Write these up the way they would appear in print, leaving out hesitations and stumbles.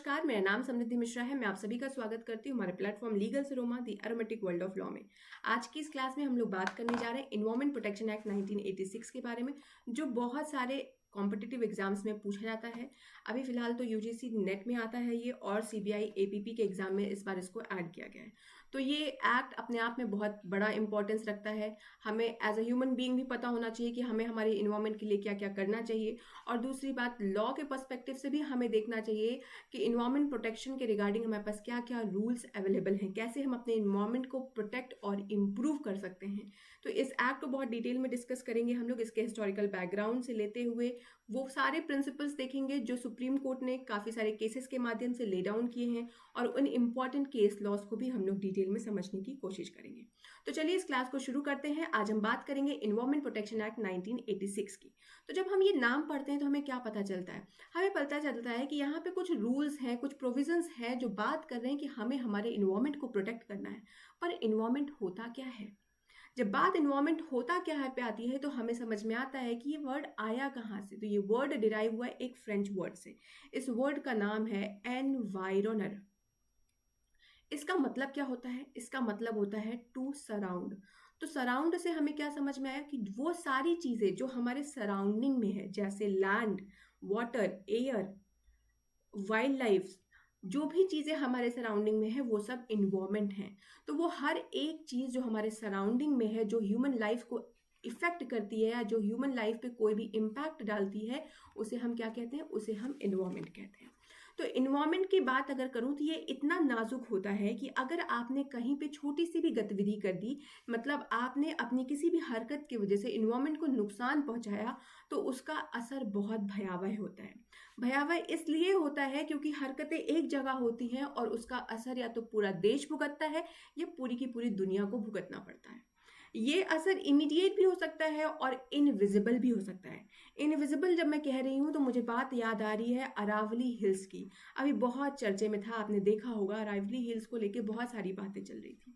नमस्कार, मेरा नाम समृद्धि मिश्रा है। मैं आप सभी का स्वागत करती हूँ हमारे प्लेटफॉर्म लीगल से रोमा दी एरोमेटिक वर्ल्ड ऑफ लॉ में। आज की इस क्लास में हम लोग बात करने जा रहे हैं एनवायरमेंट प्रोटेक्शन एक्ट 1986 के बारे में, जो बहुत सारे कॉम्पिटिटिव एग्जाम्स में पूछा जाता है। अभी फिलहाल तो यूजीसी नेट में आता है ये, और सीबीआई एपीपी के एग्जाम में इस बार इसको ऐड किया गया है। तो ये एक्ट अपने आप में बहुत बड़ा इंपॉर्टेंस रखता है। हमें एज अ ह्यूमन बीइंग भी पता होना चाहिए कि हमें हमारे इन्वायरमेंट के लिए क्या क्या करना चाहिए, और दूसरी बात लॉ के पर्सपेक्टिव से भी हमें देखना चाहिए कि इन्वायरमेंट प्रोटेक्शन के रिगार्डिंग हमारे पास क्या क्या रूल्स अवेलेबल हैं, कैसे हम अपने इन्वायरमेंट को प्रोटेक्ट और इम्प्रूव कर सकते हैं। तो इस एक्ट को बहुत डिटेल में डिस्कस करेंगे हम लोग, इसके हिस्टोरिकल बैकग्राउंड से लेते हुए वो सारे प्रिंसिपल्स देखेंगे जो सुप्रीम कोर्ट ने काफ़ी सारे केसेस के माध्यम से ले डाउन किए हैं, और उन इम्पॉर्टेंट केस लॉज को भी हम लोग डिटेल में समझने की कोशिश करेंगे। तो चलिए इस क्लास को शुरू करते हैं। आज हम बात करेंगे इन्वायरमेंट प्रोटेक्शन एक्ट 1986 की। तो जब हम ये नाम पढ़ते हैं तो हमें क्या पता चलता है? हमें पता चलता है कि यहाँ पे कुछ रूल्स हैं, कुछ प्रोविजंस हैं जो बात कर रहे हैं कि हमें हमारे इन्वायरमेंट को प्रोटेक्ट करना है। पर इन्वायरमेंट होता क्या है? जब बात इन्वायरमेंट होता क्या है पे आती है तो हमें समझ में आता है कि ये वर्ड आया कहाँ से। तो ये वर्ड डिराइव हुआ है एक फ्रेंच वर्ड से। इस वर्ड का नाम है एनवायरोनर। इसका मतलब क्या होता है? इसका मतलब होता है टू सराउंड। तो सराउंड से हमें क्या समझ में आया कि वो सारी चीजें जो हमारे सराउंडिंग में है, जैसे land, water, air, wild life, जो भी चीज़ें हमारे सराउंडिंग में है वो सब इन्वायरमेंट है। तो वो हर एक चीज़ जो हमारे सराउंडिंग में है, जो ह्यूमन लाइफ को इफेक्ट करती है या जो ह्यूमन लाइफ पे कोई भी इम्पैक्ट डालती है, उसे हम क्या कहते हैं? उसे हम इन्वायरमेंट कहते हैं। तो इन्वायरमेंट की बात अगर करूं तो ये इतना नाजुक होता है कि अगर आपने कहीं पे छोटी सी भी गतिविधि कर दी, मतलब आपने अपनी किसी भी हरकत की वजह से इन्वायरमेंट को नुकसान पहुंचाया, तो उसका असर बहुत भयावह होता है। भयावह इसलिए होता है क्योंकि हरकतें एक जगह होती हैं और उसका असर या तो पूरा देश भुगतता है या पूरी की पूरी दुनिया को भुगतना पड़ता है। ये असर इमीडिएट भी हो सकता है और इनविजिबल भी हो सकता है। इनविजिबल जब मैं कह रही हूँ तो मुझे बात याद आ रही है अरावली हिल्स की। अभी बहुत चर्चे में था, आपने देखा होगा अरावली हिल्स को लेके बहुत सारी बातें चल रही थी।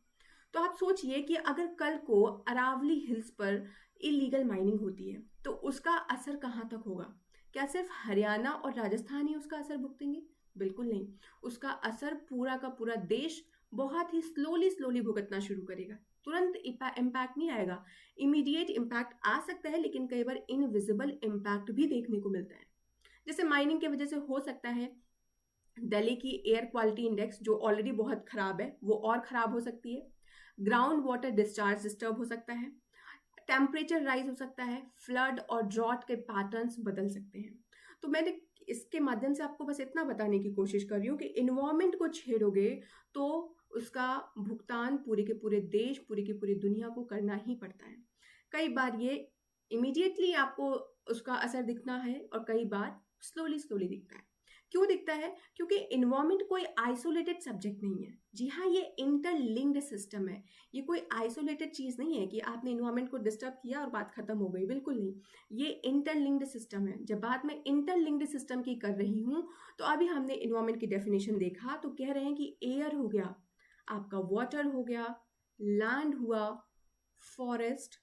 तो आप सोचिए कि अगर कल को अरावली हिल्स पर इलीगल माइनिंग होती है तो उसका असर कहाँ तक होगा? क्या सिर्फ हरियाणा और राजस्थान ही उसका असर भुगतेंगे? बिल्कुल नहीं। उसका असर पूरा का पूरा देश बहुत ही स्लोली स्लोली भुगतना शुरू करेगा। तुरंत इम्पैक्ट नहीं आएगा। इमीडिएट इम्पैक्ट आ सकता है, लेकिन कई बार इनविजिबल इम्पैक्ट भी देखने को मिलता है। जैसे माइनिंग की वजह से हो सकता है दिल्ली की एयर क्वालिटी इंडेक्स जो ऑलरेडी बहुत खराब है वो और खराब हो सकती है। ग्राउंड वाटर डिस्चार्ज डिस्टर्ब हो सकता है। टेम्परेचर राइज हो सकता है। फ्लड और ड्रॉट के पैटर्न्स बदल सकते हैं। तो मैंने इसके माध्यम से आपको बस इतना बताने की कोशिश कर रही हूँ कि इन्वायरमेंट को छेड़ोगे तो उसका भुगतान पूरे के पूरे देश, पूरी की पूरी दुनिया को करना ही पड़ता है। कई बार ये इमीडिएटली आपको उसका असर दिखना है और कई बार स्लोली स्लोली दिखता है। क्यों दिखता है? क्योंकि इन्वायरमेंट कोई आइसोलेटेड सब्जेक्ट नहीं है। जी हाँ, ये इंटरलिंक्ड सिस्टम है। ये कोई आइसोलेटेड चीज नहीं है कि आपने इन्वायरमेंट को डिस्टर्ब किया और बात खत्म हो गई, बिल्कुल नहीं। ये इंटरलिंक्ड सिस्टम है। जब बात मैं इंटरलिंक्ड सिस्टम की कर रही हूँ तो अभी हमने इन्वायरमेंट की डेफिनेशन देखा तो कह रहे हैं कि एयर हो गया, आपका वाटर हो गया, लैंड हुआ, फॉरेस्ट,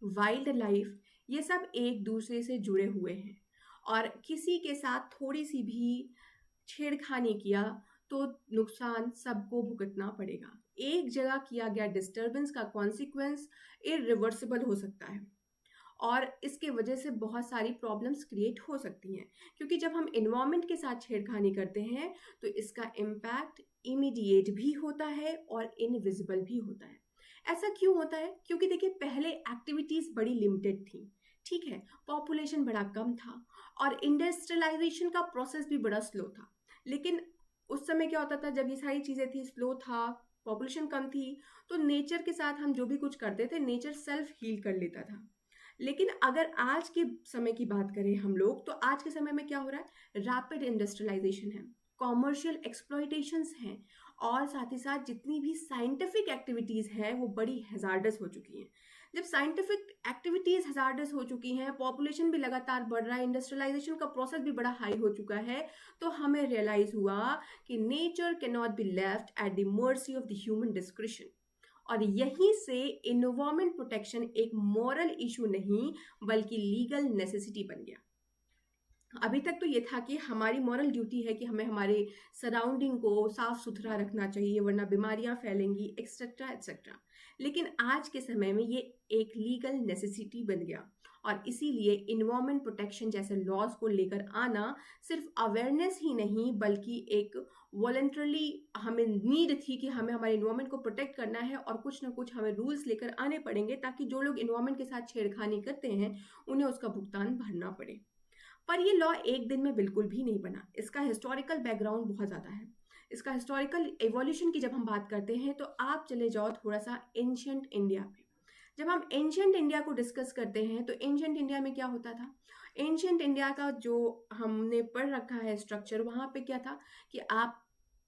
वाइल्ड लाइफ, ये सब एक दूसरे से जुड़े हुए हैं। और किसी के साथ थोड़ी सी भी छेड़खानी किया तो नुकसान सबको भुगतना पड़ेगा। एक जगह किया गया डिस्टरबेंस का कॉन्सिक्वेंस इरिवर्सिबल हो सकता है, और इसके वजह से बहुत सारी प्रॉब्लम्स क्रिएट हो सकती हैं। क्योंकि जब हम इन्वायरमेंट के साथ छेड़खानी करते हैं तो इसका इम्पैक्ट इमीडिएट भी होता है और इनविजिबल भी होता है। ऐसा क्यों होता है? क्योंकि देखिए, पहले एक्टिविटीज बड़ी लिमिटेड थी, ठीक है, पॉपुलेशन बड़ा कम था और इंडस्ट्रियलाइजेशन का प्रोसेस भी बड़ा स्लो था। लेकिन उस समय क्या होता था, जब ये सारी चीजें थी, स्लो था, पॉपुलेशन कम थी, तो नेचर के साथ हम जो भी कुछ करते थे नेचर सेल्फ हील कर लेता था। लेकिन अगर आज के समय की बात करें हम लोग, तो आज के समय में क्या हो रहा है? रैपिड इंडस्ट्रियलाइजेशन है, कॉमर्शियल एक्सप्लॉयटेशंस हैं, और साथ ही साथ जितनी भी साइंटिफिक एक्टिविटीज़ हैं वो बड़ी हैजार्डस हो चुकी हैं। जब साइंटिफिक एक्टिविटीज़ हैजार्डस हो चुकी हैं, पॉपुलेशन भी लगातार बढ़ रहा है, इंडस्ट्रियलाइजेशन का प्रोसेस भी बड़ा हाई हो चुका है, तो हमें रियलाइज हुआ कि nature can not be left at the mercy of the human discretion. और यहीं से इन्वायरमेंट प्रोटेक्शन एक मॉरल इशू नहीं बल्कि लीगल नेसेसिटी बन गया। अभी तक तो ये था कि हमारी मॉरल ड्यूटी है कि हमें हमारे सराउंडिंग को साफ सुथरा रखना चाहिए, वरना बीमारियां फैलेंगी, एक्सेट्रा एक्सेट्रा। लेकिन आज के समय में ये एक लीगल नेसेसिटी बन गया, और इसीलिए इन्वायरमेंट प्रोटेक्शन जैसे लॉज को लेकर आना सिर्फ अवेयरनेस ही नहीं, बल्कि एक वॉलंटरली हमें नीड थी कि हमें हमारे इन्वायरमेंट को प्रोटेक्ट करना है, और कुछ ना कुछ हमें रूल्स लेकर आने पड़ेंगे ताकि जो लोग इन्वायरमेंट के साथ छेड़खानी करते हैं उन्हें उसका भुगतान भरना पड़े। पर ये लॉ एक दिन में बिल्कुल भी नहीं बना। इसका हिस्टोरिकल बैकग्राउंड बहुत ज़्यादा है। इसका हिस्टोरिकल एवोल्यूशन की जब हम बात करते हैं तो आप चले जाओ थोड़ा सा एंशियंट इंडिया पे। जब हम एंशियंट इंडिया को डिस्कस करते हैं तो एंशियंट इंडिया में क्या होता था? एंशियंट इंडिया का जो हमने पढ़ रखा है स्ट्रक्चर, वहाँ पे क्या था कि आप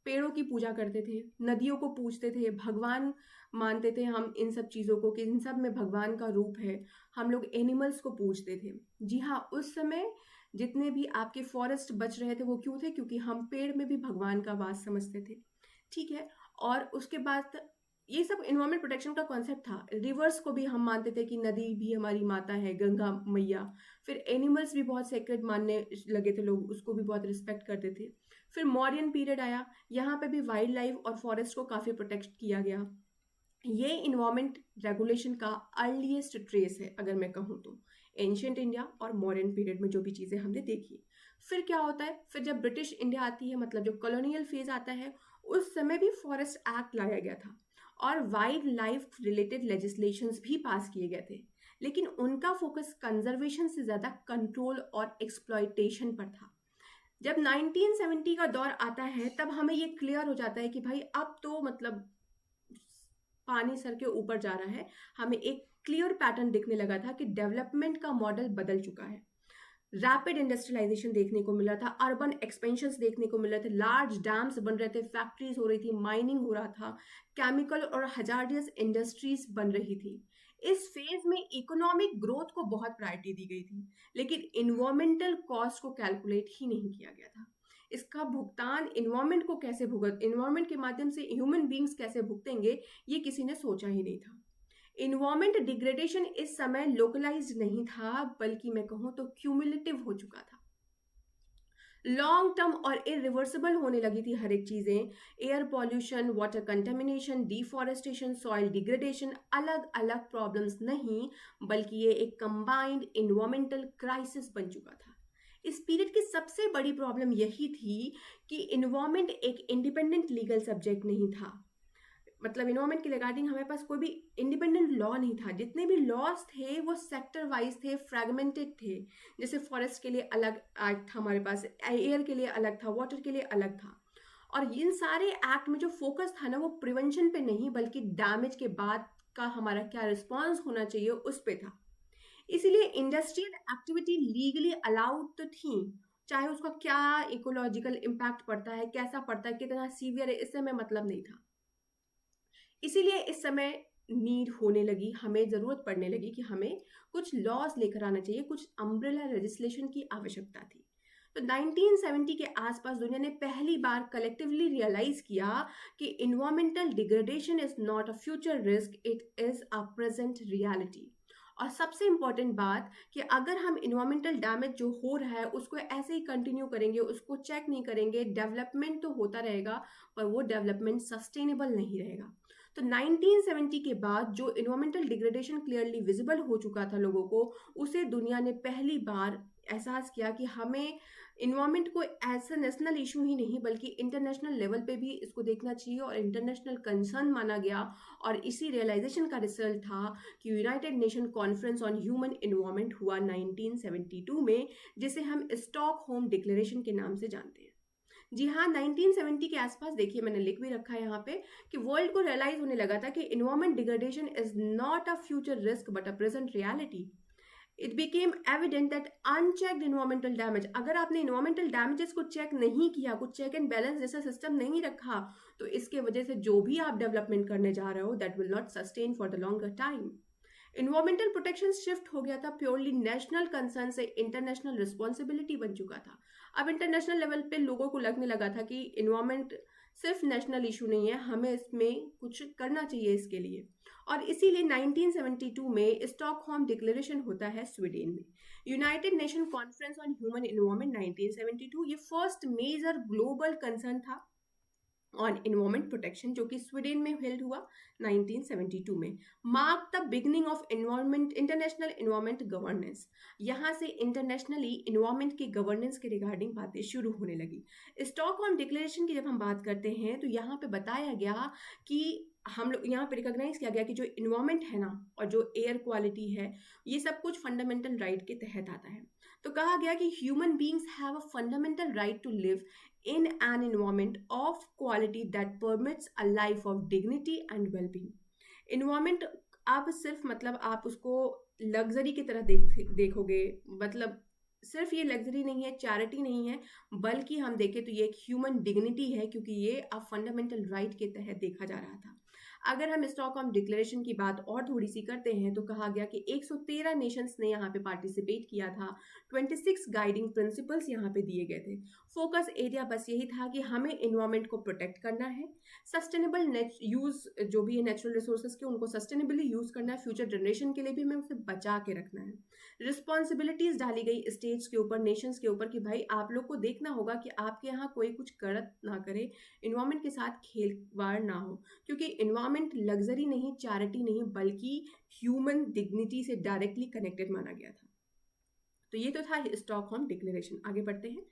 पेड़ों की पूजा करते थे, नदियों को पूजते थे, भगवान मानते थे हम इन सब चीज़ों को कि इन सब में भगवान का रूप है। हम लोग एनिमल्स को पूजते थे। जी हाँ, उस समय जितने भी आपके फॉरेस्ट बच रहे थे वो क्यों थे? क्योंकि हम पेड़ में भी भगवान का वास समझते थे। ठीक है। और उसके बाद ये सब इन्वायरमेंट प्रोटेक्शन का कॉन्सेप्ट था। रिवर्स को भी हम मानते थे कि नदी भी हमारी माता है, गंगा मैया। फिर एनिमल्स भी बहुत सेक्रेड मानने लगे थे लोग, उसको भी बहुत रिस्पेक्ट करते थे। फिर मॉडर्न पीरियड आया, यहाँ पे भी वाइल्ड लाइफ और फॉरेस्ट को काफ़ी प्रोटेक्ट किया गया। ये इन्वायरमेंट रेगुलेशन का अर्लीस्ट ट्रेस है अगर मैं कहूँ तो, एंशियंट इंडिया और मॉडर्न पीरियड में जो भी चीज़ें हमने देखी। फिर क्या होता है? फिर जब ब्रिटिश इंडिया आती है, मतलब जो कॉलोनियल फेज आता है, उस समय भी फॉरेस्ट एक्ट लाया गया था और वाइल्ड लाइफ रिलेटेड लेजिस्लेशंस भी पास किए गए थे। लेकिन उनका फोकस कंजर्वेशन से ज़्यादा कंट्रोल और एक्सप्लॉयटेशन पर था। जब 1970 का दौर आता है तब हमें ये क्लियर हो जाता है कि भाई अब तो मतलब पानी सर के ऊपर जा रहा है। हमें एक क्लियर पैटर्न दिखने लगा था कि डेवलपमेंट का मॉडल बदल चुका है। रैपिड इंडस्ट्रियलाइजेशन देखने को मिल रहा था, अर्बन एक्सपेंशंस देखने को मिल रहे थे, लार्ज डैम्स बन रहे थे, फैक्ट्रीज हो रही थी, माइनिंग हो रहा था, केमिकल और हजार्डियस इंडस्ट्रीज बन रही थी। इस फेज में इकोनॉमिक ग्रोथ को बहुत प्रायोरिटी दी गई थी, लेकिन इन्वायरमेंटल कॉस्ट को कैलकुलेट ही नहीं किया गया था। इसका भुगतान इन्वायरमेंट के माध्यम से ह्यूमन बींग्स कैसे भुगतेंगे, ये किसी ने सोचा ही नहीं था। इन्वायरमेंट डिग्रेडेशन इस समय लोकलाइज्ड नहीं था, बल्कि मैं कहूँ तो क्यूमुलेटिव हो चुका था। लॉन्ग टर्म और इरिवर्सिबल होने लगी थी हर एक चीज़ें। Air pollution, water contamination, deforestation, soil degradation, अलग अलग प्रॉब्लम्स नहीं, बल्कि ये एक कंबाइंड इन्वायरमेंटल क्राइसिस बन चुका था। इस पीरियड की सबसे बड़ी प्रॉब्लम यही थी कि इन्वायरमेंट एक इंडिपेंडेंट लीगल सब्जेक्ट नहीं था। मतलब इन्वायरमेंट के रिगार्डिंग हमारे पास कोई भी इंडिपेंडेंट लॉ नहीं था। जितने भी लॉज थे वो सेक्टर वाइज थे, फ्रेगमेंटेड थे। जैसे फॉरेस्ट के लिए अलग एक्ट था हमारे पास, एयर के लिए अलग था, वाटर के लिए अलग था। और इन सारे एक्ट में जो फोकस था ना, वो प्रिवेंशन पे नहीं, बल्कि डैमेज के बाद का हमारा क्या रिस्पॉन्स होना चाहिए उस पे था। इसीलिए इंडस्ट्रियल एक्टिविटी लीगली अलाउड तो थी, चाहे उसका क्या इकोलॉजिकल इम्पैक्ट पड़ता है, कैसा पड़ता है, कितना सीवियर है, इससे हमें मतलब नहीं था। इसीलिए इस समय नीड होने लगी, हमें ज़रूरत पड़ने लगी कि हमें कुछ लॉज लेकर आना चाहिए, कुछ अम्ब्रेला लेजिस्लेशन की आवश्यकता थी। तो 1970 के आसपास दुनिया ने पहली बार कलेक्टिवली रियलाइज किया कि environmental degradation is not a future risk, it is a present reality. और सबसे इंपॉर्टेंट बात कि अगर हम इन्वायरमेंटल डैमेज जो हो रहा है उसको ऐसे ही कंटिन्यू करेंगे, उसको चेक नहीं करेंगे, डेवलपमेंट तो होता रहेगा पर वो डेवलपमेंट सस्टेनेबल नहीं रहेगा। तो 1970 के बाद जो इन्वायरमेंटल डिग्रेडेशन क्लियरली विजिबल हो चुका था लोगों को, उसे दुनिया ने पहली बार एहसास किया कि हमें इन्वायरमेंट को एज अ नेशनल इशू ही नहीं बल्कि इंटरनेशनल लेवल पे भी इसको देखना चाहिए, और इंटरनेशनल कंसर्न माना गया। और इसी रियलाइजेशन का रिजल्ट था कि United Nation conference on human environment हुआ 1972 में, जिसे हम स्टॉकहोम डिक्लेरेशन के नाम से जानते हैं। जी हाँ, 1970 के आसपास देखिए, मैंने लिख भी रखा है यहाँ पे कि वर्ल्ड को रियलाइज होने लगा था कि environment degradation is not a future risk but a present reality. It became evident that unchecked environmental damage, अगर आपने इन्वायरमेंटल डैमेजेस को चेक नहीं किया, कुछ चेक एंड बैलेंस जैसा सिस्टम नहीं रखा, तो इसके वजह से जो भी आप डेवलपमेंट करने जा रहे हो that will not sustain for the longer time. Environmental protection shift हो गया था प्योरली नेशनल कंसर्न से इंटरनेशनल रिस्पॉन्सिबिलिटी बन चुका था। अब इंटरनेशनल लेवल पे लोगों को लगने लगा था कि इन्वायरमेंट सिर्फ नेशनल इशू नहीं है, हमें इसमें कुछ करना चाहिए इसके लिए। और इसीलिए 1972 में स्टॉकहोम डिक्लेरेशन होता है स्वीडन में। United Nation conference on human environment 1972 ये फर्स्ट मेजर ग्लोबल कंसर्न था ऑन एनवायरमेंट प्रोटेक्शन, जो कि स्वीडन में हेल्ड हुआ 1972 में। Mark the beginning of environment international environment governance. यहाँ से इंटरनेशनली एनवायरमेंट की गवर्नेंस के रिगार्डिंग बातें शुरू होने लगी। स्टॉकहोम डिक्लेरेशन की जब हम बात करते हैं तो यहाँ पे बताया गया कि हम लोग यहाँ पे रिकॉग्नाइज किया गया कि जो इन्वायरमेंट है ना और जो एयर क्वालिटी है, ये सब कुछ फंडामेंटल राइट के तहत आता है। तो कहा गया कि human beings have a fundamental right to live in an environment of quality that permits a life of dignity and well-being. Environment आप सिर्फ मतलब आप उसको लग्जरी की तरह देखोगे, मतलब सिर्फ ये लग्जरी नहीं है, चैरिटी नहीं है, बल्कि हम देखें तो ये एक ह्यूमन डिग्निटी है, क्योंकि ये अब फंडामेंटल राइट के तहत देखा जा रहा था। अगर हम स्टॉकहोम डिक्लेरेशन की बात और थोड़ी सी करते हैं तो कहा गया कि 113 नेशंस ने यहाँ पे पार्टिसिपेट किया था। 26 गाइडिंग प्रिंसिपल्स यहाँ पे दिए गए थे। फोकस एरिया बस यही था कि हमें एनवायरनमेंट को प्रोटेक्ट करना है, सस्टेनेबल यूज जो भी है नेचुरल रिसोर्सेज के, उनको सस्टेनेबली यूज करना है, फ्यूचर जनरेशन के लिए भी हमें उसे बचा के रखना है। रिस्पॉन्सिबिलिटीज डाली गई स्टेट्स के ऊपर, नेशंस के ऊपर कि भाई आप लोग को देखना होगा कि आपके यहाँ कोई कुछ गलत ना करे, इन्वायरमेंट के साथ खेलवाड़ ना हो, क्योंकि इन्वायरमेंट लग्जरी नहीं, चैरिटी नहीं, बल्कि ह्यूमन डिग्निटी से डायरेक्टली कनेक्टेड माना गया था। तो ये तो था स्टॉकहोम डिक्लेरेशन। आगे बढ़ते हैं।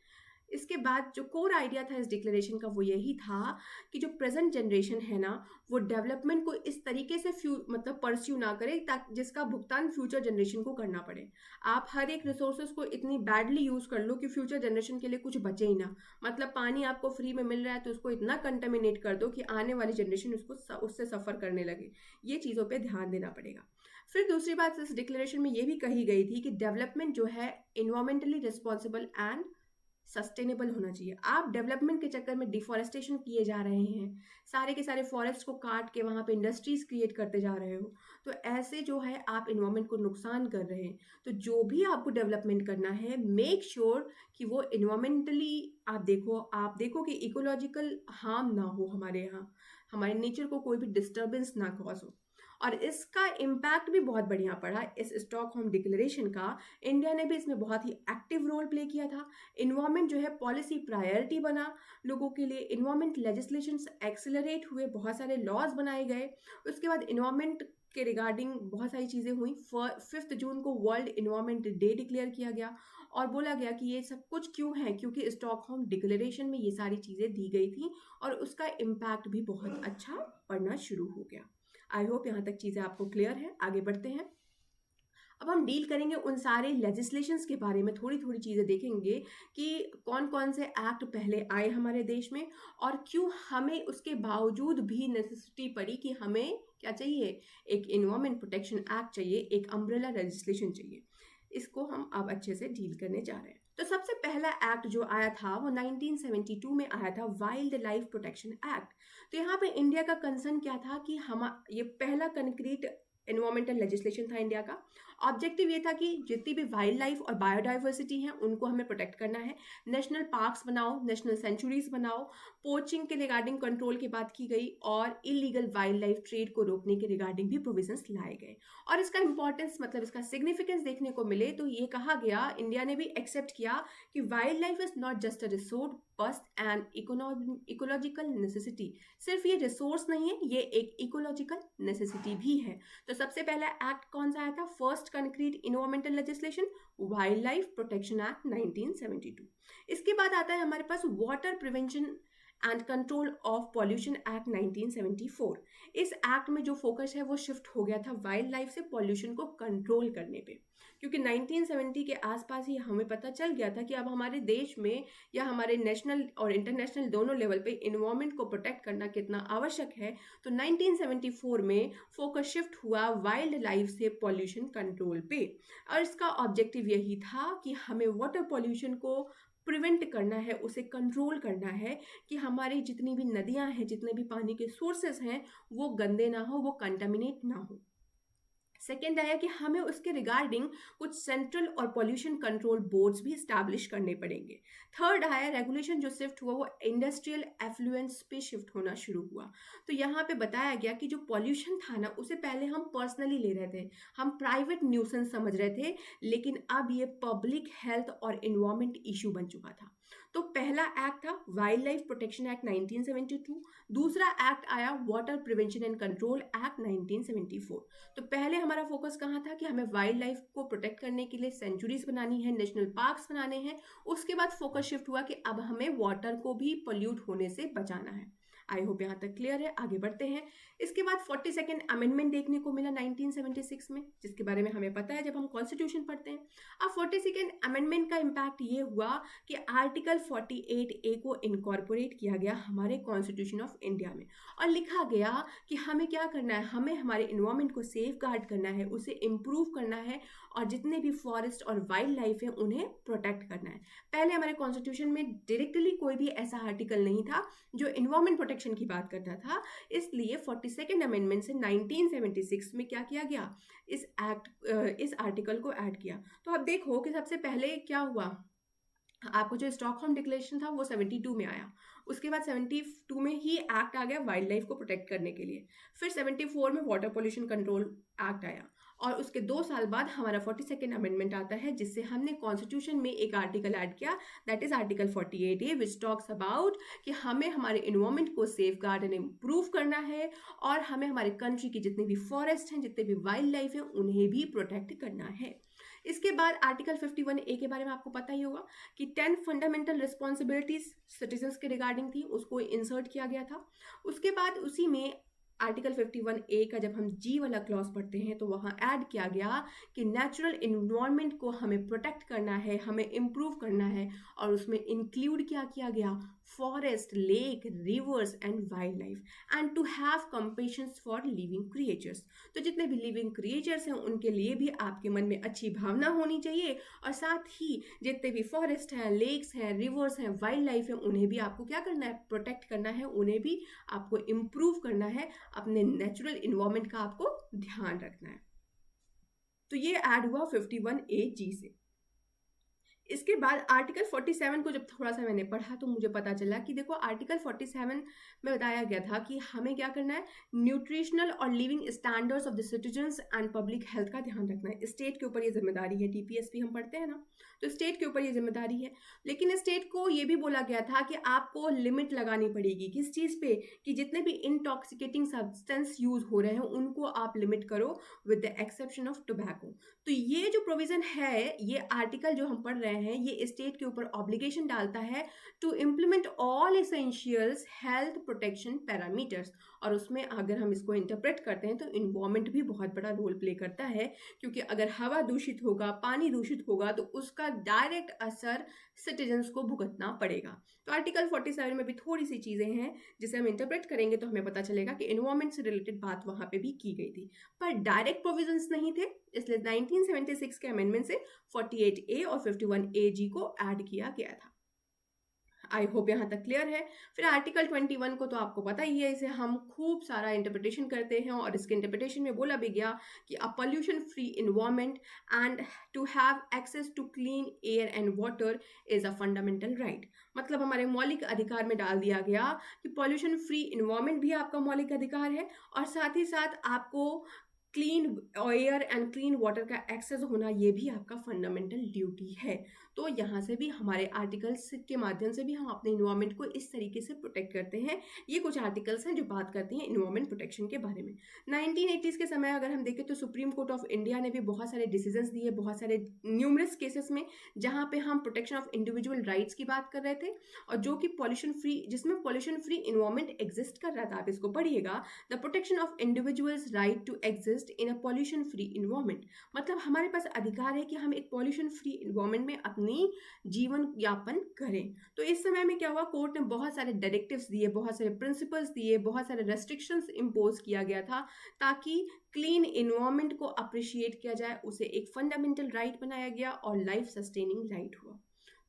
इसके बाद जो कोर आइडिया था इस डिक्लेरेशन का वो यही था कि जो प्रेजेंट जनरेशन है ना, वो डेवलपमेंट को इस तरीके से मतलब परस्यू ना करे ताकि जिसका भुगतान फ्यूचर जनरेशन को करना पड़े। आप हर एक रिसोर्सेज को इतनी बैडली यूज कर लो कि फ्यूचर जनरेशन के लिए कुछ बचे ही ना। मतलब पानी आपको फ्री में मिल रहा है तो उसको इतना कंटेमिनेट कर दो कि आने वाली जनरेशन उससे सफर करने लगे। ये चीज़ों पर ध्यान देना पड़ेगा। फिर दूसरी बात इस डिक्लेरेशन में ये भी कही गई थी कि डेवलपमेंट जो है इन्वायरमेंटली रिस्पॉन्सिबल एंड सस्टेनेबल होना चाहिए। आप डेवलपमेंट के चक्कर में डिफॉरेस्टेशन किए जा रहे हैं, सारे के सारे फॉरेस्ट को काट के वहाँ पे इंडस्ट्रीज क्रिएट करते जा रहे हो, तो ऐसे जो है आप इन्वायरमेंट को नुकसान कर रहे हैं। तो जो भी आपको डेवलपमेंट करना है, मेक श्योर कि वो इन्वायरमेंटली आप देखो कि इकोलॉजिकल हार्म ना हो, हमारे यहाँ हमारे नेचर को कोई भी डिस्टर्बेंस ना कॉज हो। और इसका इम्पैक्ट भी बहुत बढ़िया पड़ा इस स्टॉकहोम डिक्लेरेशन का। इंडिया ने भी इसमें बहुत ही एक्टिव रोल प्ले किया था। इन्वायरमेंट जो है पॉलिसी प्रायोरिटी बना लोगों के लिए, इन्वायरमेंट लेजिस्लेशन एक्सेलरेट हुए, बहुत सारे लॉज बनाए गए। उसके बाद इन्वायरमेंट के रिगार्डिंग बहुत सारी चीज़ें हुई। 5 जून को वर्ल्ड इन्वायरमेंट डे डिक्लेयर किया गया और बोला गया कि ये सब कुछ क्यों है, क्योंकि स्टॉकहोम डिक्लेरेशन में ये सारी चीज़ें दी गई थी और उसका इम्पैक्ट भी बहुत अच्छा पड़ना शुरू हो गया। आई होप यहाँ तक चीज़ें आपको क्लियर है। आगे बढ़ते हैं। अब हम डील करेंगे उन सारे लेजिस्लेशंस के बारे में, थोड़ी थोड़ी चीज़ें देखेंगे कि कौन कौन से एक्ट पहले आए हमारे देश में और क्यों हमें उसके बावजूद भी नेसेसिटी पड़ी कि हमें क्या चाहिए, एक इन्वायरमेंट प्रोटेक्शन एक्ट चाहिए, एक अम्ब्रेला लेजिस्लेशन चाहिए। इसको हम अब अच्छे से डील करने जा रहे हैं। तो सबसे पहला एक्ट जो आया था वो 1972 में आया था, वाइल्ड लाइफ प्रोटेक्शन एक्ट। तो यहाँ पे इंडिया का कंसर्न क्या था कि हम ये पहला कंक्रीट एनवायरमेंटल लेजिस्लेशन था इंडिया का। ऑब्जेक्टिव ये था कि जितनी भी वाइल्ड लाइफ और बायोडाइवर्सिटी हैं उनको हमें प्रोटेक्ट करना है। नेशनल पार्क्स बनाओ, नेशनल सेंचुरीज बनाओ, पोचिंग के रिगार्डिंग कंट्रोल की बात की गई और इलीगल वाइल्ड लाइफ ट्रेड को रोकने के रिगार्डिंग भी प्रोविजंस लाए गए। और इसका इंपॉर्टेंस मतलब इसका सिग्निफिकेंस देखने को मिले तो ये कहा गया, इंडिया ने भी एक्सेप्ट किया कि wild life is not just a resource but an ecological necessity. सिर्फ ये रिसोर्स नहीं है, ये एक इकोलॉजिकल नेसेसिटी भी है। तो सबसे पहला एक्ट कौन सा आया था, first concrete environmental legislation, wild life protection act 1972। इसके बाद आता है हमारे पास water prevention and control of pollution act 1974। इस एक्ट में जो फोकस है वो शिफ्ट हो गया था वाइल्ड लाइफ से पॉल्यूशन को कंट्रोल करने पे, क्योंकि 1970 के आसपास ही हमें पता चल गया था कि अब हमारे देश में या हमारे नेशनल और इंटरनेशनल दोनों लेवल पे इन्वायरमेंट को प्रोटेक्ट करना कितना आवश्यक है। तो 1974 में फोकस शिफ्ट हुआ वाइल्ड लाइफ से पॉल्यूशन कंट्रोल पे और इसका ऑब्जेक्टिव यही था कि हमें वाटर पॉल्यूशन को प्रिवेंट करना है, उसे कंट्रोल करना है कि हमारी जितनी भी नदियां हैं, जितने भी पानी के सोर्सेस हैं वो गंदे ना हो, वो कंटामिनेट ना हो। सेकेंड आया कि हमें उसके रिगार्डिंग कुछ सेंट्रल और पॉल्यूशन कंट्रोल बोर्ड्स भी स्टैब्लिश करने पड़ेंगे। थर्ड आया रेगुलेशन जो शिफ्ट हुआ वो इंडस्ट्रियल एफ्लुएंस पे शिफ्ट होना शुरू हुआ। तो यहाँ पे बताया गया कि जो पॉल्यूशन था ना उसे पहले हम पर्सनली ले रहे थे, हम प्राइवेट न्यूसेंस समझ रहे थे, लेकिन अब ये पब्लिक हेल्थ और इन्वायरमेंट इशू बन चुका था। तो पहला एक्ट था वाइल्ड लाइफ प्रोटेक्शन एक्ट 1972, दूसरा एक्ट आया water prevention and control act 1974। तो पहले हमारा फोकस कहाँ था कि हमें वाइल्ड लाइफ को प्रोटेक्ट करने के लिए सेंचुरीज बनानी है, नेशनल पार्क्स बनाने हैं। उसके बाद फोकस शिफ्ट हुआ कि अब हमें वाटर को भी पोल्यूट होने से बचाना है। आई होप यहाँ तक क्लियर है, आगे बढ़ते हैं। इसके बाद 42nd अमेंडमेंट देखने को मिला 1976 में, जिसके बारे में हमें पता है जब हम कॉन्स्टिट्यूशन पढ़ते हैं। अब 42nd अमेंडमेंट का इम्पैक्ट ये हुआ कि आर्टिकल 48A को इनकॉर्पोरेट किया गया हमारे कॉन्स्टिट्यूशन ऑफ इंडिया में, और लिखा गया कि हमें क्या करना है, हमें हमारे इन्वायरमेंट को सेफ गार्ड करना है, उसे इम्प्रूव करना है, और जितने भी फॉरेस्ट और वाइल्ड लाइफ है उन्हें प्रोटेक्ट करना है। पहले हमारे कॉन्स्टिट्यूशन में डायरेक्टली कोई भी ऐसा आर्टिकल नहीं था जो इन्वायरमेंट प्रोटेक्शन की बात करता था, इसलिए 42nd अमेंडमेंट से 1976 में क्या किया गया, इस आर्टिकल को ऐड किया। तो अब देखो कि सबसे पहले क्या हुआ, आपको जो स्टॉकहोम डिक्लेरेशन था वो 72 में आया, उसके बाद 72 में ही एक्ट आ गया वाइल्ड लाइफ को प्रोटेक्ट करने के लिए, फिर 74 में वाटर पोल्यूशन कंट्रोल एक्ट आया, और उसके 2 साल बाद हमारा 42nd अमेंडमेंट आता है, जिससे हमने कॉन्स्टिट्यूशन में एक आर्टिकल ऐड किया, that is article 48A, which talks about कि हमें हमारे इन्वायरमेंट को सेफ गार्ड एंड इम्प्रूव करना है, और हमें हमारे कंट्री की जितने भी फॉरेस्ट हैं, जितने भी वाइल्ड लाइफ हैं, उन्हें भी प्रोटेक्ट करना है। इसके बाद आर्टिकल 51A के बारे में आपको पता ही होगा कि 10 फंडामेंटल रिस्पॉन्सिबिलिटीज सिटीजन्स के रिगार्डिंग थी, उसको इंसर्ट किया गया था। उसके बाद उसी में आर्टिकल 51A का जब हम जी वाला क्लॉज पढ़ते हैं तो वहाँ ऐड किया गया कि नेचुरल इन्वायरमेंट को हमें प्रोटेक्ट करना है, हमें इम्प्रूव करना है, और उसमें इंक्लूड क्या किया गया, forest, lake, rivers and wildlife, and to have compassion for living creatures. तो जितने भी लिविंग क्रिएचर्स हैं उनके लिए भी आपके मन में अच्छी भावना होनी चाहिए, और साथ ही जितने भी फॉरेस्ट हैं, लेक्स हैं, रिवर्स हैं, वाइल्ड लाइफ है, उन्हें भी आपको क्या करना है, प्रोटेक्ट करना है, उन्हें भी आपको इम्प्रूव करना है, अपने नेचुरल इन्वायरमेंट का आपको ध्यान रखना है। तो ये ऐड हुआ 51AG से। इसके बाद आर्टिकल 47 को जब थोड़ा सा मैंने पढ़ा तो मुझे पता चला कि देखो आर्टिकल 47 में बताया गया था कि हमें क्या करना है, न्यूट्रिशनल और living standards of the citizens and public health का ध्यान रखना है। स्टेट के ऊपर ये जिम्मेदारी है, TPSP हम पढ़ते हैं ना, तो स्टेट के ऊपर ये जिम्मेदारी है। लेकिन स्टेट को ये भी बोला गया था कि आपको लिमिट लगानी पड़ेगी, किस चीज़ पे, कि जितने भी इंटॉक्सिकेटिंग सब्सटेंस यूज हो रहे हैं उनको आप लिमिट करो, with the exception of tobacco. तो ये जो प्रोविजन है, ये आर्टिकल जो हम पढ़ रहे हैं, ये स्टेट के ऊपर ऑब्लिगेशन डालता है to implement all essentials health protection parameters. और उसमें अगर हम इसको इंटरप्रेट करते हैं तो इन्वायरमेंट भी बहुत बड़ा रोल प्ले करता है, क्योंकि अगर हवा दूषित होगा, पानी दूषित होगा, तो उसका डायरेक्ट असर सिटीजन्स को भुगतना पड़ेगा। तो आर्टिकल 47 में भी थोड़ी सी चीज़ें हैं जिसे हम इंटरप्रेट करेंगे तो हमें पता चलेगा कि इन्वायरमेंट से रिलेटेड बात वहाँ पे भी की गई थी, पर डायरेक्ट प्रोविजंस नहीं थे, इसलिए 1976 के अमेंडमेंट से 48A और 51AG को ऐड किया गया था। आई होप यहाँ तक क्लियर है। फिर आर्टिकल 21 को तो आपको पता ही है, इसे हम खूब सारा इंटरप्रिटेशन करते हैं, और इसके इंटरप्रिटेशन में बोला भी गया कि a pollution free environment and to have access to clean air and water is a fundamental right. मतलब हमारे मौलिक अधिकार में डाल दिया गया कि पॉल्यूशन फ्री इन्वायरमेंट भी आपका मौलिक अधिकार है, और साथ ही साथ आपको clean air and clean water का एक्सेस होना ये भी आपका फंडामेंटल ड्यूटी है। तो यहाँ से भी हमारे आर्टिकल्स के माध्यम से भी हम अपने इन्वायरमेंट को इस तरीके से प्रोटेक्ट करते हैं। ये कुछ आर्टिकल्स हैं जो बात करती हैं इन्वायरमेंट प्रोटेक्शन के बारे में। 1980s के समय अगर हम देखें तो सुप्रीम कोर्ट ऑफ इंडिया ने भी बहुत सारे डिसीजंस दिए, बहुत सारे न्यूमरस केसेस में, जहाँ पे हम प्रोटेक्शन ऑफ इंडिविजुअल राइट्स की बात कर रहे थे, और जो कि पॉल्यूशन फ्री, जिसमें पॉल्यूशन फ्री इन्वायरमेंट एग्जिस्ट कर रहा था। आप इसको पढ़िएगा, the protection of individuals right to exist in a pollution free environment. मतलब हमारे पास अधिकार है कि हम एक पॉल्यूशन फ्री इन्वायरमेंट में अपनी जीवन यापन करें। तो इस समय में क्या हुआ, कोर्ट ने बहुत सारे डायरेक्टिव्स दिए, बहुत सारे प्रिंसिपल्स दिए, बहुत सारे रेस्ट्रिक्शंस इम्पोज किया गया था, ताकि क्लीन इन्वायरमेंट को अप्रिशिएट किया जाए, उसे एक फंडामेंटल राइट बनाया गया और लाइफ सस्टेनिंग राइट हुआ।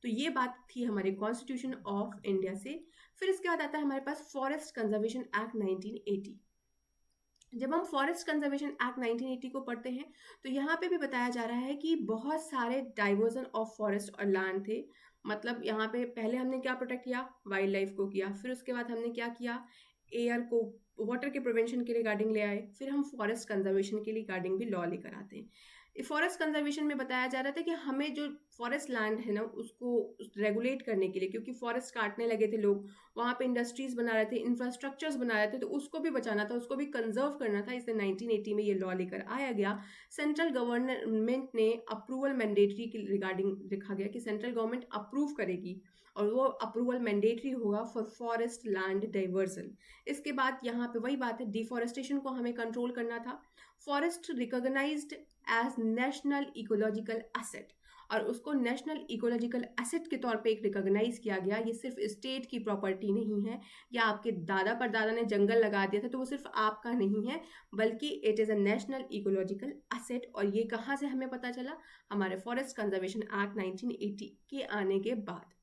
तो ये बात थी हमारे कॉन्स्टिट्यूशन ऑफ इंडिया से। फिर इसके बाद आता है हमारे पास फॉरेस्ट कंजर्वेशन एक्ट 1980। जब हम फॉरेस्ट कंजर्वेशन एक्ट 1980 को पढ़ते हैं तो यहाँ पे भी बताया जा रहा है कि बहुत सारे डाइवर्जन ऑफ फॉरेस्ट और लैंड थे। मतलब यहाँ पे पहले हमने क्या प्रोटेक्ट किया, वाइल्ड लाइफ को किया, फिर उसके बाद हमने क्या किया, एयर को, वाटर के प्रिवेंशन के रिगार्डिंग ले आए, फिर हम फॉरेस्ट कंजर्वेशन के रिगार्डिंग भी लॉ लेकर आते हैं। फॉरेस्ट कंजर्वेशन में बताया जा रहा था कि हमें जो फॉरेस्ट लैंड है ना उसको रेगुलेट करने के लिए, क्योंकि फॉरेस्ट काटने लगे थे लोग, वहाँ पे इंडस्ट्रीज बना रहे थे, इंफ्रास्ट्रक्चर्स बना रहे थे, तो उसको भी बचाना था, उसको भी कंजर्व करना था, इसलिए 1980 में ये लॉ लेकर आया गया। सेंट्रल गवर्नमेंट ने अप्रूवल मैंडेटरी के रिगार्डिंग लिखा गया कि सेंट्रल गवर्नमेंट अप्रूव करेगी और वो अप्रूवल मैंडेटरी होगा फॉर फॉरेस्ट लैंड डाइवर्जन। इसके बाद यहाँ पे वही बात है, डिफॉरेस्टेशन को हमें कंट्रोल करना था। Forest recognised as national ecological asset, और उसको नेशनल इकोलॉजिकल एसेट के तौर पे एक रिकॉग्नाइज किया गया। ये सिर्फ स्टेट की प्रॉपर्टी नहीं है, या आपके दादा परदादा ने जंगल लगा दिया था तो वो सिर्फ आपका नहीं है, बल्कि it is a national ecological asset. और ये कहाँ से हमें पता चला, हमारे फॉरेस्ट कंजर्वेशन एक्ट 1980 के आने के बाद।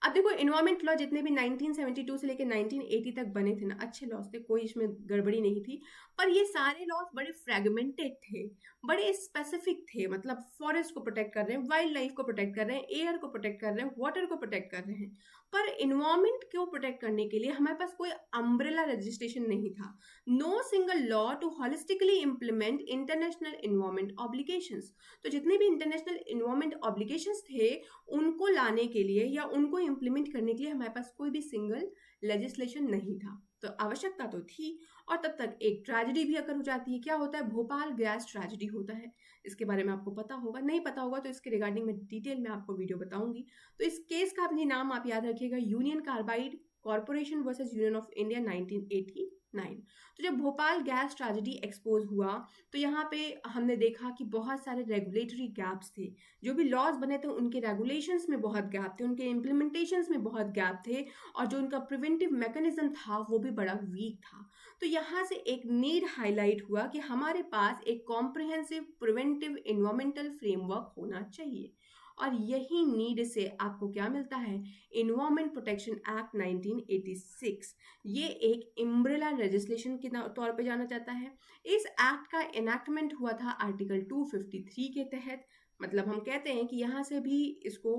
अब देखो, इन्वायरमेंट लॉ जितने भी 1972 से लेकर 1980 तक बने थे ना, अच्छे लॉज थे, कोई इसमें गड़बड़ी नहीं थी, पर ये सारे लॉज बड़े फ्रेगमेंटेड थे, बड़े स्पेसिफिक थे। मतलब फॉरेस्ट को प्रोटेक्ट कर रहे हैं, वाइल्ड लाइफ को प्रोटेक्ट कर रहे हैं, एयर को प्रोटेक्ट कर रहे हैं, वाटर को प्रोटेक्ट कर रहे हैं, पर इन्वायरमेंट को प्रोटेक्ट करने के लिए हमारे पास कोई अम्ब्रेला रजिस्ट्रेशन नहीं था। No single law to holistically implement international environment obligations. तो जितने भी इंटरनेशनल इन्वायरमेंट ऑब्लिगेशंस थे उनको लाने के लिए या उनको इम्प्लीमेंट करने के लिए हमारे पास कोई भी सिंगल लेजिस्लेशन नहीं था। तो आवश्यकता तो थी, और तब तक एक ट्रेजेडी भी अगर हो जाती है। क्या होता है, भोपाल गैस ट्रेजेडी होता है, इसके बारे में आपको पता होगा, नहीं पता होगा तो इसके रिगार्डिंग में डिटेल में आपको वीडियो बताऊंगी। तो इस केस का अपनी नाम आप याद रखिएगा, union carbide corporation versus union of India 1989। तो जब भोपाल गैस ट्रेजेडी एक्सपोज हुआ तो यहाँ पे हमने देखा कि बहुत सारे रेगुलेटरी गैप्स थे, जो भी लॉज बने थे उनके रेगुलेशंस में बहुत गैप थे, उनके इम्प्लीमेंटेशंस में बहुत गैप थे, और जो उनका प्रिवेंटिव मैकेनिज्म था वो भी बड़ा वीक था। तो यहाँ से एक नीड हाईलाइट हुआ कि हमारे पास एक कॉम्प्रिहेंसिव प्रिवेंटिव इन्वायरमेंटल फ्रेमवर्क होना चाहिए, और यही नीड से आपको क्या मिलता है, इन्वायरमेंट प्रोटेक्शन एक्ट 1986। ये एक इम्ब्रेला लेजिस्लेशन के तौर पे जाना जाता है। इस एक्ट का एनैक्टमेंट हुआ था आर्टिकल 253 के तहत। मतलब हम कहते हैं कि यहाँ से भी इसको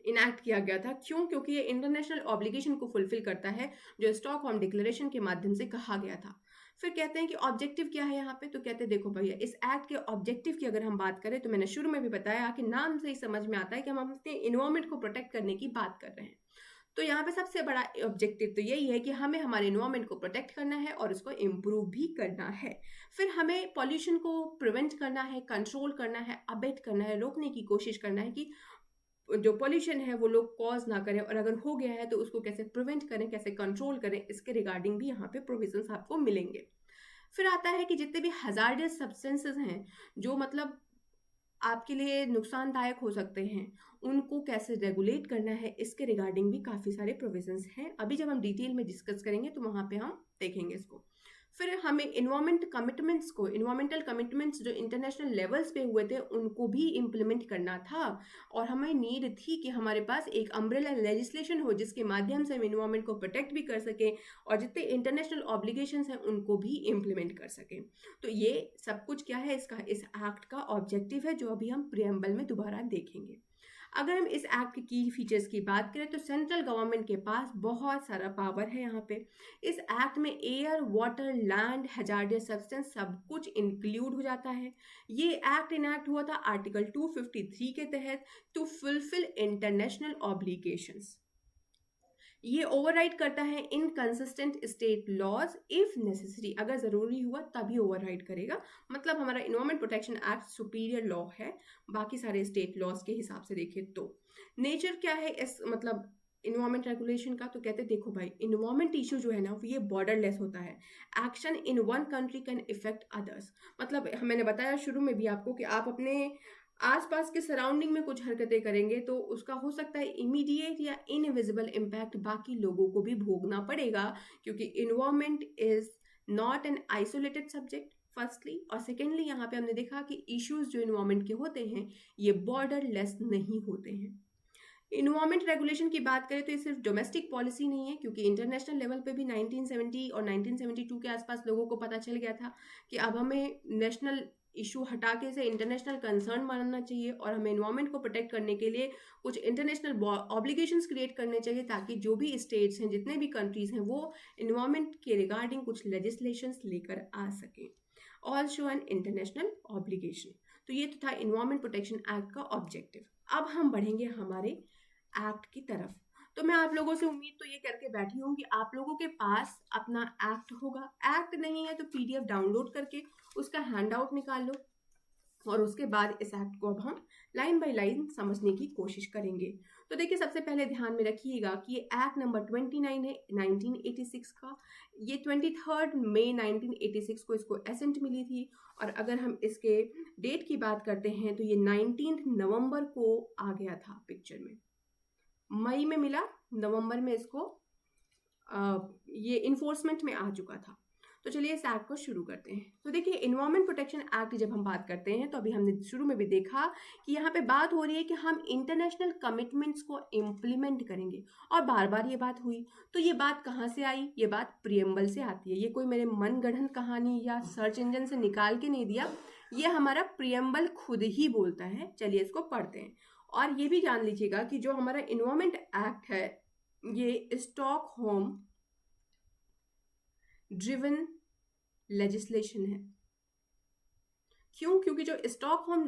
इनैक्ट किया गया था। क्यों? क्योंकि ये इंटरनेशनल ऑब्लिगेशन को फुलफिल करता है जो स्टॉकहोम डिक्लेरेशन के माध्यम से कहा गया था। फिर कहते हैं कि ऑब्जेक्टिव क्या है यहाँ पे, तो कहते हैं देखो भैया, इस एक्ट के ऑब्जेक्टिव की अगर हम बात करें तो मैंने शुरू में भी बताया कि नाम से ही समझ में आता है कि हम अपने इन्वायरमेंट को प्रोटेक्ट करने की बात कर रहे हैं। तो यहाँ पे सबसे बड़ा ऑब्जेक्टिव तो यही है कि हमें हमारे इन्वायरमेंट को प्रोटेक्ट करना है और उसको इम्प्रूव भी करना है। फिर हमें पॉल्यूशन को प्रिवेंट करना है, कंट्रोल करना है, अबेट करना है, रोकने की कोशिश करना है कि जो पॉल्यूशन है वो लोग कॉज ना करें, और अगर हो गया है तो उसको कैसे प्रिवेंट करें, कैसे कंट्रोल करें, इसके रिगार्डिंग भी यहाँ पे प्रोविजंस आपको मिलेंगे। फिर आता है कि जितने भी हजार्डस सब्सटेंसेस हैं जो मतलब आपके लिए नुकसानदायक हो सकते हैं, उनको कैसे रेगुलेट करना है, इसके रिगार्डिंग भी काफ़ी सारे प्रोविजंस हैं। अभी जब हम डिटेल में डिस्कस करेंगे तो वहाँ पे हम देखेंगे इसको। फिर हमें इन्वायरमेंटल कमिटमेंट्स जो इंटरनेशनल लेवल्स पे हुए थे उनको भी इम्प्लीमेंट करना था, और हमें नीड थी कि हमारे पास एक अम्ब्रेला लेजिस्लेशन हो जिसके माध्यम से हम इन्वायरमेंट को प्रोटेक्ट भी कर सकें और जितने इंटरनेशनल ऑब्लिगेशंस हैं उनको भी इम्प्लीमेंट कर सकें। तो ये सब कुछ क्या है, इसका इस एक्ट का ऑब्जेक्टिव है, जो अभी हम प्रियम्बल में दोबारा देखेंगे। अगर हम इस एक्ट की फीचर्स की बात करें तो सेंट्रल गवर्नमेंट के पास बहुत सारा पावर है यहाँ पे। इस एक्ट में air, water, land, hazardous substance सब कुछ इंक्लूड हो जाता है। ये एक्ट इनैक्ट हुआ था आर्टिकल 253 के तहत टू फुलफिल इंटरनेशनल ऑब्लिगेशंस। ये ओवरराइड करता है inconsistent state laws if necessary, अगर ज़रूरी हुआ तभी ओवरराइड करेगा। मतलब हमारा environment protection act superior law है बाकी सारे स्टेट लॉज के हिसाब से देखें तो। नेचर क्या है इस मतलब इन्वायरमेंट रेगुलेशन का, तो कहते देखो भाई, इन्वायरमेंट इशू जो है ना ये बॉर्डरलेस होता है। Action in one country can effect others. मतलब मैंने बताया शुरू में भी आपको कि आप अपने आसपास के सराउंडिंग में कुछ हरकतें करेंगे तो उसका हो सकता है इमीडिएट या इनविजिबल इम्पैक्ट बाकी लोगों को भी भोगना पड़ेगा, क्योंकि environment is not an isolated subject firstly, और सेकेंडली यहाँ पे हमने देखा कि इश्यूज जो इन्वायरमेंट के होते हैं ये बॉर्डर लेस नहीं होते हैं। इन्वायरमेंट रेगुलेशन की बात करें तो ये सिर्फ डोमेस्टिक पॉलिसी नहीं है, क्योंकि इंटरनेशनल लेवल पे भी 1970 और 1972 के आसपास लोगों को पता चल गया था कि अब हमें नेशनल इशू हटा के इसे इंटरनेशनल कंसर्न मानना चाहिए और हमें इन्वायरमेंट को प्रोटेक्ट करने के लिए कुछ इंटरनेशनल ऑब्लिगेशंस क्रिएट करने चाहिए, ताकि जो भी स्टेट्स हैं, जितने भी कंट्रीज हैं, वो इन्वायरमेंट के रिगार्डिंग कुछ लेजिस्लेशंस लेकर आ सकें। Also an international obligation. तो ये तो था इन्वायरमेंट प्रोटेक्शन एक्ट का ऑब्जेक्टिव। अब हम बढ़ेंगे हमारे एक्ट की तरफ। तो मैं आप लोगों से उम्मीद तो ये करके बैठी हूँ कि आप लोगों के पास अपना एक्ट होगा। एक्ट नहीं है तो पीडीएफ डाउनलोड करके उसका हैंड आउट निकाल लो और उसके बाद इस एक्ट को अब हम लाइन बाय लाइन समझने की कोशिश करेंगे। तो देखिए, सबसे पहले ध्यान में रखिएगा कि ये एक्ट नंबर 29 है 1986 का। ये 23 मई 1986 को इसको एसेंट मिली थी, और अगर हम इसके डेट की बात करते हैं तो ये 19 नवंबर को आ गया था पिक्चर में। मई में मिला, नवंबर में इसको ये इन्फोर्समेंट में आ चुका था। तो चलिए इस एक्ट को शुरू करते हैं। तो देखिए, इन्वायरमेंट प्रोटेक्शन एक्ट जब हम बात करते हैं तो अभी हमने शुरू में भी देखा कि यहाँ पे बात हो रही है कि हम इंटरनेशनल कमिटमेंट्स को इम्प्लीमेंट करेंगे, और बार बार ये बात हुई। तो ये बात कहाँ से आई? ये बात प्रियम्बल से आती है। ये कोई मेरे मनगढ़ंत कहानी या सर्च इंजन से निकाल के नहीं दिया, ये हमारा प्रियम्बल खुद ही बोलता है। चलिए इसको पढ़ते हैं। और ये भी जान लीजिएगा कि जो हमारा इन्वायरमेंट एक्ट है ये स्टॉकहोम ड्रिवन लेजिस्लेशन है। क्यों? क्योंकि जो स्टॉकहोम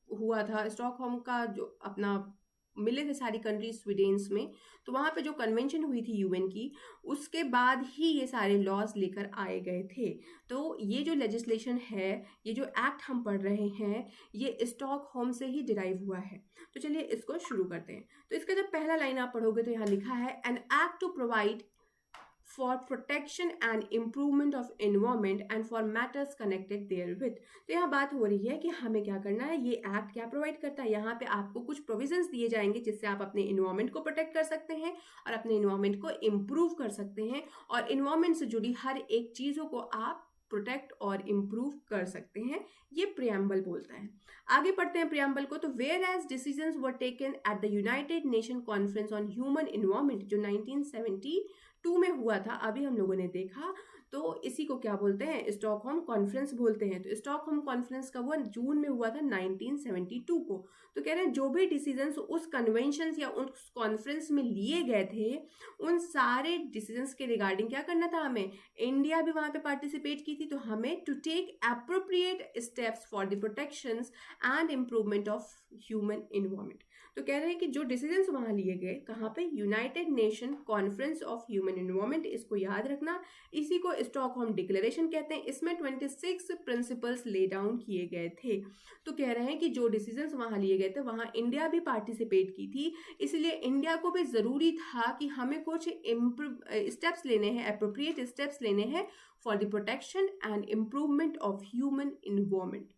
हुआ था, स्टॉकहोम का जो अपना मिले थे सारी कंट्रीज स्वीडेन्स में, तो वहाँ पे जो कन्वेंशन हुई थी यूएन की, उसके बाद ही ये सारे लॉज लेकर आए गए थे। तो ये जो लेजिस्लेशन है, ये जो एक्ट हम पढ़ रहे हैं, ये स्टॉकहोम से ही डिराइव हुआ है। तो चलिए इसको शुरू करते हैं। तो इसका जब पहला लाइन आप पढ़ोगे तो यहाँ लिखा है, an act to provide for protection and improvement of environment and for matters connected therewith। तो यहाँ बात हो रही है कि हमें क्या करना है। ये एक्ट क्या प्रोवाइड करता है? यहाँ पे आपको कुछ प्रोविजंस दिए जाएंगे जिससे आप अपने इन्वायरमेंट को प्रोटेक्ट कर सकते हैं और अपने इन्वायरमेंट को इम्प्रूव कर सकते हैं, और इन्वायरमेंट से जुड़ी हर एक चीज़ों को आप प्रोटेक्ट और इम्प्रूव कर सकते हैं। ये प्रियम्बल बोलता है। आगे पढ़ते हैं प्रियम्बल को। तो whereas decisions were taken at the United Nation conference on human environment, जो 1972 में हुआ था, अभी हम लोगों ने देखा। तो इसी को क्या बोलते हैं? स्टॉकहोम कॉन्फ्रेंस बोलते हैं। तो स्टॉकहोम कॉन्फ्रेंस का हुआ जून में हुआ था 1972 को। तो कह रहे हैं जो भी डिसीजंस उस कन्वेंशन या उस कॉन्फ्रेंस में लिए गए थे, उन सारे डिसीजंस के रिगार्डिंग क्या करना था हमें? इंडिया भी वहां पे पार्टिसिपेट की थी, तो हमें to take appropriate steps for the protections and improvement of human environment. तो कह रहे हैं कि जो डिसीजंस वहां लिए गए, कहाँ पे? United Nation conference of human environment. इसको याद रखना। इसी को स्टॉकहोम डिक्लेरेशन कहते हैं। इसमें 26 प्रिंसिपल्स ले डाउन किए गए थे। तो कह रहे हैं कि जो डिसीजंस वहां लिए गए थे, वहां इंडिया भी पार्टिसिपेट की थी, इसलिए इंडिया को भी जरूरी था कि हमें कुछ स्टेप्स लेने हैं, एप्रोप्रिएट स्टेप्स लेने हैं for the protection and improvement of human environment.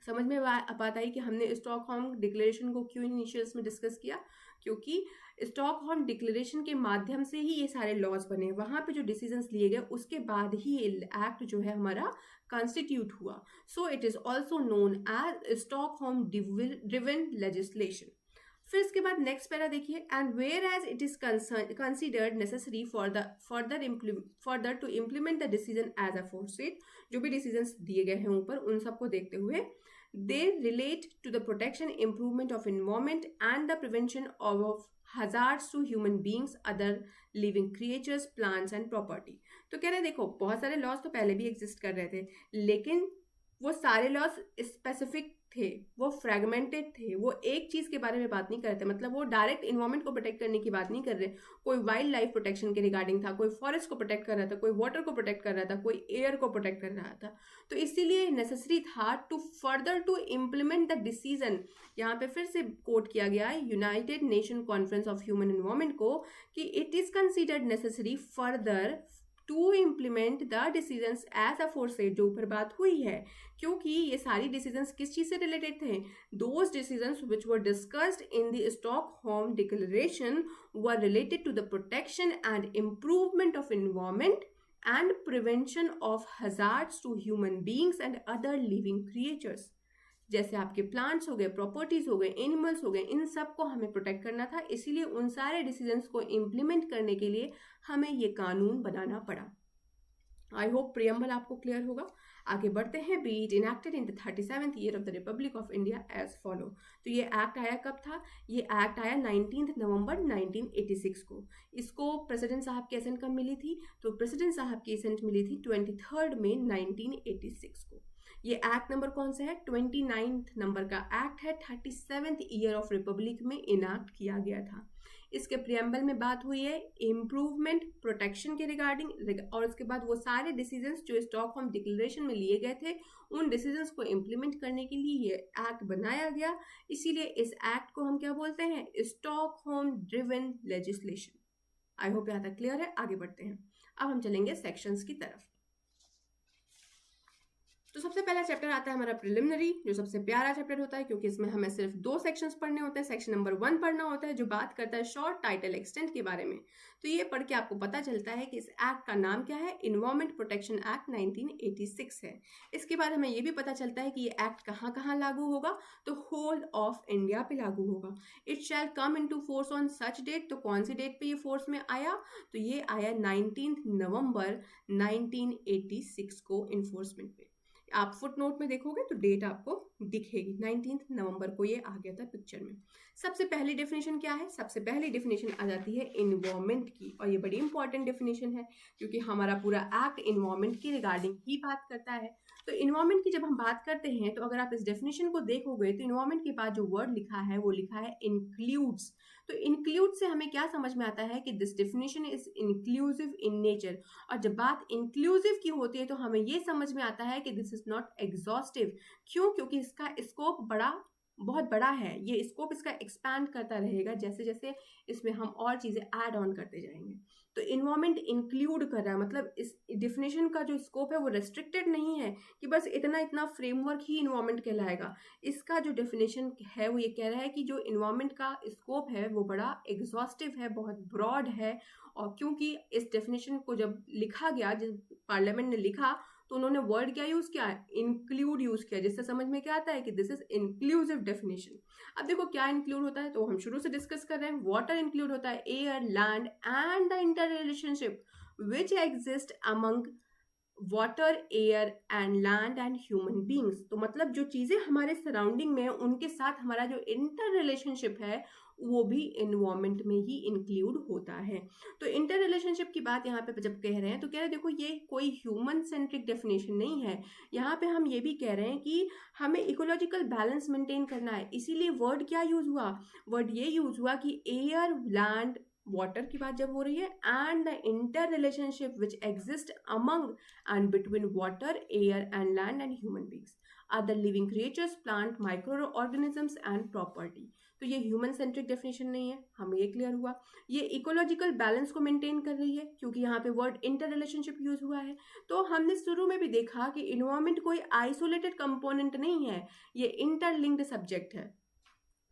समझ में बात आई कि हमने स्टॉकहोम डिक्लेरेशन को क्यों इनिशियल्स में डिस्कस किया? क्योंकि स्टॉकहोम डिक्लेरेशन के माध्यम से ही ये सारे लॉज बने। वहां पे जो डिसीजंस लिए गए उसके बाद ही ये एक्ट जो है हमारा कॉन्स्टिट्यूट हुआ। So it is also known as Stockholm driven legislation. फिर इसके बाद नेक्स्ट पैरा देखिए, and whereas it is considered necessary for to implement the decision as aforesaid. जो भी डिसीजंस दिए गए हैं ऊपर, उन सबको देखते हुए, they relate to the protection, improvement of environment and the prevention of hazards to human beings, other living creatures, plants and property। तो कह रहे हैं देखो, बहुत सारे लॉज तो पहले भी एग्जिस्ट कर रहे थे, लेकिन वो सारे लॉज स्पेसिफिक थे, वो फ्रेगमेंटेड थे, वो एक चीज के बारे में बात नहीं कर रहे थे। मतलब वो डायरेक्ट इन्वायरमेंट को प्रोटेक्ट करने की बात नहीं कर रहे। कोई वाइल्ड लाइफ प्रोटेक्शन के रिगार्डिंग था, कोई फॉरेस्ट को प्रोटेक्ट कर रहा था, कोई वाटर को प्रोटेक्ट कर रहा था, कोई एयर को प्रोटेक्ट कर रहा था। तो इसीलिए नेसेसरी था to further to implement the decision. यहाँ पे फिर से कोट किया गया है United Nation conference of human environment को, कि it is considered necessary further to implement the decisions as aforesaid, जो ऊपर बात हुई है। क्योंकि ये सारी डिसीजंस किस चीज से रिलेटेड थे? Those decisions which were discussed in the Stockholm declaration were related to the protection and improvement of environment and prevention of hazards to human beings and other living creatures। जैसे आपके plants हो गए, properties हो गए, animals हो गए, इन सब को हमें प्रोटेक्ट करना था। इसीलिए उन सारे डिसीजंस को इम्प्लीमेंट करने के लिए हमें ये कानून बनाना पड़ा। आई होप प्रियम्बल आपको क्लियर होगा। आगे बढ़ते हैं। Be it enacted in the 37th year of the republic of India as follow. तो ये एक्ट आया कब था? ये एक्ट आया 19 नवंबर 1986 को। इसको प्रेसिडेंट साहब की असेंट कब मिली थी? तो प्रेसिडेंट साहब की असेंट मिली थी 23 मई 1986 को। ये एक्ट नंबर कौन सा है? 29 नंबर का एक्ट है। 37th ईयर ऑफ रिपब्लिक में इनैक्ट किया गया था। इसके प्रियम्बल में बात हुई है इम्प्रूवमेंट प्रोटेक्शन के रिगार्डिंग, और उसके बाद वो सारे डिसीजंस जो स्टॉकहोम डिक्लेरेशन में लिए गए थे उन डिसीजंस को इम्प्लीमेंट करने के लिए ये एक्ट बनाया गया। इसीलिए इस एक्ट को हम क्या बोलते हैं? Stockholm driven legislation. आई होप यहाँ तक क्लियर है। आगे बढ़ते हैं। अब हम चलेंगे सेक्शंस की तरफ। तो सबसे पहला चैप्टर आता है हमारा प्रिलिमिनरी, जो सबसे प्यारा चैप्टर होता है क्योंकि इसमें हमें सिर्फ 2 सेक्शंस पढ़ने होते हैं। सेक्शन नंबर 1 पढ़ना होता है जो बात करता है शॉर्ट टाइटल एक्सटेंट के बारे में। तो ये पढ़ के आपको पता चलता है कि इस एक्ट का नाम क्या है। इन्वायरमेंट प्रोटेक्शन एक्ट 1986 है। इसके बाद हमें ये भी पता चलता है कि ये एक्ट कहाँ कहाँ लागू होगा। तो होल ऑफ इंडिया पे लागू होगा। It shall come into force on such date. तो कौन सी डेट पे ये फोर्स में आया? तो ये आया 19 नवंबर 1986 को इन्फोर्समेंट पे। आप फुट नोट में देखोगे तो डेट आपको दिखेगी। 19 नवंबर को ये आ गया था पिक्चर में। सबसे पहली डेफिनेशन क्या है? सबसे पहली डेफिनेशन आ जाती है इन्वायरमेंट की, और ये बड़ी इंपॉर्टेंट डेफिनेशन है क्योंकि हमारा पूरा एक्ट इन्वायरमेंट की रिगार्डिंग ही बात करता है। तो इन्वायरमेंट की जब हम बात करते हैं तो अगर आप इस डेफिनेशन को देखोगे तो इन्वायरमेंट के बाद जो वर्ड लिखा है वो लिखा है इंक्लूड्स। तो इंक्लूड से हमें क्या समझ में आता है कि this definition is inclusive in nature. और जब बात इंक्लूसिव की होती है तो हमें ये समझ में आता है कि दिस इज नॉट एग्जॉस्टिव। क्यों? क्योंकि इसका स्कोप बहुत बड़ा है। ये स्कोप इसका एक्सपैंड करता रहेगा जैसे जैसे इसमें हम और चीज़ें ऐड ऑन करते जाएंगे। तो इन्वायरमेंट इंक्लूड कर रहा है, मतलब इस डिफिनेशन का जो स्कोप है वो रेस्ट्रिक्टेड नहीं है कि बस इतना इतना फ्रेमवर्क ही इन्वायरमेंट कहलाएगा। इसका जो डेफिनेशन है वो ये कह रहा है कि जो इन्वायरमेंट का स्कोप है वो बड़ा एग्जॉस्टिव है, बहुत ब्रॉड है। और क्योंकि इस डेफिनेशन को जब लिखा गया, जिस पार्लियामेंट ने लिखा, तो उन्होंने वर्ड क्या यूज किया? इंक्लूड यूज किया, जिससे समझ में क्या आता है कि दिस इज इंक्लूसिव डेफिनेशन। अब देखो क्या इंक्लूड होता है, तो हम शुरू से डिस्कस कर रहे हैं। वाटर इंक्लूड होता है air, land and the inter relationship which exist among water, air and land and human beings. तो मतलब जो चीजें हमारे सराउंडिंग में उनके साथ हमारा जो इंटर रिलेशनशिप है वो भी इन्वायरमेंट में ही इंक्लूड होता है। तो इंटर रिलेशनशिप की बात यहाँ पे जब कह रहे हैं तो कह रहे हैं देखो ये कोई ह्यूमन सेंट्रिक डेफिनेशन नहीं है। यहाँ पे हम ये भी कह रहे हैं कि हमें इकोलॉजिकल बैलेंस मेंटेन करना है। इसीलिए वर्ड क्या यूज हुआ? वर्ड ये यूज हुआ कि एयर, लैंड, वाटर की बात जब हो रही है, and the inter relationship which exist among and between water, air and land and human beings, other living creatures, plant, micro organisms and property. तो ये ह्यूमन सेंट्रिक डेफिनेशन नहीं है, हमें ये क्लियर हुआ। ये इकोलॉजिकल बैलेंस को मेंटेन कर रही है क्योंकि यहाँ पे वर्ड इंटर रिलेशनशिप यूज हुआ है। तो हमने शुरू में भी देखा कि इन्वायरमेंट कोई आइसोलेटेड कंपोनेंट नहीं है, ये इंटरलिंक्ड सब्जेक्ट है।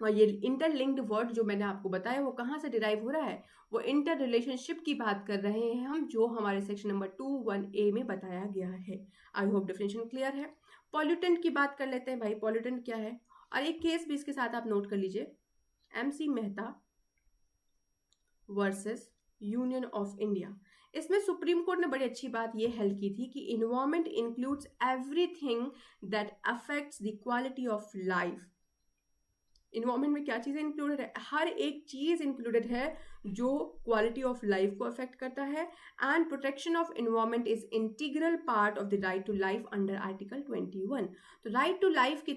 और ये इंटरलिंक्ड वर्ड जो मैंने आपको बताया वो कहाँ से डिराइव हो रहा है? वो इंटर रिलेशनशिप की बात कर रहे हैं हम, जो हमारे सेक्शन नंबर 21A में बताया गया है। आई होप डेफिनेशन क्लियर है। पॉल्यूटेंट की बात कर लेते हैं भाई, पॉल्यूटेंट क्या है। और एक केस भी इसके साथ आप नोट कर लीजिए, MC Mehta versus union of India. इसमें सुप्रीम कोर्ट ने बड़ी अच्छी बात ये हेल्प की थी कि environment includes everything that affects the quality of life. Environment में क्या चीज़ें इंक्लूडेड है? हर एक चीज़ इंक्लूडेड है जो क्वालिटी ऑफ लाइफ को अफेक्ट करता है। And protection of environment is integral part of the right to life under article 21। तो राइट टू लाइफ की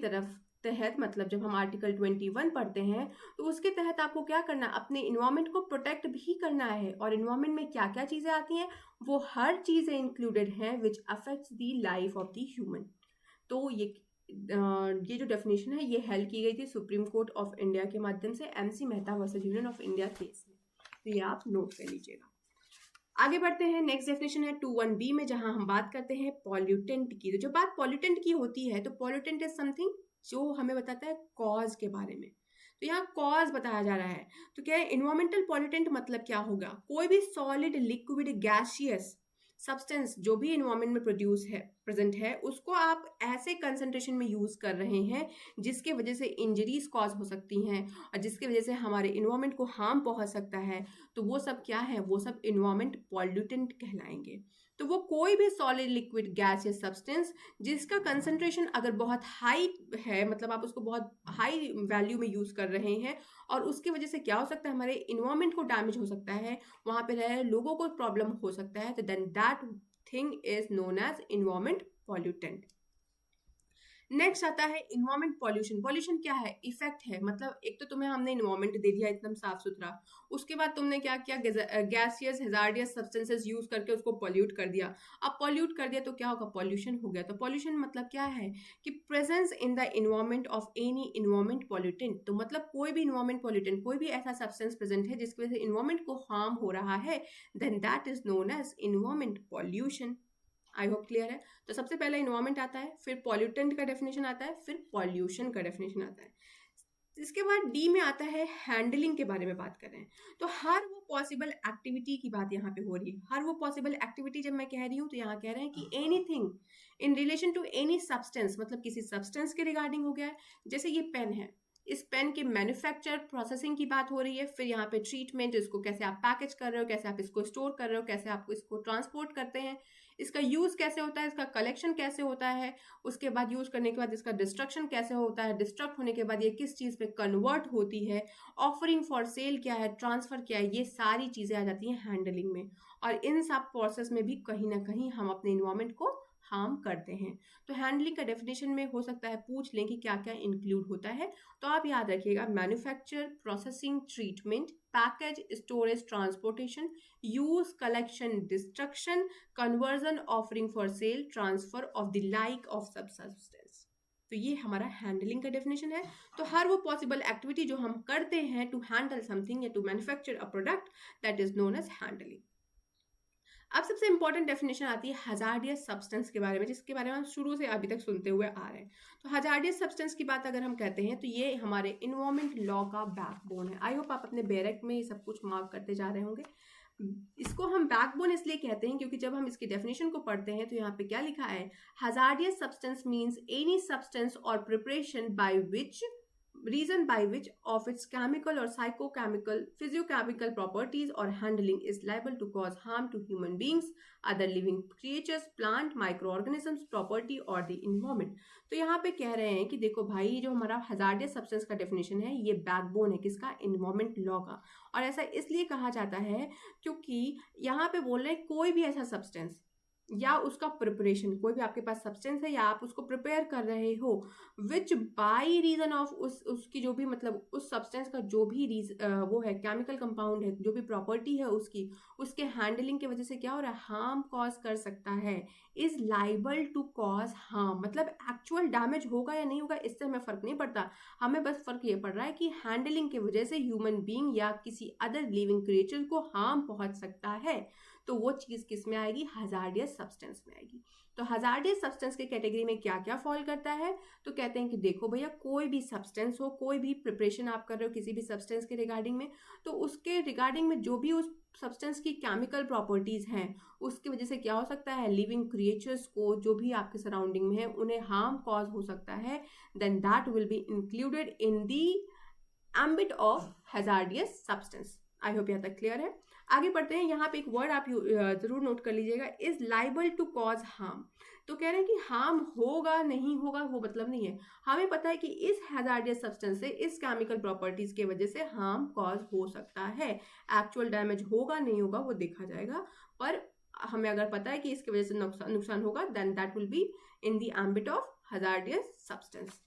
तहत मतलब जब हम आर्टिकल 21 पढ़ते हैं तो उसके तहत आपको क्या करना है? अपने इन्वायरमेंट को प्रोटेक्ट भी करना है। और इन्वायरमेंट में क्या क्या चीज़ें आती हैं? वो हर चीज़ें इंक्लूडेड हैं which affects the life of the human. तो ये जो डेफिनेशन है ये हेल्प की गई थी सुप्रीम कोर्ट ऑफ इंडिया के माध्यम से MC Mehta versus union of India case में। तो ये आप नोट कर लीजिएगा। आगे बढ़ते हैं। नेक्स्ट डेफिनेशन है 21B में, जहां हम बात करते हैं पॉल्यूटेंट की। तो जो बात पॉल्यूटेंट की होती है तो पॉल्यूटेंट इज समथिंग जो हमें बताता है कॉज के बारे में। तो यहाँ कॉज बताया जा रहा है। तो क्या है इन्वायरमेंटल पॉल्यूटेंट मतलब क्या होगा? कोई भी सॉलिड, लिक्विड, गैसियस सब्सटेंस जो भी इन्वायरमेंट में प्रोड्यूस है प्रेजेंट है उसको आप ऐसे कंसंट्रेशन में यूज कर रहे हैं जिसके वजह से इंजरीज कॉज हो सकती हैं और जिसकी वजह से हमारे इन्वायरमेंट को हार्म पहुंच सकता है, तो वो सब क्या है, वो सब इन्वायरमेंट पॉल्यूटेंट कहलाएंगे। तो वो कोई भी सॉलिड लिक्विड गैस या सब्सटेंस जिसका कंसंट्रेशन अगर बहुत हाई है, मतलब आप उसको बहुत हाई वैल्यू में यूज कर रहे हैं और उसकी वजह से क्या हो सकता है, हमारे इन्वायरमेंट को डैमेज हो सकता है, वहां पे रह रहे लोगों को प्रॉब्लम हो सकता है, तो then that thing is known as environment pollutant. Next आता है इन्वायरमेंट पॉल्यूशन। पॉल्यूशन क्या है, इफेक्ट है, मतलब एक तो तुम्हें हमने इन्वायरमेंट दे दिया एकदम साफ सुथरा, उसके बाद तुमने क्या किया, गैसियस हैजार्डियस सब्सटेंसेस यूज करके उसको पॉल्यूट कर दिया। अब पॉल्यूट कर दिया तो क्या होगा, पॉल्यूशन हो गया। तो पॉल्यूशन मतलब क्या है कि presence in the environment of any environment pollutant, तो मतलब कोई भी इन्वायरमेंट पॉल्यूटेंट, कोई भी ऐसा सब्सटेंस प्रेजेंट है जिसकी वजह से इन्वायरमेंट को हार्म हो रहा है, then that is known as environment pollution. I hope clear है। तो सबसे पहले इन्वायरमेंट आता है, फिर पॉल्यूटेंट का डेफिनेशन आता है, फिर पॉल्यूशन का डेफिनेशन आता है। इसके बाद डी में आता है हैंडलिंग के बारे में बात कर रहे हैं। तो हर वो पॉसिबल एक्टिविटी की बात यहाँ पे हो रही है। हर वो पॉसिबल एक्टिविटी जब मैं कह रही हूँ तो यहाँ कह रहे हैं कि anything in relation to any substance, मतलब किसी सब्सटेंस के रिगार्डिंग हो गया है। जैसे ये पेन है, इस पेन के मैन्युफैक्चर प्रोसेसिंग की बात हो रही है, फिर यहाँ पे ट्रीटमेंट, इसको कैसे आप पैकेज कर रहे हो, कैसे आप इसको स्टोर कर रहे हो, कैसे आप इसको ट्रांसपोर्ट करते हैं, इसका यूज कैसे होता है, इसका कलेक्शन कैसे होता है, उसके बाद यूज करने के बाद इसका डिस्ट्रक्शन कैसे होता है, डिस्ट्रक्ट होने के बाद ये किस चीज में कन्वर्ट होती है, ऑफरिंग फॉर सेल क्या है, ट्रांसफर क्या है, ये सारी चीजें आ जाती हैं हैंडलिंग में। और इन सब प्रोसेस में भी कहीं ना कहीं हम अपने इन्वायरमेंट को हार्म करते हैं। तो हैंडलिंग का डेफिनेशन में हो सकता है पूछ लें कि क्या क्या इंक्लूड होता है, तो आप याद रखिएगा, manufacture, processing, treatment, package, storage, transportation, use, collection, destruction, conversion, offering for sale, transfer of the like of सब सब्सटेंस। तो ये हमारा हैंडलिंग का डेफिनेशन है। तो हर वो पॉसिबल एक्टिविटी जो हम करते हैं टू हैंडल समथिंग या to manufacture a product, that is known as handling. अब सबसे इंपॉर्टेंट डेफिनेशन आती है हजार्डियस सब्सटेंस के बारे में, जिसके बारे में हम शुरू से अभी तक सुनते हुए आ रहे हैं। तो हजार्डियस सब्सटेंस की बात अगर हम कहते हैं तो ये हमारे इन्वायरमेंट लॉ का बैकबोन है। आई होप आप अपने बैरक में ये सब कुछ मार्क करते जा रहे होंगे। इसको हम बैकबोन इसलिए कहते हैं क्योंकि जब हम इसकी डेफिनेशन को पढ़ते हैं तो यहाँ पे क्या लिखा है, hazardous substance means any substance और preparation by which reason by which of its chemical or psychochemical, physiochemical properties or handling is liable to cause harm to human beings, other living creatures, plant, microorganisms, property or the environment। तो यहाँ पे कह रहे हैं कि देखो भाई, जो हमारा hazardous substance का definition है ये बैकबोन है किसका, environment law का। और ऐसा इसलिए कहा जाता है क्योंकि यहाँ पे बोल रहे हैं कोई भी ऐसा सब्सटेंस या उसका प्रिपरेशन, कोई भी आपके पास सब्सटेंस है या आप उसको प्रिपेयर कर रहे हो, विच बाई रीजन ऑफ उसकी जो भी, मतलब उस सब्सटेंस का जो भी वो है, केमिकल कंपाउंड है, जो भी प्रॉपर्टी है उसकी, उसके हैंडलिंग की वजह से क्या हो रहा है, हार्म कॉज कर सकता है, is liable to cause harm. मतलब एक्चुअल डैमेज होगा या नहीं होगा इससे हमें फर्क नहीं पड़ता, हमें बस फर्क ये पड़ रहा है कि हैंडलिंग की वजह से ह्यूमन बीइंग या किसी अदर लिविंग क्रिएचर को हार्म पहुंच सकता है। तो वो चीज किस में आएगी, हजार्डियस सब्सटेंस में आएगी। तो हजार्डियस सब्सटेंस के कैटेगरी में क्या क्या फॉल करता है, तो कहते हैं कि देखो भैया, कोई भी सब्सटेंस हो, कोई भी प्रिपरेशन आप कर रहे हो किसी भी सब्सटेंस के रिगार्डिंग में, तो उसके रिगार्डिंग में जो भी उस सब्सटेंस की केमिकल प्रॉपर्टीज हैं उसकी वजह से क्या हो सकता है, लिविंग क्रिएचर्स को, जो भी आपके सराउंडिंग में है, उन्हें हार्म कॉज हो सकता है, then that will be included in the ambit of hazardous substance. I hope यहाँ तक क्लियर है। आगे बढ़ते हैं, यहाँ पे एक वर्ड आप जरूर नोट कर लीजिएगा, is liable to cause harm. तो कह रहे हैं कि हार्म होगा नहीं होगा वो मतलब नहीं है, हमें पता है कि इस हैजार्डियस सब्सटेंस से, इस केमिकल प्रॉपर्टीज की वजह से हार्म कॉज हो सकता है। एक्चुअल डैमेज होगा नहीं होगा वो देखा जाएगा, पर हमें अगर पता है कि इसकी वजह से नुकसान होगा, then that will be in the ambit of hazardous substance.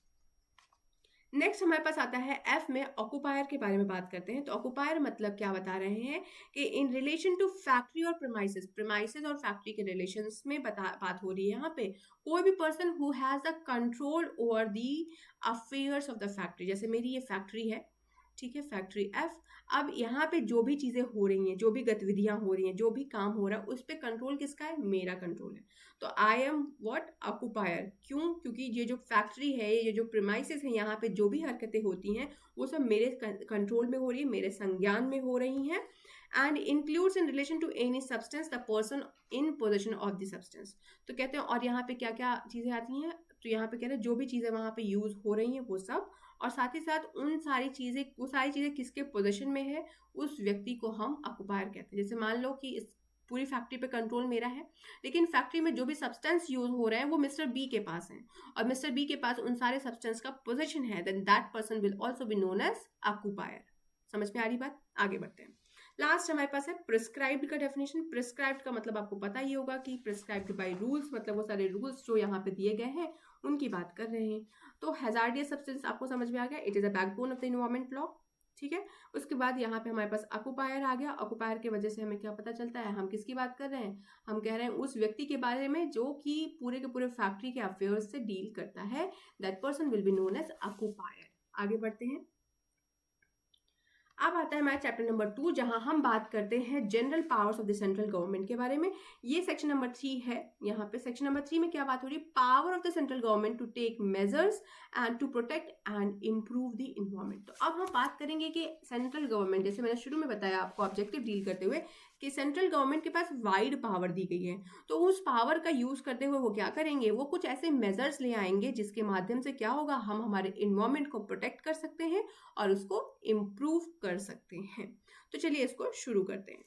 Next हमारे पास आता है एफ में, ऑक्यूपायर के बारे में बात करते हैं। तो ऑक्यूपायर मतलब क्या बता रहे हैं कि इन रिलेशन टू फैक्ट्री और प्रेमाइसेस, प्रेमाइसेस और फैक्ट्री के रिलेशंस में बात हो रही है। यहाँ पे कोई भी person who has the control over the affairs of the factory. जैसे मेरी ये फैक्ट्री है, ठीक है, फैक्ट्री एफ। अब यहाँ पे जो भी चीजें हो रही हैं, जो भी गतिविधियां हो रही हैं, जो भी काम हो रहा है, उस पर कंट्रोल किसका है, मेरा कंट्रोल है। तो आई एम व्हाट, ऑक्यूपायर। क्यों, क्योंकि ये जो फैक्ट्री है, ये जो प्रीमाइसेस है, यहाँ पे जो भी हरकतें होती हैं वो सब मेरे कंट्रोल में हो रही है, मेरे संज्ञान में हो रही हैं। And includes in relation to any substance the person in possession of the substance. तो कहते हैं और यहाँ पे क्या क्या चीज़ें आती हैं, तो यहाँ पे कह रहे हैं जो भी चीज़ें वहाँ पे यूज़ हो रही हैं वो सब, और साथ ही साथ वो सारी चीज़ें किसके पोजेशन में है, उस व्यक्ति को हम ऑक्युपायर कहते हैं। जैसे मान लो कि इस पूरी फैक्ट्री पे कंट्रोल मेरा है, लेकिन फैक्ट्री में जो भी सब्सटेंस यूज हो रहे हैं वो मिस्टर बी के पास है, और मिस्टर बी के पास उन सारे सब्सटेंस का पोजीशन है, then that person will also be known as occupier. समझ में आ रही बात? आगे बढ़ते हैं। लास्ट हमारे पास है प्रिस्क्राइब्ड का डेफिनेशन। प्रिस्क्राइब्ड का मतलब आपको पता ही होगा कि प्रिस्क्राइब्ड बाय रूल्स, मतलब वो सारे रूल्स जो यहाँ पे दिए गए हैं उनकी बात कर रहे हैं। तो हैजार्डियस सब्सटेंस आपको समझ में आ गया, it is a backbone of the environment law. ठीक है, उसके बाद यहाँ पे हमारे पास ऑक्युपायर आ गया। ऑक्युपायर की वजह से हमें क्या पता चलता है, हम किसकी बात कर रहे हैं, हम कह रहे हैं उस व्यक्ति के बारे में जो कि पूरे के पूरे फैक्ट्री के अफेयर्स से डील करता है, that person will be known as occupier. आगे बढ़ते हैं। अब आता है हमारा चैप्टर नंबर 2, जहां हम बात करते हैं general powers of the central government के बारे में। ये सेक्शन नंबर 3 है। यहाँ पे सेक्शन नंबर 3 में क्या बात हो रही है, power of the central government to take measures and to protect and improve the environment. तो अब हम बात करेंगे कि सेंट्रल गवर्नमेंट, जैसे मैंने शुरू में बताया आपको ऑब्जेक्टिव डील करते हुए, कि सेंट्रल गवर्नमेंट के पास वाइड पावर दी गई है, तो उस पावर का यूज करते हुए वो क्या करेंगे, वो कुछ ऐसे मेजर्स ले आएंगे जिसके माध्यम से क्या होगा, हम हमारे इन्वायरमेंट को प्रोटेक्ट कर सकते हैं और उसको इम्प्रूव कर सकते हैं। तो चलिए इसको शुरू करते हैं।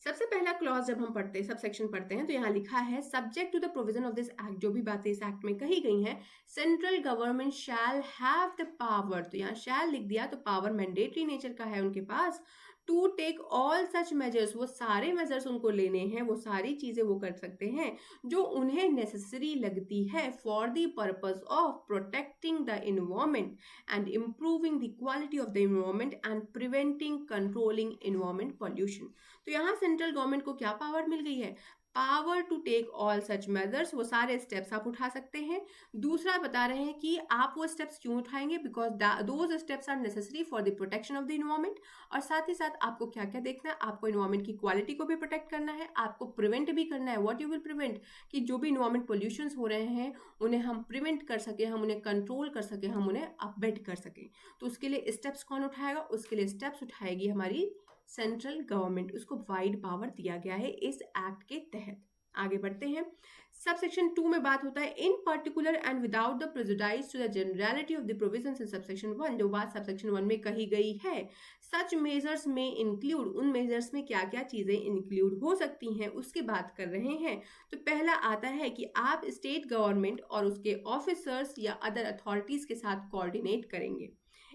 सबसे पहला क्लॉज जब हम पढ़ते हैं, सब सेक्शन पढ़ते हैं, तो यहाँ लिखा है subject to the provision of this act. जो भी बातें इस एक्ट में कही गई हैं, central government shall have the power, तो यहाँ शैल लिख दिया तो पावर मैंडेटरी नेचर का है उनके पास, to take all such measures, वो सारे मेजर्स उनको लेने हैं, वो सारी चीजें वो कर सकते हैं जो उन्हें नेसेसरी लगती है for the purpose of protecting the environment and improving the quality of the environment and preventing controlling environment pollution. तो यहाँ सेंट्रल गवर्नमेंट को क्या पावर मिल गई है, power to take all such measures, वो सारे स्टेप्स आप उठा सकते हैं। दूसरा बता रहे हैं कि आप वो स्टेप्स क्यों उठाएंगे, because those steps are necessary for the protection of the environment. और साथ ही साथ आपको क्या क्या देखना है, आपको इन्वायरमेंट की क्वालिटी को भी प्रोटेक्ट करना है, आपको प्रिवेंट भी करना है। व्हाट यू विल प्रिवेंट, कि जो भी इन्वायरमेंट पोल्यूशन हो रहे हैं उन्हें हम प्रिवेंट कर सके, हम उन्हें कंट्रोल कर सके, हम उन्हें अपबेट कर सके। तो उसके लिए स्टेप्स कौन उठाएगा, उसके लिए स्टेप्स उठाएगी हमारी सेंट्रल गवर्नमेंट, उसको वाइड पावर दिया गया है इस एक्ट के तहत। आगे बढ़ते हैं। सब सेक्शन 2 में बात होता है in particular and without the prejudice to the generality of the provisions in subsection 1। जो बात सबसेक्शन 1 में कही गई है, सच मेजर्स में इंक्लूड, उन मेजर्स में क्या क्या चीजें इंक्लूड हो सकती हैं उसकी बात कर रहे हैं। तो पहला आता है कि आप स्टेट गवर्नमेंट और उसके ऑफिसर्स या अदर अथॉरिटीज के साथ कोऑर्डिनेट करेंगे।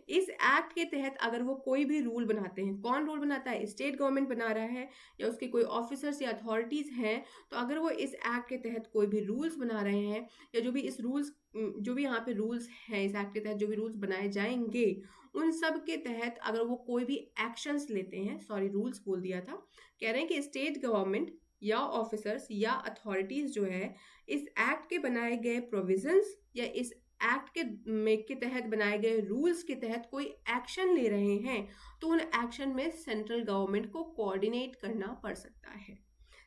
इस एक्ट के तहत अगर वो कोई भी रूल बनाते हैं, कौन रूल बनाता है, स्टेट गवर्नमेंट बना रहा है या उसके कोई ऑफिसर्स या अथॉरिटीज हैं, तो अगर वो इस एक्ट के तहत कोई भी रूल्स बना रहे हैं या जो भी यहाँ पे रूल्स हैं इस एक्ट के तहत जो भी रूल्स बनाए जाएंगे, उन सब के तहत अगर वो कोई भी एक्शंस लेते हैं, सॉरी रूल्स बोल दिया था, कह रहे हैं कि स्टेट गवर्नमेंट या ऑफिसर्स या अथॉरिटीज जो है इस एक्ट के बनाए गए प्रोविजंस या इस एक्ट के तहत बनाए गए रूल्स के तहत कोई एक्शन ले रहे हैं, तो उन एक्शन में सेंट्रल गवर्नमेंट को कोऑर्डिनेट करना पड़ सकता है।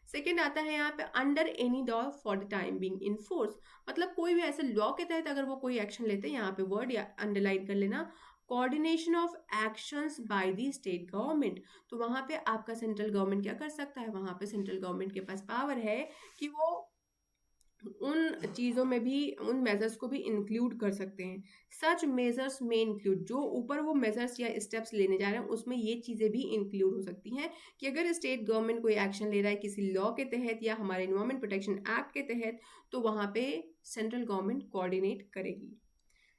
सेकेंड आता है यहाँ पे under any law for the time being in force, मतलब कोई भी ऐसे लॉ के तहत अगर वो कोई एक्शन लेते हैं, यहाँ पे वर्ड या अंडरलाइन कर लेना, coordination of actions by the state government. तो वहां पे आपका सेंट्रल गवर्नमेंट क्या कर सकता है, वहां पे सेंट्रल गवर्नमेंट के पास पावर है कि वो उन चीज़ों में भी, उन मेजर्स को भी इंक्लूड कर सकते हैं। सच मेजर्स में इंक्लूड, जो ऊपर वो मेजर्स या स्टेप्स लेने जा रहे हैं उसमें ये चीज़ें भी इंक्लूड हो सकती हैं कि अगर स्टेट गवर्नमेंट कोई एक्शन ले रहा है किसी लॉ के तहत या हमारे इन्वायरमेंट प्रोटेक्शन एक्ट के तहत, तो वहाँ पे सेंट्रल गवर्नमेंट कोऑर्डिनेट करेगी।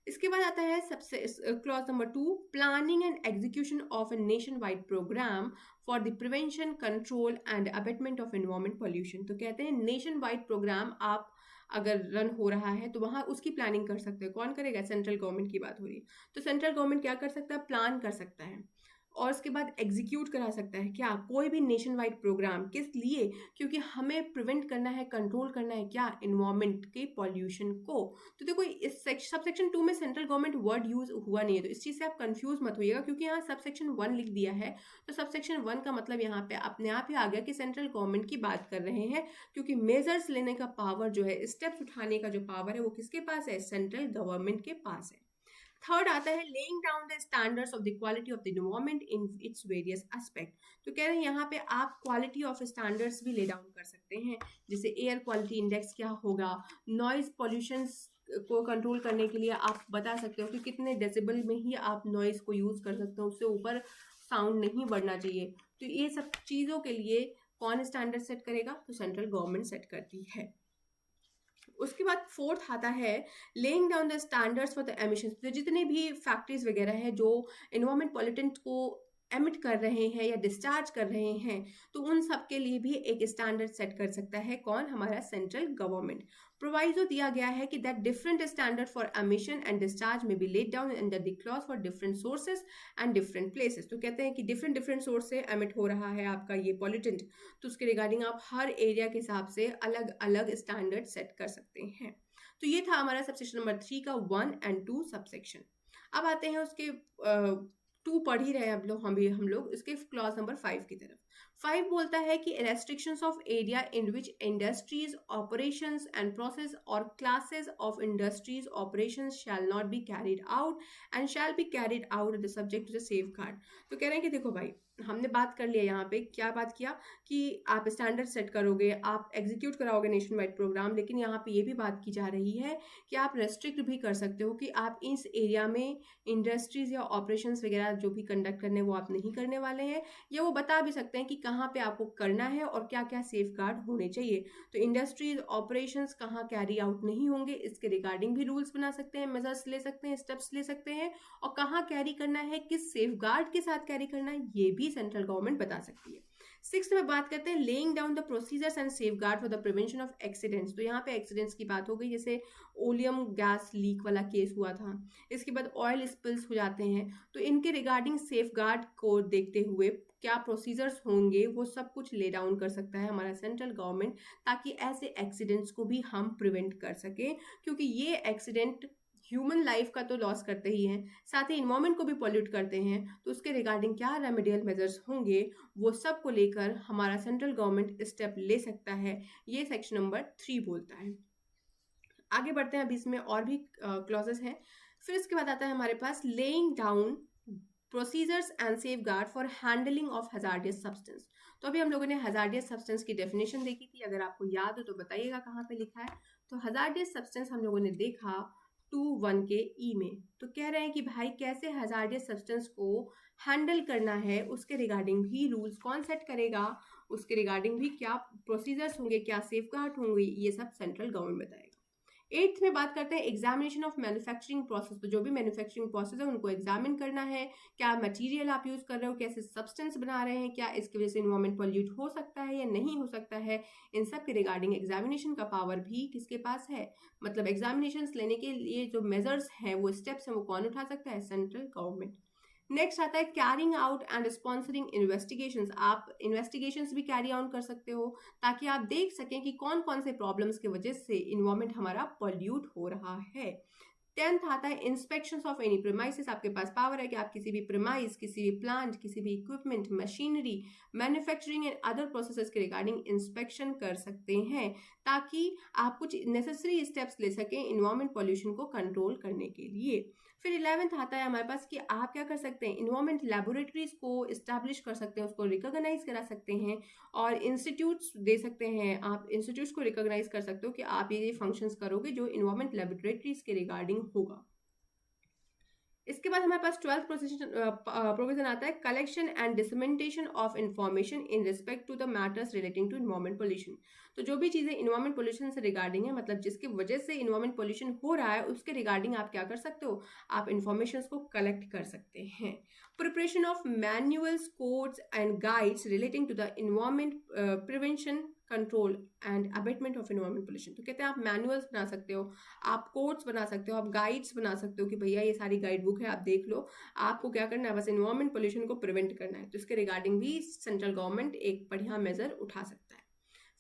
इसके बाद आता है सबसे clause number 2, planning and execution of a nationwide programme for the prevention, control and abatement of environment pollution. तो कहते हैं नेशन वाइड प्रोग्राम आप अगर रन हो रहा है तो वहाँ उसकी प्लानिंग कर सकते हैं। कौन करेगा, सेंट्रल गवर्नमेंट की बात हो रही है। तो सेंट्रल गवर्नमेंट क्या कर सकता है, प्लान कर सकता है और उसके बाद एग्जीक्यूट करा सकता है क्या, कोई भी नेशन वाइड प्रोग्राम। किस लिए, क्योंकि हमें प्रिवेंट करना है, कंट्रोल करना है क्या, इन्वायरमेंट के पॉल्यूशन को। तो देखो इस सब सेक्शन 2 में सेंट्रल गवर्नमेंट वर्ड यूज हुआ नहीं है, तो इस चीज़ से आप कंफ्यूज मत होइएगा, क्योंकि यहाँ सब सेक्शन 1 लिख दिया है, तो सब सेक्शन 1 का मतलब यहाँ पे अपने आप ही आ गया कि सेंट्रल गवर्नमेंट की बात कर रहे हैं, क्योंकि मेजर्स लेने का पावर जो है, स्टेप्स उठाने का जो पावर है वो किसके पास है, सेंट्रल गवर्नमेंट के पास है। थर्ड आता है laying down the standards of the quality of the environment in its various aspect. तो कह रहे हैं यहाँ पे आप क्वालिटी ऑफ स्टैंडर्ड्स भी ले डाउन कर सकते हैं, जैसे एयर क्वालिटी इंडेक्स क्या होगा, नॉइज पॉल्यूशन को कंट्रोल करने के लिए आप बता सकते हो कि कितने डेसिबल में ही आप नॉइज को यूज कर सकते हो, उससे ऊपर साउंड नहीं बढ़ना चाहिए। तो ये सब चीजों के लिए कौन स्टैंडर्ड सेट करेगा, तो सेंट्रल गवर्नमेंट सेट करती है। उसके बाद फोर्थ आता है laying down the standards for the emissions. तो जितने भी फैक्ट्रीज वगैरह है जो एनवायरमेंट पॉल्यूटेंट को एमिट कर रहे हैं या डिस्चार्ज कर रहे हैं, तो उन सब के लिए भी एक स्टैंडर्ड सेट कर सकता है कौन, हमारा सेंट्रल गवर्नमेंट। प्रोवाइजो दिया गया है कि that different standard for emission and discharge may be laid down under the clause for different sources and different places. तो कहते हैं कि डिफरेंट डिफरेंट सोर्स से एमिट हो रहा है आपका ये पॉल्यूटेंट, तो उसके रिगार्डिंग आप हर एरिया के हिसाब से अलग अलग स्टैंडर्ड सेट कर सकते हैं। तो ये था हमारा सबसेक्शन नंबर 3 का 1 and 2 सबसेक्शन। अब आते हैं उसके 2 पढ़ ही रहे हैं हम लोग इसके क्लॉज नंबर 5 की तरफ। 5 बोलता है कि restrictions of area in which industries operations and process और classes of industries operations shall not be carried out and shall be carried out the subject to the safeguard. तो कह रहे हैं कि देखो भाई, हमने बात कर लिया यहाँ पे, क्या बात किया कि आप स्टैंडर्ड सेट करोगे, आप एग्जीक्यूट कराओगे नेशन वाइड प्रोग्राम, लेकिन यहाँ पे ये भी बात की जा रही है कि आप रेस्ट्रिक्ट भी कर सकते हो कि आप इस एरिया में इंडस्ट्रीज या ऑपरेशंस वगैरह जो भी कंडक्ट करने वो आप नहीं करने वाले हैं, या वो बता भी सकते हैं कि कहाँ पे आपको करना है और क्या क्या सेफ गार्ड होने चाहिए। तो इंडस्ट्रीज ऑपरेशंस कहाँ कैरी आउट नहीं होंगे, इसके रिगार्डिंग भी रूल्स बना सकते हैं, मेजर्स ले सकते हैं, स्टेप्स ले सकते हैं, और कहाँ कैरी करना है, किस सेफ गार्ड के साथ कैरी करना है, ये भी सेंट्रल गवर्नमेंट बता सकती है। 6 में बात करते हैं laying down the procedures and safeguard for the prevention of accidents. तो यहाँ पे एक्सीडेंट्स की बात हो गई, जैसे ओलियम गैस लीक वाला केस हुआ था, इसके बाद ऑयल स्पिल्स हो जाते हैं, तो इनके रिगार्डिंग सेफगार्ड को देखते हुए क्या प्रोसीजर्स होंगे वो सब कुछ ले डाउन कर सकता है हमारा सेंट्रल गवर्नमेंट, ताकि ऐसे एक्सीडेंट्स को भी हम प्रिवेंट कर सकें, क्योंकि ये एक्सीडेंट ह्यूमन लाइफ का तो लॉस करते ही हैं, साथ ही इन्वायरमेंट को भी पॉल्यूट करते हैं। तो उसके रिगार्डिंग क्या रेमेडियल मेजर्स होंगे, वो सब को लेकर हमारा सेंट्रल गवर्नमेंट स्टेप ले सकता है, ये सेक्शन नंबर 3 बोलता है। आगे बढ़ते हैं, अभी इसमें और भी क्लॉजेस हैं। फिर इसके बाद आता है हमारे पास laying down procedures and safeguard for handling of hazardous substance. तो अभी हम लोगों ने हजार्डियस सब्सटेंस की डेफिनेशन देखी थी, अगर आपको याद हो तो बताइएगा कहाँ पे लिखा है। तो हजार्डियस सब्सटेंस हम लोगों ने देखा 2(1) के ई में। तो कह रहे हैं कि भाई कैसे हजार्डियस सब्सटेंस को हैंडल करना है, उसके रिगार्डिंग भी रूल्स कौन सेट करेगा, उसके रिगार्डिंग भी क्या प्रोसीजर्स होंगे, क्या सेफगार्ड होंगे, ये सब सेंट्रल गवर्नमेंट बताएगा। 8th में बात करते हैं एग्जामिनेशन ऑफ मैन्युफैक्चरिंग प्रोसेस। तो जो भी मैन्युफैक्चरिंग प्रोसेस है उनको एग्जामिन करना है, क्या मटेरियल आप यूज कर रहे हो, कैसे सब्सटेंस बना रहे हैं, क्या इसकी वजह से इन्वायरमेंट पॉल्यूट हो सकता है या नहीं हो सकता है, इन सब के रिगार्डिंग एग्जामिनेशन का पावर भी किसके पास है, मतलब एग्जामिनेशन लेने के लिए जो मेजर्स हैं, वो स्टेप्स हैं, वो कौन उठा सकता है, सेंट्रल गवर्नमेंट। नेक्स्ट आता है carrying out and sponsoring investigations. आप इन्वेस्टिगेशंस भी कैरी आउट कर सकते हो, ताकि आप देख सकें कि कौन कौन से प्रॉब्लम्स की वजह से इन्वायरमेंट हमारा पॉल्यूट हो रहा है। 10th आता है इंस्पेक्शंस ऑफ एनी प्रीमाइसेस। आपके पास पावर है कि आप किसी भी प्रीमाइस, किसी भी प्लांट, किसी भी equipment, machinery, manufacturing and other processes के रिगार्डिंग इंस्पेक्शन कर सकते हैं, ताकि आप कुछ नेसेसरी स्टेप्स ले सकें इन्वायरमेंट पॉल्यूशन को कंट्रोल करने के लिए। फिर 11th आता है हमारे पास कि आप क्या कर सकते हैं, इन्वायरमेंट लेबोरेटरीज को इस्टेब्लिश कर सकते हैं, उसको रिकॉग्नाइज करा सकते हैं, और इंस्टीट्यूट्स दे सकते हैं, आप इंस्टीट्यूट्स को रिकॉग्नाइज कर सकते हो कि आप ये फंक्शंस करोगे जो इन्वायरमेंट लेबोरेटरीज के रिगार्डिंग होगा। इसके बाद हमारे पास 12th प्रोविजन आता है collection and dissemination of information in respect to the matters relating to environment pollution. तो जो भी चीजें इन्वायरमेंट पोल्यूशन से रिगार्डिंग है, मतलब जिसकी वजह से इन्वायरमेंट पोल्यूशन हो रहा है, उसके रिगार्डिंग आप क्या कर सकते हो, आप इंफॉर्मेशन को कलेक्ट कर सकते हैं। Preparation of manuals, codes and guides relating to the environment prevention, control and abatement of environment pollution. तो कहते हैं आप मैनुअल्स बना सकते हो, आप कोड्स बना सकते हो, आप गाइड्स बना सकते हो कि भैया ये सारी गाइड बुक है, आप देख लो, आपको क्या करना है, बस इन्वायरमेंट पोल्यूशन को प्रिवेंट करना है। तो इसके रिगार्डिंग भी सेंट्रल गवर्नमेंट एक बढ़िया मेजर उठा सकता है।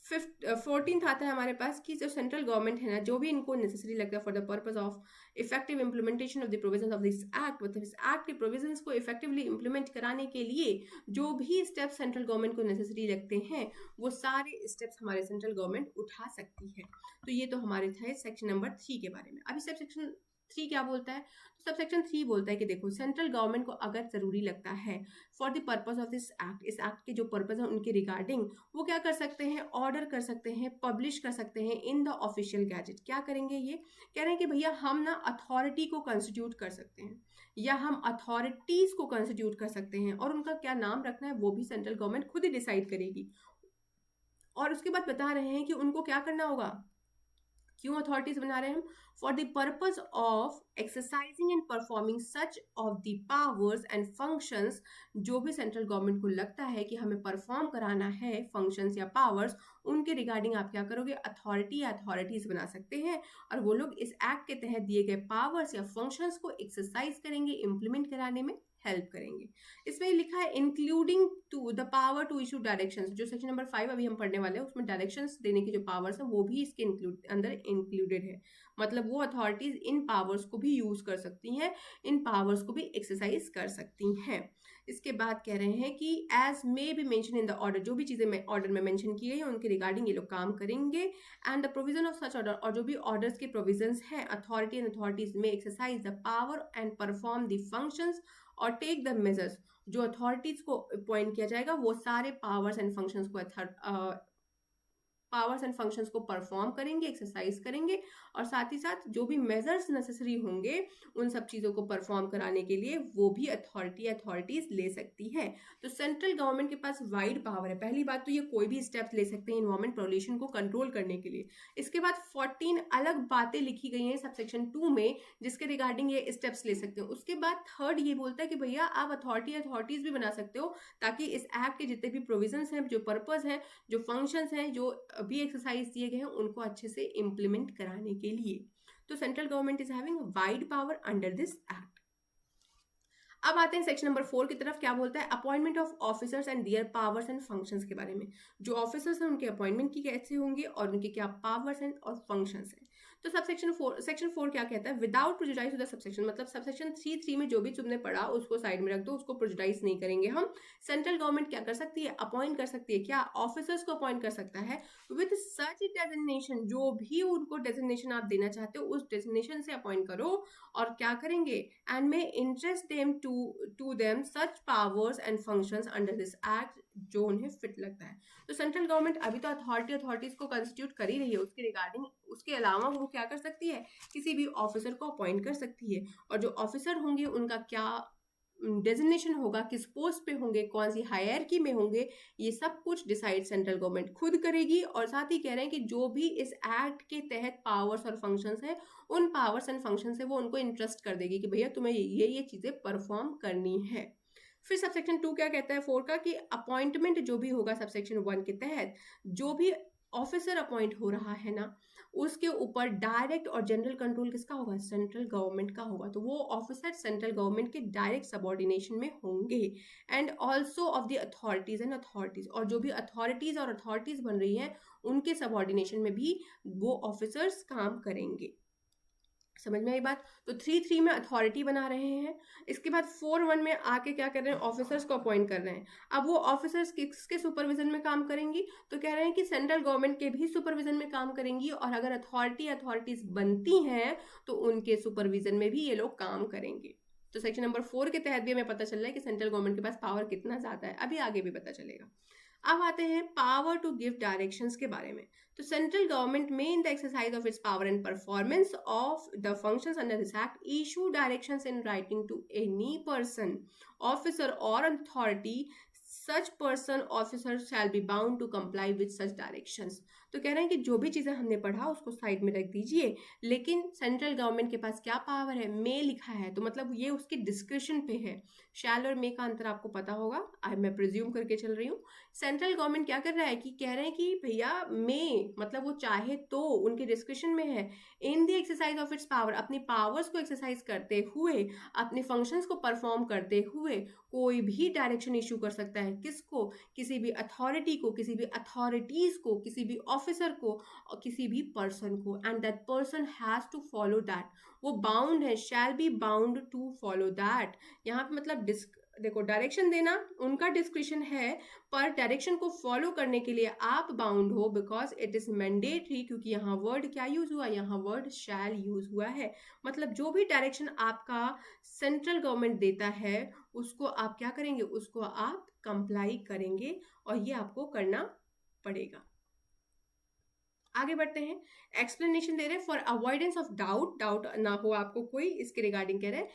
14th आता है हमारे पास कि जो सेंट्रल गवर्नमेंट है ना, जो भी इनको नेसेसरी लगता है for the purpose of effective implementation of the provisions of this act, मतलब इस एक्ट के प्रोविजंस को इफेक्टिवली इंप्लीमेंट कराने के लिए जो भी स्टेप्स सेंट्रल गवर्नमेंट को नेसेसरी लगते हैं, वो सारे स्टेप्स हमारे सेंट्रल गवर्नमेंट उठा सकती है। तो ये तो हमारे थे सेक्शन नंबर 3 के बारे में। अभी सब सेक्शन 3 क्या बोलता है? तो सबसेक्शन 3 बोलता है कि देखो, सेंट्रल गवर्नमेंट को अगर ज़रूरी लगता है for the purpose of this act, इस एक्ट के जो पर्पस है उनके रिगार्डिंग, वो क्या कर सकते हैं? ऑर्डर कर सकते हैं, पब्लिश कर सकते हैं इन द ऑफिशियल गैजेट। क्या करेंगे ये? कह रहे हैं कि भैया हम ना अथॉरिटी को कंस्टिट्यूट कर सकते हैं, या हम अथॉरिटीज को कंस्टिट्यूट कर सकते हैं, और उनका क्या नाम रखना है वो भी सेंट्रल गवर्नमेंट खुद ही डिसाइड करेगी। और उसके बाद बता रहे हैं कि उनको क्या करना होगा, क्यों अथॉरिटीज बना रहे हैं हम? For the purpose of exercising and performing such of the powers and functions, जो भी सेंट्रल गवर्नमेंट को लगता है कि हमें परफॉर्म कराना है फंक्शंस या पावर्स, उनके रिगार्डिंग आप क्या करोगे? अथॉरिटी या अथॉरिटीज बना सकते हैं, और वो लोग इस एक्ट के तहत दिए गए पावर्स या फंक्शंस को एक्सरसाइज करेंगे, इंप्लीमेंट कराने में हेल्प करेंगे। इसमें लिखा है including to the power to issue directions, जो सेक्शन नंबर 5 अभी हम पढ़ने वाले हैं उसमें डायरेक्शंस देने की जो पावर्स है वो भी इसके अंदर इंक्लूडेड है। मतलब वो अथॉरिटीज इन पावर्स को भी यूज कर सकती हैं, इन पावर्स को भी एक्सरसाइज कर सकती हैं। इसके बाद कह रहे हैं कि as may be mention in the order, जो भी चीजें ऑर्डर में मेंशन की गई है उनके रिगार्डिंग ये लोग काम करेंगे। And the provision of such order, और जो भी ऑर्डर्स के प्रोविजंस हैं, अथॉरिटी एंड अथॉरिटीज में exercise the power and perform the functions और टेक द मेजर्स, जो अथॉरिटीज को अपॉइंट किया जाएगा वो सारे पावर्स एंड फंक्शंस को परफॉर्म करेंगे, एक्सरसाइज करेंगे, और साथ ही साथ जो भी मेजर्स नेसेसरी होंगे उन सब चीज़ों को परफॉर्म कराने के लिए वो भी अथॉरिटीज ले सकती है। तो सेंट्रल गवर्नमेंट के पास वाइड पावर है। पहली बात तो ये कोई भी स्टेप्स ले सकते हैं इन्वायरमेंट पॉल्यूशन को कंट्रोल करने के लिए। इसके बाद 14 अलग बातें लिखी गई हैं सबसेक्शन 2 में जिसके रिगार्डिंग ये स्टेप्स ले सकते हैं। उसके बाद थर्ड ये बोलता है कि भैया आप अथॉरिटीज भी बना सकते हो, ताकि इस एक्ट के जितने भी प्रोविजंस हैं, जो पर्पस है, जो फंक्शंस हैं, जो भी एक्सरसाइज दिए गए हैं, उनको अच्छे से इंप्लीमेंट कराने के लिए। तो central government is having wide power under this act. अब आते हैं सेक्शन नंबर 4 की तरफ। क्या बोलता है? Appointment of officers and there powers and functions के बारे में। जो ऑफिसर्स हैं उनके अपॉइंटमेंट की कैसे होंगे और उनके क्या पावर्स एंड और फंक्शंस हैं। तो सेक्शन 4 क्या कहता है? Without prejudice to the subsection, मतलब सबसेक्शन 3 में जो भी तुमने पढ़ा उसको साइड में रख दो, उसको प्रेजुडाइज नहीं करेंगे हम। सेंट्रल गवर्नमेंट क्या कर सकती है? अपॉइंट कर सकती है। क्या? ऑफिसर्स को अपॉइंट कर सकता है विद सच डेजिग्नेशन, जो भी उनको डेजिग्नेशन आप देना चाहते हो उस डेजिग्नेशन से अपॉइंट करो, और क्या करेंगे? And may interest them to them such powers and functions under this act, जो उन्हें फिट लगता है। तो सेंट्रल गवर्नमेंट अभी तो अथॉरिटीज को कंस्टिट्यूट कर ही रही है उसके रिगार्डिंग। उसके अलावा वो क्या कर सकती है? किसी भी ऑफिसर को अपॉइंट कर सकती है, और जो ऑफिसर होंगे उनका क्या डेजिग्नेशन होगा, किस पोस्ट पे होंगे, कौन सी हायरार्की में होंगे, ये सब कुछ डिसाइड सेंट्रल गवर्नमेंट खुद करेगी। और साथ ही कह रहे हैं कि जो भी इस एक्ट के तहत पावर्स और फंक्शंस है, उन पावर्स एंड फंक्शन से वो उनको इंटरेस्ट कर देगी कि भैया तुम्हें ये चीजें परफॉर्म करनी है। फिर सबसेक्शन 2 क्या कहता है 4 का? कि अपॉइंटमेंट जो भी होगा सबसेक्शन 1 के तहत, जो भी ऑफिसर अपॉइंट हो रहा है ना, उसके ऊपर डायरेक्ट और जनरल कंट्रोल किसका होगा? सेंट्रल गवर्नमेंट का होगा। तो वो ऑफिसर सेंट्रल गवर्नमेंट के डायरेक्ट सबऑर्डिनेशन में होंगे। And also of the authorities, और जो भी अथॉरिटीज बन रही हैं उनके सबऑर्डिनेशन में भी वो ऑफिसर्स काम करेंगे। समझ में आई बात? तो 3 में अथॉरिटी बना रहे हैं। इसके बाद 4 में आके क्या कर रहे हैं? ऑफिसर्स को अपॉइंट कर रहे हैं। अब वो ऑफिसर्स किसके सुपरविजन में काम करेंगी? तो कह रहे हैं कि सेंट्रल गवर्नमेंट के भी सुपरविजन में काम करेंगी, और अगर अथॉरिटीज बनती हैं तो उनके सुपरविजन में भी ये लोग काम करेंगे। तो सेक्शन नंबर 4 के तहत भी हमें पता चल रहा है कि सेंट्रल गवर्नमेंट के पास पावर कितना ज्यादा है। अभी आगे भी पता चलेगा। अब आते हैं पावर टू गिव डायरेक्शंस के बारे में। तो central government may in the exercise of its power and performance of the functions under this act issue directions in writing to any person, officer और authority, such person officer shall be bound to comply with such directions. तो कह रहे हैं कि जो भी चीजें हमने पढ़ा उसको साइड में रख दीजिए, लेकिन सेंट्रल गवर्नमेंट के पास क्या पावर है? मे लिखा है, तो मतलब ये उसके डिस्क्रिप्शन पे है। शैल और मे का अंतर आपको पता होगा, मैं प्रिज्यूम करके चल रही हूँ। सेंट्रल गवर्नमेंट क्या कर रहा है कि कह रहे हैं कि भैया मे मतलब वो चाहे तो उनके डिस्क्रिप्शन में है, in the exercise of its power, अपनी पावर्स को एक्सरसाइज करते हुए, अपने फंक्शंस को परफॉर्म करते हुए कोई भी डायरेक्शन इशू कर सकता है। किसको? किसी भी अथॉरिटी को, किसी भी अथॉरिटीज को, किसी भी ऑफिसर को, और किसी भी पर्सन को। And that person has to follow that, वो बाउंड है, shall be bound to follow that. यहाँ पे मतलब देखो डायरेक्शन देना उनका डिस्क्रिप्शन है, पर डायरेक्शन को फॉलो करने के लिए आप बाउंड हो, बिकॉज इट इज मैंडेटरी, क्योंकि यहाँ वर्ड क्या यूज हुआ, यहाँ वर्ड शैल यूज हुआ है। मतलब जो भी डायरेक्शन आपका सेंट्रल गवर्नमेंट देता है उसको आप क्या करेंगे, उसको आप कंप्लाई करेंगे और ये आपको करना पड़ेगा। आगे बढ़ते हैं, एक्सप्लेनेशन दे रहे हैं फॉर अवॉइडेंस ऑफ डाउट ना हो आपको कोई, इसके रिगार्डिंग कह रहे हैं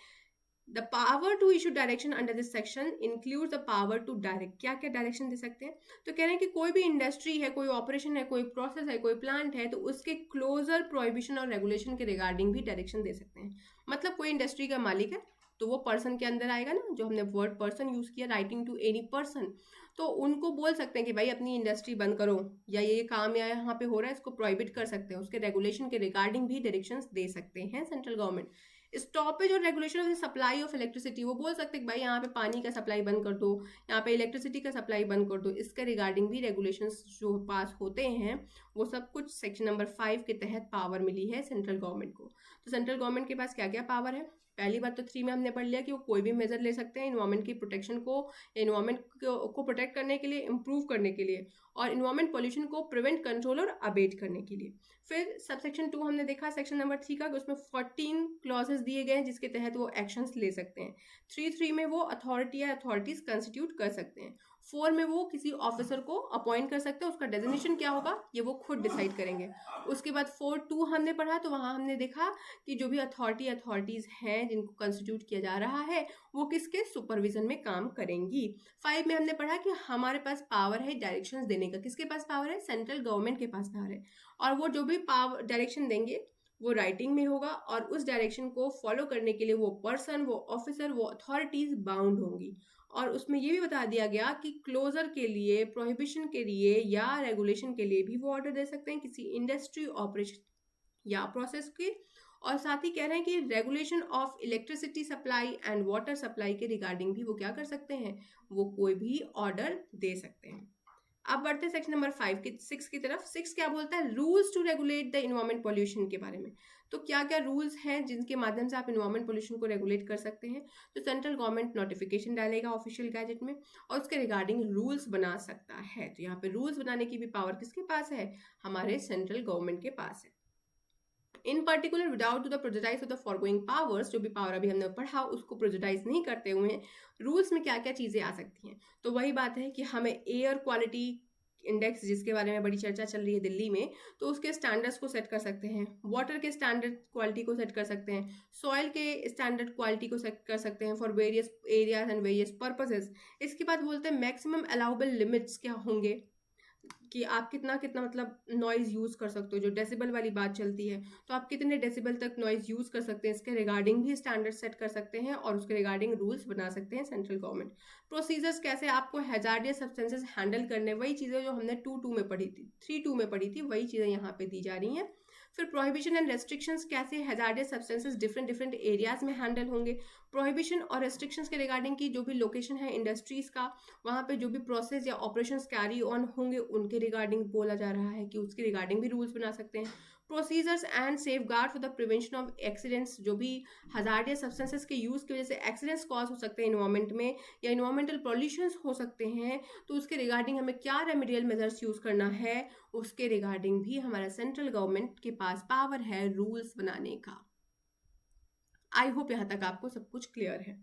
the power to issue direction under this section include the power to direct. क्या क्या डायरेक्शन दे सकते हैं, तो कह रहे हैं कि कोई भी इंडस्ट्री है, कोई ऑपरेशन है, कोई प्रोसेस है, कोई प्लांट है, तो उसके क्लोजर प्रोहिबिशन और रेगुलेशन के रिगार्डिंग भी डायरेक्शन दे सकते हैं। मतलब कोई इंडस्ट्री का मालिक है तो वो पर्सन के अंदर आएगा ना, जो हमने वर्ड पर्सन यूज किया, राइटिंग टू एनी पर्सन, तो उनको बोल सकते हैं कि भाई अपनी इंडस्ट्री बंद करो, या ये काम या यहाँ पे हो रहा है इसको प्रोहिबिट कर सकते हैं, उसके रेगुलेशन के रिगार्डिंग भी डायरेक्शंस दे सकते हैं सेंट्रल गवर्नमेंट। स्टॉपेज और regulation of supply of electricity, वो बोल सकते हैं कि भाई यहाँ पे पानी का सप्लाई बंद कर दो, यहाँ पे इलेक्ट्रिसिटी का सप्लाई बंद कर दो, इसके रिगार्डिंग भी रेगुलेशंस जो पास होते हैं वो सब कुछ सेक्शन नंबर 5 के तहत पावर मिली है सेंट्रल गवर्नमेंट को। तो सेंट्रल गवर्नमेंट के पास क्या क्या पावर है, पहली बात तो 3 में हमने पढ़ लिया कि वो कोई भी मेजर ले सकते हैं इन्वायरमेंट की प्रोटेक्शन को, इन्वायरमेंट को प्रोटेक्ट करने के लिए, इंप्रूव करने के लिए, और इन्वायरमेंट पोल्यूशन को प्रिवेंट, कंट्रोल और अबेट करने के लिए। फिर सबसेक्शन 2 हमने देखा सेक्शन नंबर 3 का, उसमें 14 क्लॉजेस दिए गए हैं जिसके तहत वो एक्शंस ले सकते हैं। 3 में वो अथॉरिटी या अथॉरिटीज कंस्टिट्यूट कर सकते हैं। 4 में वो किसी ऑफिसर को अपॉइंट कर सकते हैं, उसका डेजिग्नेशन क्या होगा ये वो खुद डिसाइड करेंगे। उसके बाद 4.2 हमने पढ़ा, तो वहाँ हमने देखा कि जो भी अथॉरिटीज हैं जिनको कंस्टिट्यूट किया जा रहा है वो किसके सुपरविजन में काम करेंगी। 5 में हमने पढ़ा कि हमारे पास पावर है डायरेक्शंस देने का, किसके पास पावर है, सेंट्रल गवर्नमेंट के पास पावर है, और वो जो भी पावर डायरेक्शन देंगे वो राइटिंग में होगा, और उस डायरेक्शन को फॉलो करने के लिए वो पर्सन, वो ऑफिसर, वो अथॉरिटीज बाउंड होंगी। और उसमें ये भी बता दिया गया कि क्लोजर के लिए, प्रोहिबिशन के लिए या रेगुलेशन के लिए भी वो ऑर्डर दे सकते हैं किसी इंडस्ट्री, ऑपरेशन या प्रोसेस के। और साथ ही कह रहे हैं कि regulation of electricity supply and water supply के रिगार्डिंग भी वो क्या कर सकते हैं, वो कोई भी ऑर्डर दे सकते हैं। अब बढ़ते हैं सेक्शन नंबर 6 की तरफ। 6 क्या बोलता है, rules to regulate the environment pollution के बारे में। तो क्या क्या रूल्स हैं जिनके माध्यम से आप इन्वायरमेंट पोल्यूशन को रेगुलेट कर सकते हैं, तो सेंट्रल गवर्नमेंट नोटिफिकेशन डालेगा ऑफिशियल गैजेट में और उसके रिगार्डिंग रूल्स बना सकता है। तो यहाँ पे रूल्स बनाने की भी पावर किसके पास है, हमारे सेंट्रल गवर्नमेंट के पास है। In particular without to the prejudice of the foregoing powers, जो भी पावर अभी हमने पढ़ा उसको प्रोजेटाइज नहीं करते हुए रूल्स में क्या क्या चीजें आ सकती हैं। तो वही बात है कि हमें एयर क्वालिटी इंडेक्स, जिसके बारे में बड़ी चर्चा चल रही है दिल्ली में, तो उसके स्टैंडर्ड्स को सेट कर सकते हैं, वाटर के स्टैंडर्ड क्वालिटी को सेट कर सकते हैं, सॉइल के स्टैंडर्ड क्वालिटी को सेट कर सकते हैं for various areas and various purposes. इसके बाद बोलते हैं मैक्सिमम अलाउबल लिमिट्स क्या होंगे, कि आप कितना कितना मतलब नॉइज यूज कर सकते हो, जो डेसिबल वाली बात चलती है, तो आप कितने डेसिबल तक नॉइज यूज कर सकते हैं, इसके रिगार्डिंग भी स्टैंडर्ड सेट कर सकते हैं और उसके रिगार्डिंग रूल्स बना सकते हैं सेंट्रल गवर्नमेंट। प्रोसीजर्स कैसे आपको हैजार्डियस सब्सटेंसेस हैंडल करने, वही चीजें जो हमने 2.2 में पढ़ी थी, 3.2 में पढ़ी थी, वही चीजें यहाँ पे दी जा रही हैं। फिर प्रोहिबिशन एंड रेस्ट्रिक्शंस, कैसे हैजार्डियस सब्सटेंसेस डिफरेंट एरियाज में हैंडल होंगे। प्रोहिबिशन और रेस्ट्रिक्शंस के रिगार्डिंग की जो भी लोकेशन है इंडस्ट्रीज का, वहाँ पे जो भी प्रोसेस या ऑपरेशंस कैरी ऑन होंगे उनके रिगार्डिंग बोला जा रहा है कि उसके रिगार्डिंग भी रूल्स बना सकते हैं। Procedures and safeguard for the prevention of accidents, जो भी हजार्डियस सब्सटेंसेस के यूज की वजह से एक्सीडेंट्स कॉज हो सकते हैं इन्वायरमेंट में, या इन्वायरमेंटल पॉल्यूशंस हो सकते हैं, तो उसके रिगार्डिंग हमें क्या रेमेडियल मेजर्स यूज करना है, उसके रिगार्डिंग भी हमारा सेंट्रल गवर्नमेंट के पास पावर है रूल्स बनाने का। आई होप यहाँ तक आपको सब कुछ क्लियर है।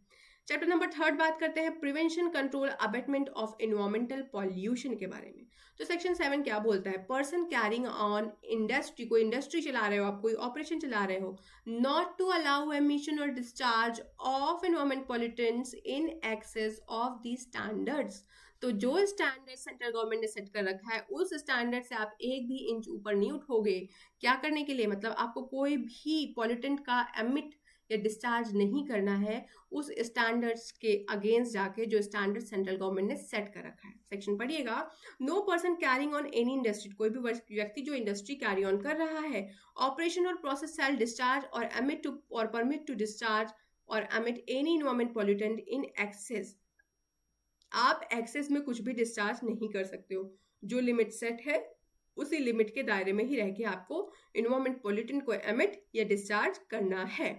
चैप्टर नंबर 3 बात करते हैं prevention, control, abatement of environmental pollution के बारे में। तो सेक्शन 7 क्या बोलता है, पर्सन कैरिंग ऑन इंडस्ट्री, कोई इंडस्ट्री चला रहे हो आप, कोई ऑपरेशन चला रहे हो, नॉट टू अलाउ एमिशन और discharge of environment pollutants in excess of the standards. तो जो स्टैंडर्ड सेंट्रल गवर्नमेंट ने सेट कर रखा है उस स्टैंडर्ड से आप 1 भी इंच ऊपर नहीं उठोगे। क्या करने के लिए, मतलब आपको कोई भी पॉल्यूटेंट का एमिट या डिस्चार्ज नहीं करना है उस स्टैंडर्ड्स के अगेंस्ट जाके, जो स्टैंडर्ड सेंट्रल गवर्नमेंट ने सेट कर रखा है। सेक्शन पढ़िएगा, no person carrying on any industry, कोई भी व्यक्ति जो इंडस्ट्री कैरी ऑन कर रहा है, ऑपरेशन और प्रोसेस सेल डिस्चार्ज और एमिट टू और परमिट टू डिस्चार्ज और emit any environment pollutant in excess. आप एक्सेस में कुछ भी डिस्चार्ज नहीं कर सकते हो, जो लिमिट सेट है उसी लिमिट के दायरे में ही रह के आपको इन्वायरमेंट पॉल्यूटेंट को एमिट या डिस्चार्ज करना है।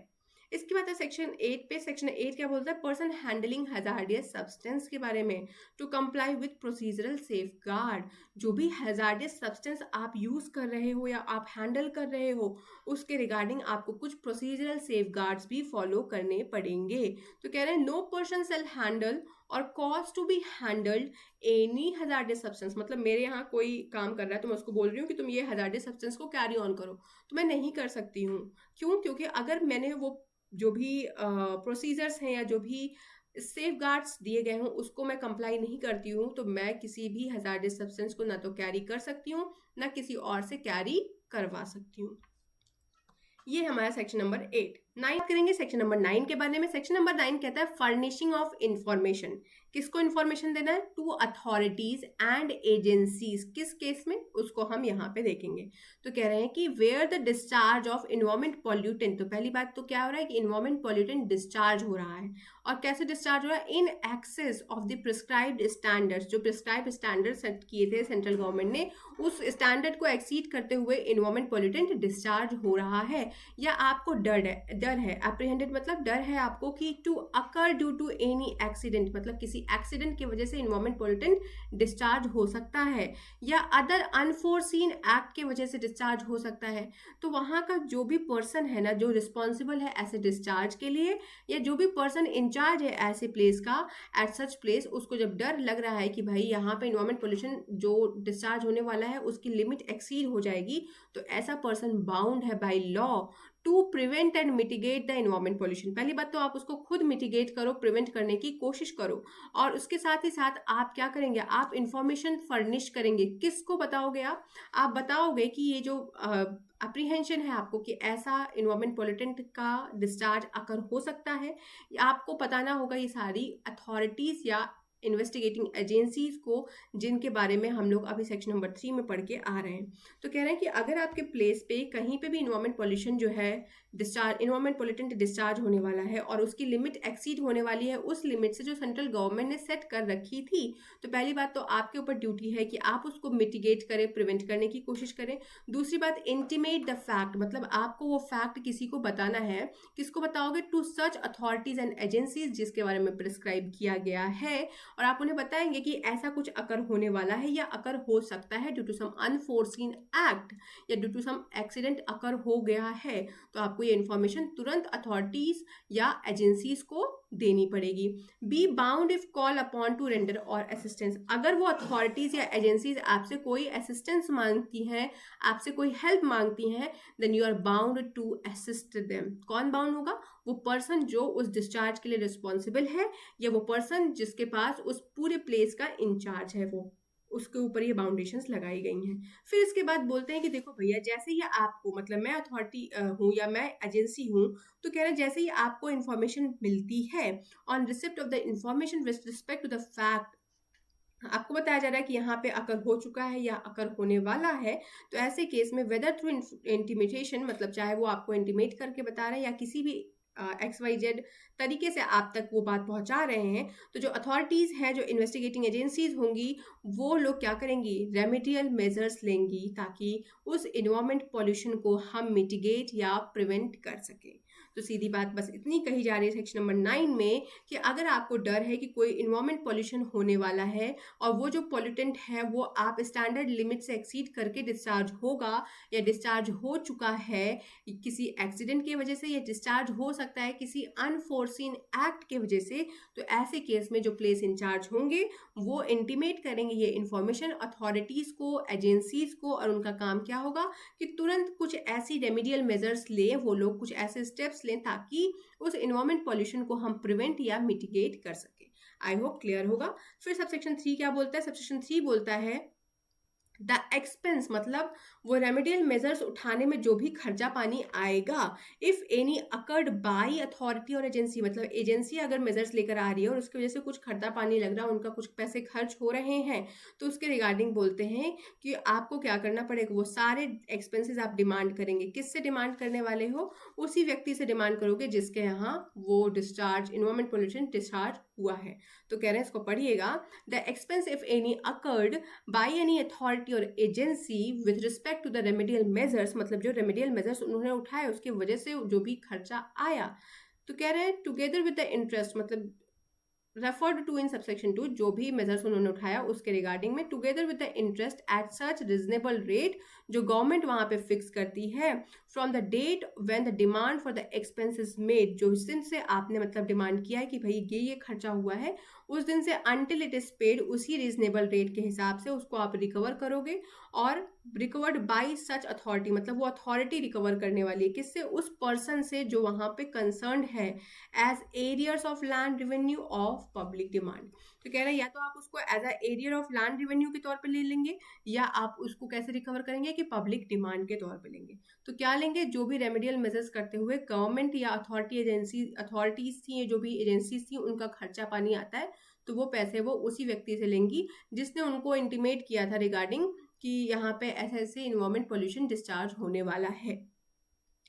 इसके बाद है सेक्शन 8 पे। सेक्शन 8 क्या बोलता है? पर्सन हैंडलिंग हैजार्डियस सब्सटेंस के बारे में, to comply with procedural safeguard. जो भी हैजार्डियस सब्सटेंस आप यूज कर रहे हो या आप हैंडल कर रहे हो, उसके रिगार्डिंग आपको कुछ प्रोसीजरल सेफगार्ड्स भी फॉलो करने पड़ेंगे। तो कह रहे हैं नो पर्सन सेल हैंडल और cause to be handled any hazardous substance. मतलब मेरे यहाँ कोई काम कर रहा है तो मैं उसको बोल रही हूँ कि तुम ये हैजार्डियस सब्सटेंस को कैरी ऑन करो, तो मैं नहीं कर सकती हूँ। क्यों? क्योंकि अगर मैंने वो जो भी प्रोसीजर्स हैं या जो भी सेफ गार्ड्स दिए गए हों उसको मैं कंप्लाई नहीं करती हूँ, तो मैं किसी भी हैजार्डियस सब्सटेंस को ना तो कैरी कर सकती हूँ ना किसी और से कैरी करवा सकती हूँ। ये हमारा सेक्शन नंबर 8। 9 करेंगे सेक्शन नंबर 9 के बारे में। सेक्शन नंबर 9 कहता है फर्निशिंग ऑफ इंफॉर्मेशन। किसको इंफॉर्मेशन देना है? To authorities and agencies. किस केस में? उसको हम यहाँ पे देखेंगे। तो कह रहे हैं कि where the discharge of environment pollutant. तो पहली बात तो क्या हो रहा है कि इन्वायरमेंट पॉल्यूटेंट डिस्चार्ज हो रहा है, और कैसे डिस्चार्ज हो रहा है? इन excess of the prescribed standards. जो प्रिस्क्राइब्ड स्टैंडर्ड सेट किए थे सेंट्रल गवर्नमेंट ने, उस स्टैंडर्ड को एक्सीड करते हुए इन्वायरमेंट पॉल्यूटेंट डिस्चार्ज हो रहा है, या आपको डर है एप्रीहेंडेड मतलब डर है आपको कि to occur due to any accident, मतलब किसी एक्सीडेंट की वजह से इन्वायरमेंट पॉल्यूटेंट डिस्चार्ज हो सकता है, या अदर अनफोर्सीन एक्ट की वजह से डिस्चार्ज हो सकता है। तो वहां का जो भी पर्सन है ना, जो रिस्पॉन्सिबल है ऐसे डिस्चार्ज के लिए, या जो भी पर्सन इंचार्ज है ऐसे प्लेस का, एट सच प्लेस, उसको जब डर लग रहा है कि भाई यहाँ पे इन्वायरमेंट पोल्यूशन जो डिस्चार्ज होने वाला है उसकी लिमिट एक्सीड हो जाएगी, तो ऐसा पर्सन बाउंड है by law to prevent and mitigate the environment pollution. पहली बात तो आप उसको खुद मिटिगेट करो, प्रिवेंट करने की कोशिश करो, और उसके साथ ही साथ आप क्या करेंगे? आप इंफॉर्मेशन फर्निश करेंगे। किसको बताओगे? आप बताओगे कि ये जो अप्रीहेंशन है आपको कि ऐसा इन्वायरमेंट पोल्यूटेंट का डिस्चार्ज अकर हो सकता है, आपको बताना होगा ये सारी अथॉरिटीज या इन्वेस्टिगेटिंग एजेंसीज को, जिनके बारे में हम लोग अभी सेक्शन नंबर 3 में पढ़ के आ रहे हैं। तो कह रहे हैं कि अगर आपके प्लेस पे कहीं पे भी इन्वायरमेंट पॉल्यूशन जो है डिस्चार्ज, इन्वायरमेंट पोल्यूटेंट डिस्चार्ज होने वाला है और उसकी लिमिट एक्सीड होने वाली है उस लिमिट से जो सेंट्रल गवर्नमेंट ने सेट कर रखी थी, तो पहली बात तो आपके ऊपर ड्यूटी है कि आप उसको मिटिगेट करें, प्रिवेंट करने की कोशिश करें। दूसरी बात, इंटीमेट द फैक्ट, मतलब आपको वो फैक्ट किसी को बताना है। किसको बताओगे? To such authorities and agencies जिसके बारे में प्रिस्क्राइब किया गया है, और आप उन्हें बताएंगे कि ऐसा कुछ अकर होने वाला है या अकर हो सकता है due to some unforeseen act, या due to some accident occur हो गया है। तो आपको ये इन्फॉर्मेशन तुरंत अथॉरिटीज या एजेंसीज को देनी पड़ेगी। Be bound if call upon two render और असिस्टेंस। अगर वो अथॉरिटीज या एजेंसीज आपसे कोई असिस्टेंस मांगती हैं, आपसे कोई हेल्प मांगती हैं, then you are bound to assist them. कौन बाउंड होगा? वो पर्सन जो उस डिस्चार्ज के लिए रिस्पॉन्सिबल है, या वो पर्सन जिसके पास उस पूरे प्लेस का इंचार्ज है, वो उसके ऊपर ये बाउंडेशंस लगाई गई हैं। फिर इसके बाद बोलते हैं कि देखो भैया, जैसे ही आपको, मतलब मैं अथॉरिटी हूँ या मैं एजेंसी हूँ, तो कह रहे हैं जैसे ही आपको इन्फॉर्मेशन मिलती है, on receipt of the information with respect to the fact, आपको बताया जा रहा है कि यहाँ पे अकर हो चुका है या अकर होने वाला है, तो ऐसे केस में वेदर थ्रू इंटीमेटेशन, मतलब चाहे वो आपको इंटीमेट करके बता रहे हैं या किसी भी XYZ तरीके से आप तक वो बात पहुंचा रहे हैं, तो जो अथॉरिटीज है, जो इन्वेस्टिगेटिंग एजेंसीज होंगी, वो लोग क्या करेंगी? रेमेडियल मेजर्स लेंगी ताकि उस इन्वायरमेंट पॉल्यूशन को हम मिटिगेट या प्रिवेंट कर सकें। तो सीधी बात बस इतनी कही जा रही है सेक्शन नंबर 9 में कि अगर आपको डर है कि कोई इन्वायरमेंट पॉल्यूशन होने वाला है और वो जो पॉल्यूटेंट है वो आप स्टैंडर्ड लिमिट से एक्सीड करके डिस्चार्ज होगा या डिस्चार्ज हो चुका है किसी एक्सीडेंट की वजह से, या डिस्चार्ज हो सकता है किसी अनफोर्सीन एक्ट की वजह से, तो ऐसे केस में जो प्लेस इंचार्ज होंगे वो इंटीमेट करेंगे ये इन्फॉर्मेशन अथॉरिटीज को, एजेंसीज को, और उनका काम क्या होगा कि तुरंत कुछ ऐसी रेमेडियल मेजर्स लें, वो लोग कुछ ऐसे स्टेप्स लें ताकि उस इन्वायरमेंट पॉल्यूशन को हम प्रिवेंट या मिटिगेट कर सके। आई होप क्लियर होगा। फिर सबसेक्शन 3 क्या बोलता है? सबसेक्शन 3 बोलता है द एक्सपेंस, मतलब वो रेमेडियल मेजर्स उठाने में जो भी खर्चा पानी आएगा, if any occurred by authority और एजेंसी, मतलब एजेंसी अगर मेजर्स लेकर आ रही है और उसकी वजह से कुछ खर्चा पानी लग रहा है, उनका कुछ पैसे खर्च हो रहे हैं, तो उसके रिगार्डिंग बोलते हैं कि आपको क्या करना पड़ेगा? वो सारे एक्सपेंसेस आप डिमांड करेंगे। किससे डिमांड करने वाले हो? उसी व्यक्ति से डिमांड करोगे जिसके यहाँ वो डिस्चार्ज, इन्वायरमेंट पोल्यूशन डिस्चार्ज हुआ है। तो कह रहे हैं इसको पढ़िएगा, the expense if any occurred by any authority authority और agency with respect to the remedial measures, मतलब जो रेमेडियल मेजर्स उन्होंने उठाए उसकी वजह से जो भी खर्चा आया, तो कह रहे हैं टुगेदर विद द इंटरेस्ट, मतलब रेफर्ड टू इन सबसेक्शन 2, जो भी मेजर्स उन्होंने उठाया उसके रिगार्डिंग में, together with the interest at such reasonable rate, जो गवर्नमेंट वहां पे फिक्स करती है, from the date when the demand for the expenses made, जो उस दिन से आपने मतलब डिमांड किया है कि भाई ये खर्चा हुआ है, उस दिन से अनटिल इट इज पेड, उसी रीजनेबल रेट के हिसाब से उसको आप रिकवर करोगे, और रिकवर्ड बाय सच अथॉरिटी, मतलब वो अथॉरिटी रिकवर करने वाली है किससे, उस पर्सन से जो वहां पे कंसर्न है, as arrears of land revenue of public demand. तो कह रहे हैं या तो आप उसको as a arrear of land revenue के तौर पे ले लेंगे, या आप उसको कैसे रिकवर करेंगे कि पब्लिक डिमांड के तौर पे लेंगे। तो क्या लेंगे, जो भी रेमेडियल मेजर्स करते हुए गवर्नमेंट या अथॉरिटीज थी, जो भी एजेंसीज थी, उनका खर्चा पानी आता है, तो वो पैसे वो उसी व्यक्ति से लेंगी जिसने उनको इंटीमेट किया था रिगार्डिंग कि यहाँ पे ऐसे ऐसे इन्वायरमेंट पोल्यूशन डिस्चार्ज होने वाला है,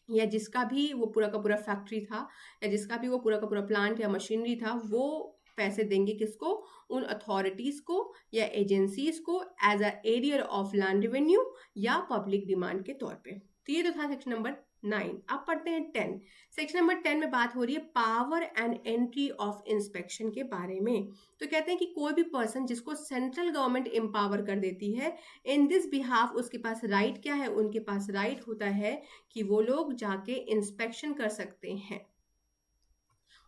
या जिसका भी वो पूरा का पूरा फैक्ट्री था, या जिसका भी वो पूरा का पूरा प्लांट या मशीनरी था, वो पैसे देंगे किसको, उन अथॉरिटीज को या एजेंसीज को, as a arrear of land revenue या पब्लिक डिमांड के तौर पे। तो ये तो था सेक्शन नंबर 9। अब पढ़ते हैं 10। सेक्शन नंबर 10 में बात हो रही है power and entry of inspection के बारे में। तो कहते हैं कि कोई भी पर्सन जिसको सेंट्रल गवर्नमेंट एम्पावर कर देती है इन दिस बिहाफ, उसके पास राइट क्या है, उनके पास राइट होता है कि वो लोग जाके इंस्पेक्शन कर सकते हैं।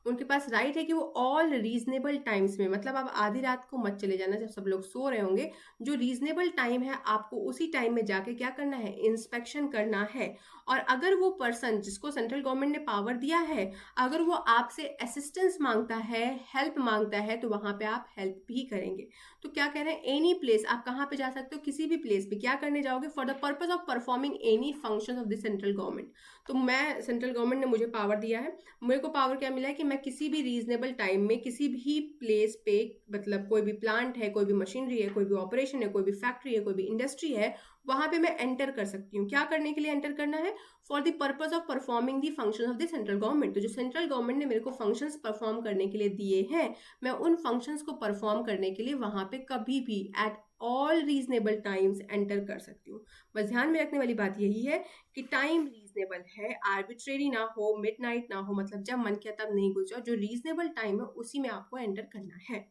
उनके पास राइट है कि वो ऑल रीजनेबल टाइम्स में, मतलब आप आधी रात को मत चले जाना जब सब लोग सो रहे होंगे, जो रीजनेबल टाइम है आपको उसी टाइम में जाके क्या करना है, इंस्पेक्शन करना है। और अगर वो पर्सन जिसको सेंट्रल गवर्नमेंट ने पावर दिया है, अगर वो आपसे असिस्टेंस मांगता है, हेल्प मांगता है, तो वहां पे आप हेल्प भी करेंगे। तो क्या कह रहे हैं, एनी प्लेस, आप कहाँ पे जा सकते हो, किसी भी प्लेस पे क्या करने जाओगे, for the purpose of performing any function of the central government. तो मैं, सेंट्रल गवर्नमेंट ने मुझे पावर दिया है, मेरे को पावर क्या मिला है कि मैं किसी भी रीजनेबल टाइम में किसी भी प्लेस पे, मतलब कोई भी प्लांट है, कोई भी मशीनरी है, कोई भी ऑपरेशन है, कोई भी फैक्ट्री है, कोई भी इंडस्ट्री है, वहां पे मैं एंटर कर सकती हूँ। क्या करने के लिए एंटर करना है, for the purpose of performing the function of the central government. तो जो सेंट्रल गवर्नमेंट ने मेरे को फंक्शंस परफॉर्म करने के लिए दिए हैं, मैं उन फंक्शंस को परफॉर्म करने के लिए वहां पे कभी भी at all reasonable times enter कर सकती हूँ। बस ध्यान में रखने वाली बात यही है कि टाइम रीजनेबल है, आर्बिट्रेरी ना हो, मिडनाइट ना हो, मतलब जब मन किया तब नहीं घुस जाओ, जो रीजनेबल टाइम है उसी में आपको एंटर करना है।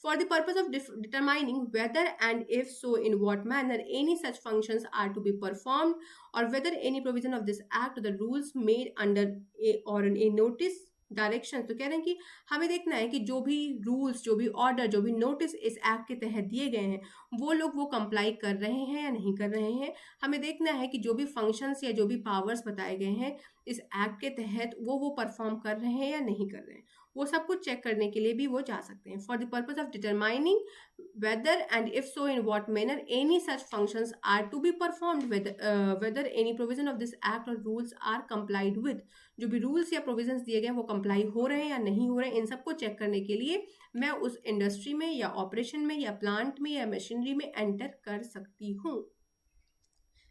For the purpose of determining whether and if so in what manner any such functions are to be performed, or whether any provision of this act or the rules made under a notice direction, तो कह रहे हैं कि हमें देखना है कि जो भी रूल्स, जो भी ऑर्डर, जो भी नोटिस इस एक्ट के तहत दिए गए हैं, वो लोग वो कंप्लाई कर रहे हैं या नहीं कर रहे हैं। हमें देखना है कि जो भी फंक्शंस या जो भी पावर्स बताए गए हैं इस एक्ट के तहत वो परफॉर्म कर रहे हैं या नहीं कर रहे हैं, वो सब कुछ चेक करने के लिए भी वो जा सकते हैं। For the purpose of determining whether and if so in what manner any such functions are to be performed, whether any provision of this act or rules are complied with, जो भी रूल्स या provisions दिए गए हैं वो comply हो रहे हैं या नहीं हो रहे हैं, इन सबको चेक करने के लिए मैं उस इंडस्ट्री में या ऑपरेशन में या प्लांट में या मशीनरी में एंटर कर सकती हूँ।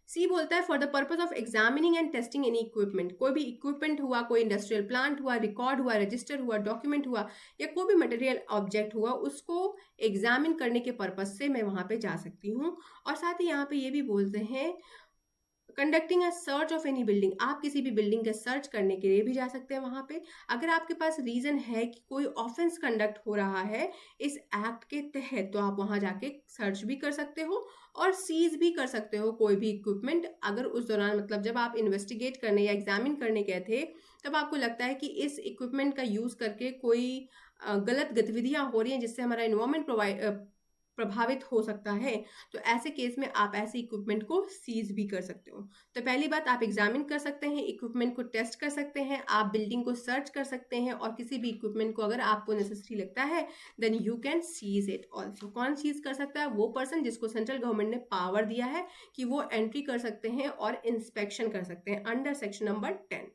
सी बोलता है for the purpose of examining and testing any equipment, कोई भी इक्विपमेंट हुआ, कोई इंडस्ट्रियल प्लांट हुआ, रिकॉर्ड हुआ, रजिस्टर हुआ, डॉक्यूमेंट हुआ, या कोई भी मटेरियल ऑब्जेक्ट हुआ, उसको एग्जामिन करने के पर्पज से मैं वहां पे जा सकती हूँ। और साथ ही यहाँ पे ये भी बोलते हैं conducting a search of any building, आप किसी भी बिल्डिंग के सर्च करने के लिए भी जा सकते हैं वहां पे। अगर आपके पास रीजन है कि कोई ऑफेंस कंडक्ट हो रहा है इस एक्ट के तहत, तो आप वहां जाके सर्च भी कर सकते हो और सीज भी कर सकते हो कोई भी इक्विपमेंट। अगर उस दौरान, मतलब जब आप इन्वेस्टिगेट करने या एग्जामिन करने गए थे, तब आपको लगता है कि इस इक्विपमेंट का यूज करके कोई गलत गतिविधियां हो रही हैं जिससे हमारा इन्वायरमेंट प्रभावित हो सकता है, तो ऐसे केस में आप ऐसे इक्विपमेंट को सीज भी कर सकते हो। तो पहली बात, आप एग्जामिन कर सकते हैं, इक्विपमेंट को टेस्ट कर सकते हैं, आप बिल्डिंग को सर्च कर सकते हैं, और किसी भी इक्विपमेंट को अगर आपको नेसेसरी लगता है then you can seize it also. कौन सीज कर सकता है, वो पर्सन जिसको सेंट्रल गवर्नमेंट ने पावर दिया है कि वो एंट्री कर सकते हैं और इंस्पेक्शन कर सकते हैं अंडर सेक्शन नंबर 10।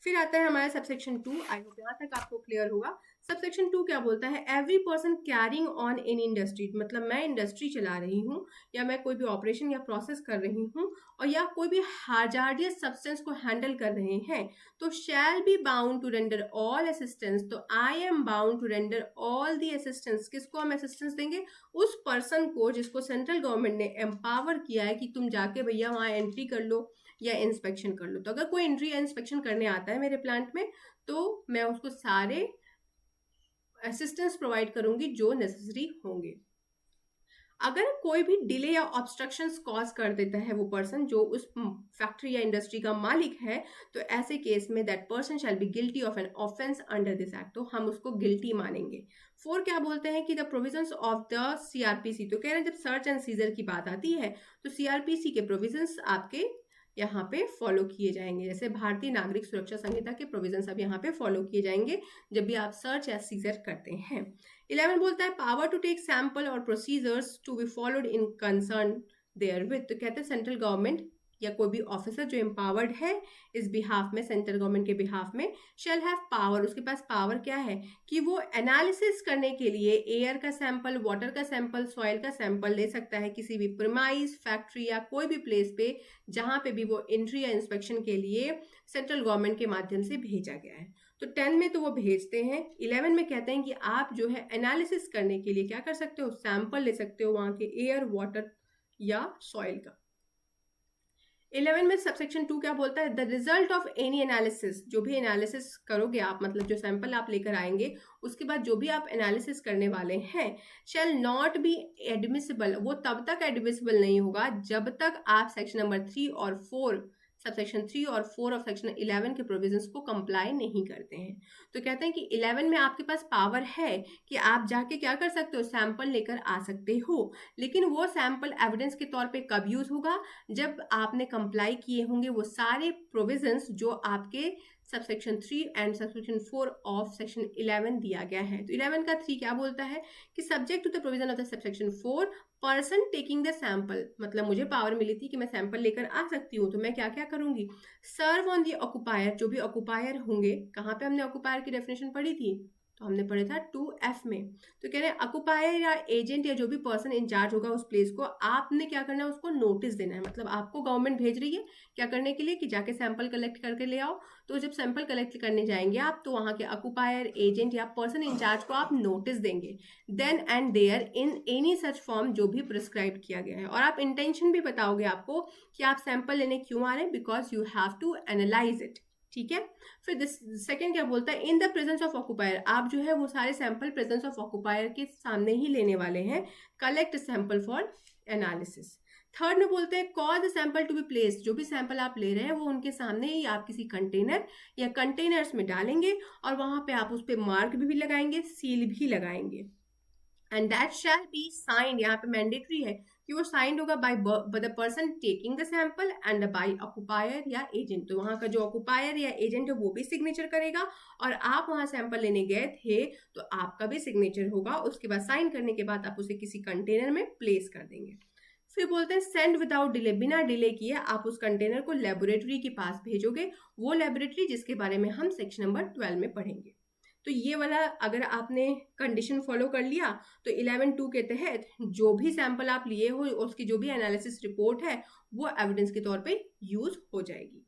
फिर आता है हमारा सबसेक्शन 2। आई होप यहाँ तक आपको क्लियर होगा। सबसेक्शन 2 क्या बोलता है, every person carrying on in industry, मतलब मैं इंडस्ट्री चला रही हूँ या मैं कोई भी ऑपरेशन या प्रोसेस कर रही हूँ और या कोई भी हार्जार्डियस सब्सटेंस को हैंडल कर रहे हैं, तो shall be bound to render all assistance. तो I am bound to render all the assistance. किसको हम असिस्टेंस देंगे, उस पर्सन को जिसको सेंट्रल गवर्नमेंट ने एम्पावर किया है कि तुम जाके भैया वहाँ एंट्री कर लो या इंस्पेक्शन कर लो। तो अगर कोई एंट्री या इंस्पेक्शन करने आता है मेरे प्लांट में, तो मैं उसको सारे असिस्टेंस प्रोवाइड करूंगी जो नेसेसरी होंगे। अगर कोई भी डिले या ऑब्स्ट्रक्शंस कॉज कर देता है वो पर्सन जो उस फैक्ट्री या इंडस्ट्री का मालिक है, तो ऐसे केस में that person shall be guilty of N offence under this act. तो हम उसको गिल्टी मानेंगे। 4 क्या बोलते हैं कि the provisions of the CrPC. तो कह रहे हैं जब सर्च एंड सीजर की बात आती है तो सीआरपीसी के प्रोविजंस आपके यहाँ पे फॉलो किए जाएंगे। जैसे भारतीय नागरिक सुरक्षा संहिता के प्रोविजंस अब यहाँ पे फॉलो किए जाएंगे जब भी आप सर्च या सीजर करते हैं। 11 बोलता है पावर टू टेक सैंपल और procedures to be followed in concern therewith. तो कहते हैं सेंट्रल गवर्नमेंट या कोई भी ऑफिसर जो एम्पावर्ड है इस बिहाफ में, सेंट्रल गवर्नमेंट के बिहाफ में, शेल हैव पावर, उसके पास पावर क्या है कि वो एनालिसिस करने के लिए एयर का सैंपल, वाटर का सैंपल, सॉइल का सैंपल ले सकता है किसी भी प्रीमाइस, फैक्ट्री या कोई भी प्लेस पे जहां पे भी वो एंट्री या इंस्पेक्शन के लिए सेंट्रल गवर्नमेंट के माध्यम से भेजा गया है। तो 10 में तो वो भेजते हैं। 11 में कहते हैं कि आप जो है एनालिसिस करने के लिए क्या कर सकते हो, सैंपल ले सकते हो वहां के एयर, वाटर या सॉइल का। 11 में सबसेक्शन 2 क्या बोलता है, the result of any analysis. जो भी एनालिसिस करोगे आप, मतलब जो सैंपल आप लेकर आएंगे उसके बाद जो भी आप एनालिसिस करने वाले हैं, शैल नॉट बी एडमिसिबल। वो तब तक एडमिसिबल नहीं होगा जब तक आप सेक्शन नंबर 3 और 4, सबसेक्शन 3 और 4 ऑफ सेक्शन 11 के प्रोविजंस को कंप्लाई नहीं करते हैं। तो कहते हैं कि 11 में आपके पास पावर है कि आप जाके क्या कर सकते हो, सैंपल लेकर आ सकते हो, लेकिन वो सैंपल एविडेंस के तौर पे कब यूज होगा, जब आपने कंप्लाई किए होंगे वो सारे प्रोविजंस जो आपके subsection 3 and subsection 4 of section 11 दिया गया है। तो 11 का 3 क्या बोलता है कि subject to the provision of the subsection 4, person taking the sample, मतलब मुझे पावर मिली थी कि मैं सैंपल लेकर आ सकती हूँ, तो मैं क्या क्या करूंगी, सर्व ऑन दी ऑक्युपायर। जो भी ऑक्युपायर होंगे, कहाँ पे हमने ऑक्युपायर की डेफिनेशन पढ़ी थी, तो हमने पढ़ा था 2F में। तो कह रहे हैं ऑक्युपायर या एजेंट या जो भी पर्सन इंचार्ज होगा उस प्लेस को, आपने क्या करना है, उसको नोटिस देना है। मतलब आपको गवर्नमेंट भेज रही है क्या करने के लिए, कि जाके सैंपल कलेक्ट करके ले आओ। तो जब सैंपल कलेक्ट करने जाएंगे आप, तो वहां के ऑक्युपायर, एजेंट या पर्सन इंचार्ज को आप नोटिस देंगे, then and there in any such form जो भी प्रिस्क्राइब किया गया है। और आप इंटेंशन भी बताओगे आपको कि आप सैंपल लेने क्यों आ रहे हैं, because you have to analyse it. ठीक है। फिर दिस सेकंड क्या बोलता है, in the presence of occupier. आप जो है वो सारे सैंपल प्रेजेंस ऑफ ऑक्युपायर के सामने ही लेने वाले हैं, collect sample for analysis. Third में बोलते हैं cause the sample to be place. जो भी सैंपल आप ले रहे हैं वो उनके सामने ही आप किसी कंटेनर या कंटेनर्स में डालेंगे और वहां पे आप उस पर मार्क भी लगाएंगे, सील भी लगाएंगे। And that shall be signed, यहाँ पे मैंडेटरी है कि वो साइंड होगा by the person taking the sample and by occupier या एजेंट। तो वहां का जो ऑक्युपायर या एजेंट है वो भी सिग्नेचर करेगा, और आप वहां सैंपल लेने गए थे तो आपका भी सिग्नेचर होगा। उसके बाद साइन करने के बाद आप उसे किसी कंटेनर में प्लेस कर देंगे। फिर बोलते हैं सेंड विदाउट डिले, बिना डिले किए आप उस कंटेनर को लेबोरेटरी के पास भेजोगे, वो लेबोरेटरी जिसके बारे में हम सेक्शन नंबर 12 में पढ़ेंगे। तो ये वाला अगर आपने कंडीशन फॉलो कर लिया तो 11(2) के तहत जो भी सैंपल आप लिए हो उसकी जो भी एनालिसिस रिपोर्ट है वो एविडेंस के तौर पे यूज हो जाएगी।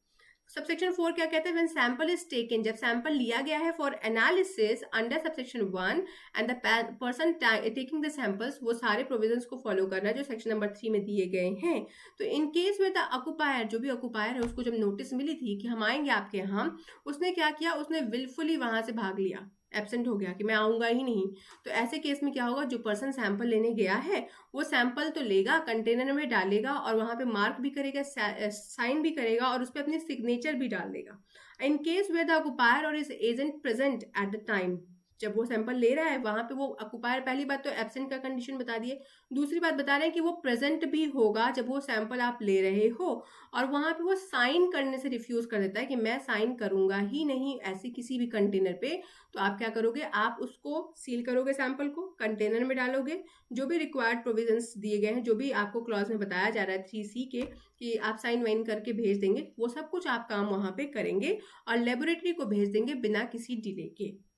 सबसेक्शन 4 क्या कहता है, व्हेन सैंपल इज टेकन, जब सैंपल लिया गया है for analysis under subsection 1 and the person taking the samples, वो सारे प्रोविजंस को फॉलो करना है जो सेक्शन नंबर 3 में दिए गए हैं। तो इन केस में द ऑक्युपायर, जो भी ऑक्युपायर है उसको जब नोटिस मिली थी कि हम आएंगे आपके यहाँ, उसने क्या किया, उसने विलफुली वहां से भाग लिया, एब्सेंट हो गया कि मैं आऊंगा ही नहीं। तो ऐसे केस में क्या होगा, जो पर्सन सैंपल लेने गया है वो सैंपल तो लेगा, कंटेनर में डालेगा और वहां पे मार्क भी करेगा, साइन भी करेगा और उस पर अपनी सिग्नेचर भी डाल देगा। इन केस वेयर द ऑक्युपायर और is agent present at the time, जब वो सैंपल ले रहा है वहां पे वो ऑक्यूपायर पहली बात तो एब्सेंट का कंडीशन बता दिए, दूसरी बात बता रहे हैं कि वो प्रेजेंट भी होगा जब वो सैंपल आप ले रहे हो, और वहां पे वो साइन करने से रिफ्यूज कर देता है कि मैं साइन करूंगा ही नहीं ऐसे किसी भी कंटेनर पे। तो आप क्या करोगे, आप उसको सील करोगे, सैंपल को कंटेनर में डालोगे, जो भी रिक्वायर्ड प्रोविजंस दिए गए हैं, जो भी आपको क्लॉज में बताया जा रहा है 3C के कि आप साइन वाइन करके भेज देंगे, वो सब कुछ आप काम वहां पे करेंगे और लेबोरेटरी को भेज देंगे बिना किसी डिले के।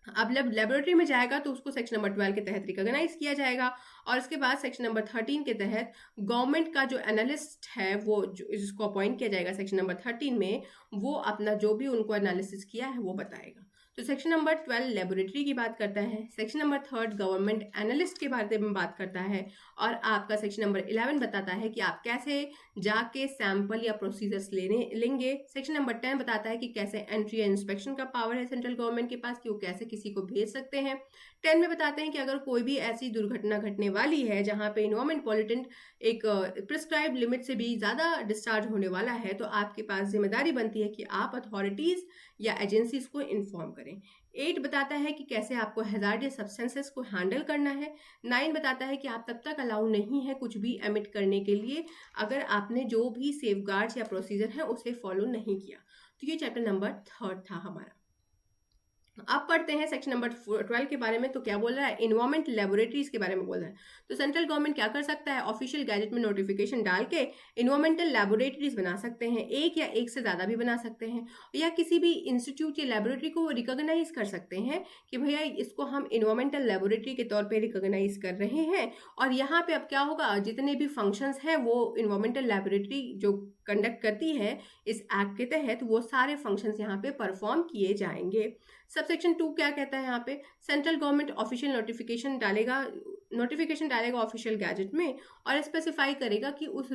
अब जब लेबोरेटरी में जाएगा तो उसको सेक्शन नंबर 12 के तहत रिकॉग्नाइज किया जाएगा, और इसके बाद सेक्शन नंबर 13 के तहत गवर्नमेंट का जो एनालिस्ट है वो जिसको अपॉइंट किया जाएगा सेक्शन नंबर 13 में, वो अपना जो भी उनको एनालिसिस किया है वो बताएगा। तो सेक्शन नंबर 12 लेबोरेटरी की बात करता है, सेक्शन नंबर 3 गवर्नमेंट एनालिस्ट के बारे में बात करता है, और आपका सेक्शन नंबर 11 बताता है कि आप कैसे जाके सैंपल या प्रोसीजर्स लेंगे। सेक्शन नंबर 10 बताता है कि कैसे एंट्री या इंस्पेक्शन का पावर है सेंट्रल गवर्नमेंट के पास कि वो कैसे किसी को भेज सकते हैं। 10 में बताते हैं कि अगर कोई भी ऐसी दुर्घटना घटने वाली है जहां पे इन्वायरमेंट पॉल्यूटेंट एक प्रिस्क्राइब लिमिट से भी ज़्यादा डिस्चार्ज होने वाला है, तो आपके पास जिम्मेदारी बनती है कि आप अथॉरिटीज़ या एजेंसीज को इन्फॉर्म करें। 8 बताता है कि कैसे आपको हैजार्डियस सब्सटेंसेस को हैंडल करना है। 9 बताता है कि आप तब तक अलाउ नहीं है कुछ भी एमिट करने के लिए अगर आपने जो भी सेफगार्ड्स या प्रोसीजर है उसे फॉलो नहीं किया। तो ये चैप्टर नंबर 3 था हमारा। अब पढ़ते हैं सेक्शन नंबर 12 के बारे में। तो क्या बोल रहा है, इन्वायरमेंट लेबोरेटरीज के बारे में बोल रहा है। तो सेंट्रल गवर्नमेंट क्या कर सकता है, ऑफिशियल गैजेट में नोटिफिकेशन डाल के इन्वायरमेंटल लेबोरेटरीज बना सकते हैं, एक या एक से ज्यादा भी बना सकते हैं, या किसी भी इंस्टीट्यूट या लेबोरेटरी को रिकॉग्नाइज कर सकते हैं कि भैया इसको हम इन्वायरमेंटल लेबोरेटरी के तौर पर रिकॉग्नाइज कर रहे हैं। और यहाँ पे अब क्या होगा, जितने भी फंक्शंस हैं वो इन्वायरमेंटल लेबोरेटरी जो कंडक्ट करती है इस एक्ट के तहत, वो सारे फंक्शंस यहाँ पे परफॉर्म किए जाएंगे। सबसेक्शन 2 क्या कहता है यहाँ पे, सेंट्रल गवर्नमेंट ऑफिशियल नोटिफिकेशन डालेगा ऑफिशियल गैजेट में और स्पेसिफाई करेगा कि उस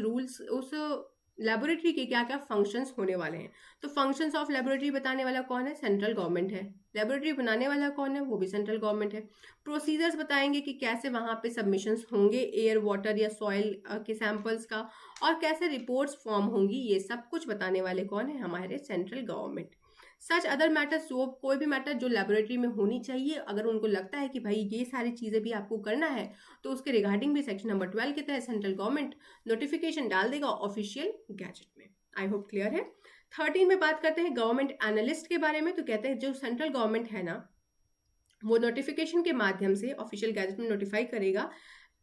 लेबोरेटरी के क्या क्या फंक्शंस होने वाले हैं। तो फंक्शंस ऑफ लेबोरेटरी बताने वाला कौन है, सेंट्रल गवर्नमेंट है। लेबोरेटरी बनाने वाला कौन है, वो भी सेंट्रल गवर्नमेंट है। प्रोसीजर्स बताएंगे कि कैसे वहां पे सबमिशंस होंगे एयर वाटर या सॉइल के सैंपल्स का, और कैसे रिपोर्ट्स फॉर्म होंगी, ये सब कुछ बताने वाले कौन है, हमारे central government. Such other matters, जो कोई भी मैटर जो लेबोरेटरी में होनी चाहिए, अगर उनको लगता है कि भाई ये सारी चीज़ें भी आपको करना है, तो उसके रिगार्डिंग भी सेक्शन नंबर 12 के तहत सेंट्रल गवर्नमेंट नोटिफिकेशन डाल देगा ऑफिशियल गैजेट में। आई होप क्लियर है। 13 में बात करते हैं गवर्नमेंट एनालिस्ट के बारे में। तो कहते हैं जो सेंट्रल गवर्नमेंट है ना, वो नोटिफिकेशन के माध्यम से ऑफिशियल गैजेट में नोटिफाई करेगा,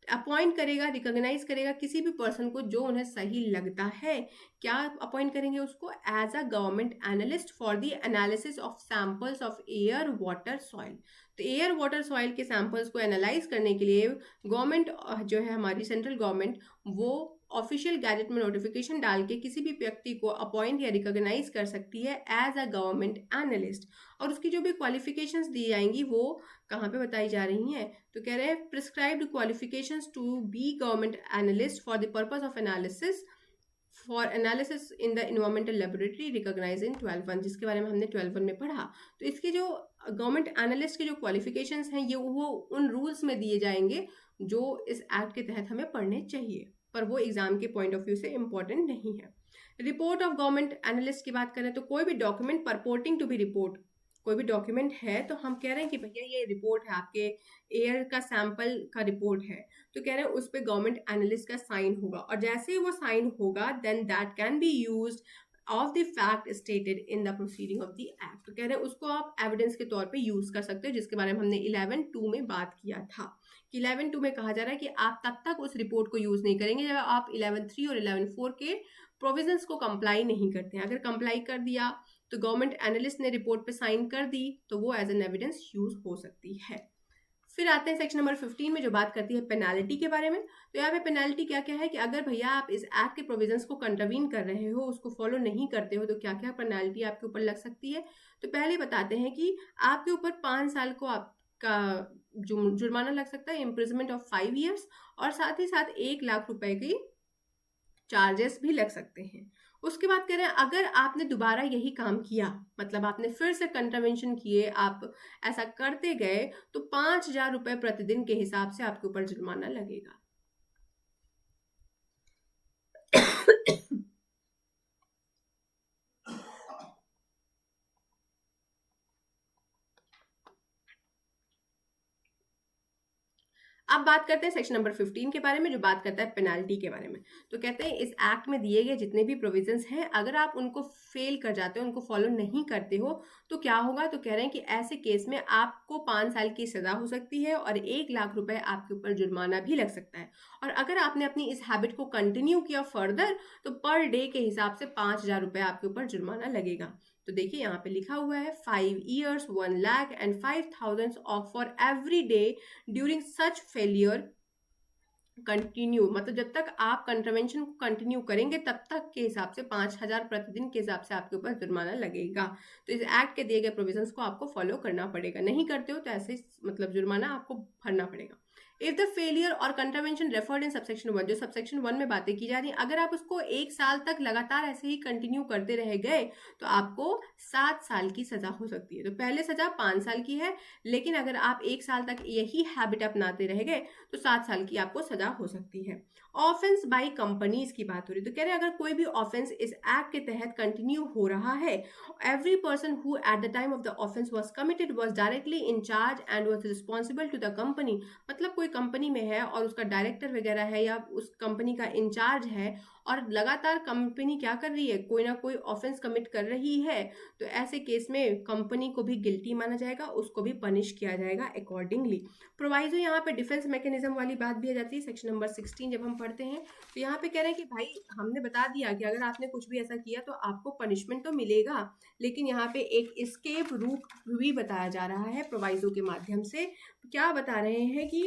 अपॉइंट करेगा, रिकॉग्नाइज करेगा किसी भी पर्सन को जो उन्हें सही लगता है। क्या अपॉइंट करेंगे उसको, as a government analyst for the analysis of samples of air water soil. तो एयर वाटर सॉइल के सैंपल्स को एनालाइज करने के लिए गवर्नमेंट जो है हमारी सेंट्रल गवर्नमेंट, वो ऑफिशियल गैजेट में नोटिफिकेशन डाल के किसी भी व्यक्ति को अपॉइंट या रिकॉग्नाइज कर सकती है एज अ गवर्नमेंट एनालिस्ट। और उसकी जो भी क्वालिफिकेशंस दी जाएंगी वो कहाँ पे बताई जा रही हैं, तो कह रहे हैं prescribed qualifications to be government analyst for the purpose of analysis in the environmental laboratory recognise in 12(1), जिसके बारे में हमने 12(1) में पढ़ा। तो इसके जो गवर्नमेंट एनालिस्ट के जो क्वालिफिकेशंस हैं ये वो उन रूल्स में दिए जाएंगे जो इस एक्ट के तहत हमें पढ़ने चाहिए, पर वो एग्जाम के पॉइंट ऑफ व्यू से इंपॉर्टेंट नहीं है। रिपोर्ट ऑफ गवर्नमेंट एनालिस्ट की बात करें तो कोई भी डॉक्यूमेंट परपोर्टिंग टू बी रिपोर्ट, कोई भी डॉक्यूमेंट है तो हम कह रहे हैं कि भैया ये रिपोर्ट है, आपके एयर का सैंपल का रिपोर्ट है, तो कह रहे हैं उस पर गवर्नमेंट एनालिस्ट का साइन होगा, और जैसे ही वो साइन होगा then that can be used of the fact stated in the proceeding of the act. तो कह रहे हैं उसको आप एविडेंस के तौर पे यूज कर सकते हो, जिसके बारे में हमने 11(2) में बात किया था कि 11(2) में कहा जा रहा है कि आप तब तक उस रिपोर्ट को यूज नहीं करेंगे जब आप 11(3) और 11(4) के प्रोविजंस को कंप्लाई नहीं करते हैं। अगर कंप्लाई कर दिया तो गवर्नमेंट एनालिस्ट ने रिपोर्ट पे साइन कर दी तो वो एज एन एविडेंस यूज हो सकती है। फिर आते हैं सेक्शन नंबर 15 में जो बात करती है पेनाल्टी के बारे में। तो यहाँ पे पेनाल्टी क्या क्या है कि अगर भैया आप इस एक्ट के प्रोविजंस को कंट्रावीन कर रहे हो, उसको फॉलो नहीं करते हो, तो क्या क्या पेनाल्टी आपके ऊपर लग सकती है। तो पहले बताते हैं कि आपके ऊपर 5 साल को आपका जुर्माना लग सकता है, इम्प्रिजमेंट ऑफ 5 ईयर्स, और साथ ही साथ 1 लाख रुपए की चार्जेस भी लग सकते हैं। उसके बाद कह रहे हैं अगर आपने दोबारा यही काम किया, मतलब आपने फिर से कंट्रावेंशन किए, आप ऐसा करते गए, तो 5,000 रुपए प्रतिदिन के हिसाब से आपके ऊपर जुर्माना लगेगा। अब बात करते हैं सेक्शन नंबर 15 के बारे में, जो बात करता है पेनाल्टी के बारे में। तो कहते हैं इस एक्ट में दिए गए जितने भी प्रोविजंस हैं, अगर आप उनको फेल कर जाते हो, उनको फॉलो नहीं करते हो, तो क्या होगा? तो कह रहे हैं कि ऐसे केस में आपको 5 साल की सजा हो सकती है और 1 लाख रुपए आपके ऊपर जुर्माना भी लग सकता है। और अगर आपने अपनी इस हैबिट को कंटिन्यू किया फर्दर, तो पर डे के हिसाब से 5,000 रुपए आपके ऊपर जुर्माना लगेगा। तो देखिए यहाँ पे लिखा हुआ है 5 years, 1 lakh and 5,000 of for every day during such failure continue, मतलब जब तक आप कंट्रवेंशन को कंटिन्यू करेंगे तब तक के हिसाब से 5,000 प्रतिदिन के हिसाब से आपके ऊपर जुर्माना लगेगा। तो इस एक्ट के दिए गए प्रोविजंस को आपको फॉलो करना पड़ेगा, नहीं करते हो तो ऐसे मतलब जुर्माना आपको भरना पड़ेगा। इफ द फेलियर और कंट्रावेंशन रेफर्ड इन सबसेक्शन 1, जो सबसेक्शन 1 में बातें की जा रही हैं, अगर आप उसको 1 साल तक लगातार ऐसे ही कंटिन्यू करते रह गए तो आपको 7 साल की सजा हो सकती है। तो पहले सजा 5 साल की है, लेकिन अगर आप 1 साल तक यही हैबिट अपनाते रह गए तो 7 साल की आपको सजा हो सकती है। ऑफेंस बाय कंपनीज की बात हो रही है, तो कह रहे हैं अगर कोई भी ऑफेंस इस एक्ट के तहत कंटिन्यू हो रहा है, every person who at the time of the offense was committed was directly in charge and was responsible to the company, मतलब कोई कंपनी में है और उसका डायरेक्टर वगैरह है या उस कंपनी का इंचार्ज है और लगातार कंपनी क्या कर रही है, कोई ना कोई ऑफेंस कमिट कर रही है, तो ऐसे केस में कंपनी को भी गिल्टी माना जाएगा, उसको भी पनिश किया जाएगा अकॉर्डिंगली। प्रोवाइजो यहाँ पे डिफेंस मैकेनिज्म वाली बात भी आ जाती है सेक्शन नंबर 16 जब हम पढ़ते हैं। तो यहाँ पे कह रहे हैं कि भाई हमने बता दिया कि अगर आपने कुछ भी ऐसा किया तो आपको पनिशमेंट तो मिलेगा, लेकिन यहाँ पे एक एस्केप रूट भी बताया जा रहा है प्रोवाइजो के माध्यम से। क्या बता रहे हैं कि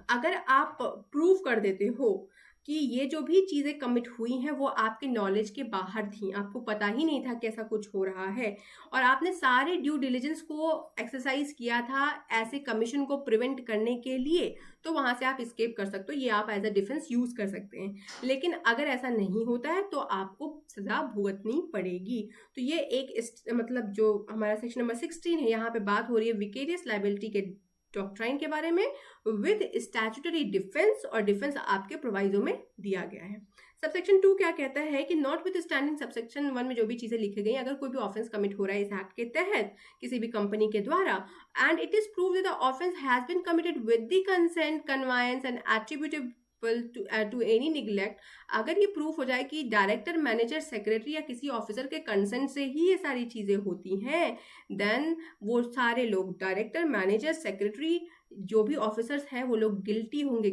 अगर आप प्रूव कर देते हो कि ये जो भी चीज़ें कमिट हुई हैं वो आपके नॉलेज के बाहर थी, आपको पता ही नहीं था कि ऐसा कुछ हो रहा है, और आपने सारे ड्यू डिलिजेंस को एक्सरसाइज किया था ऐसे कमीशन को प्रिवेंट करने के लिए, तो वहाँ से आप स्केप कर सकते हो, ये आप एज अ डिफेंस यूज कर सकते हैं। लेकिन अगर ऐसा नहीं होता है तो आपको सजा भुगतनी पड़ेगी। तो ये एक मतलब जो हमारा सेक्शन नंबर 16 है, यहाँ पे बात हो रही है विकेरियस लायबिलिटी के डॉक्ट्राइन के बारे में विद स्टैट्यूटरी डिफेंस, और डिफेंस आपके प्रोवाइजो में दिया गया है। सबसेक्शन 2 क्या कहता है कि नॉट विद स्टैंडिंग सबसेक्शन 1 में जो भी चीजें लिखी गई, अगर कोई भी ऑफेंस कमिट हो रहा है इस एक्ट के तहत किसी भी कंपनी के द्वारा, and it is proved that the offence has been committed with the consent, connivance and attributable to any neglect, अगर ये प्रूफ हो जाए कि डायरेक्टर, मैनेजर, सेक्रेटरी या किसी ऑफिसर के कंसेंट से ही ये सारी चीजें होती हैं, देन वो सारे लोग डायरेक्टर, मैनेजर, सेक्रेटरी, जो भी ऑफिसर्स हैं वो लोग गिल्टी होंगे,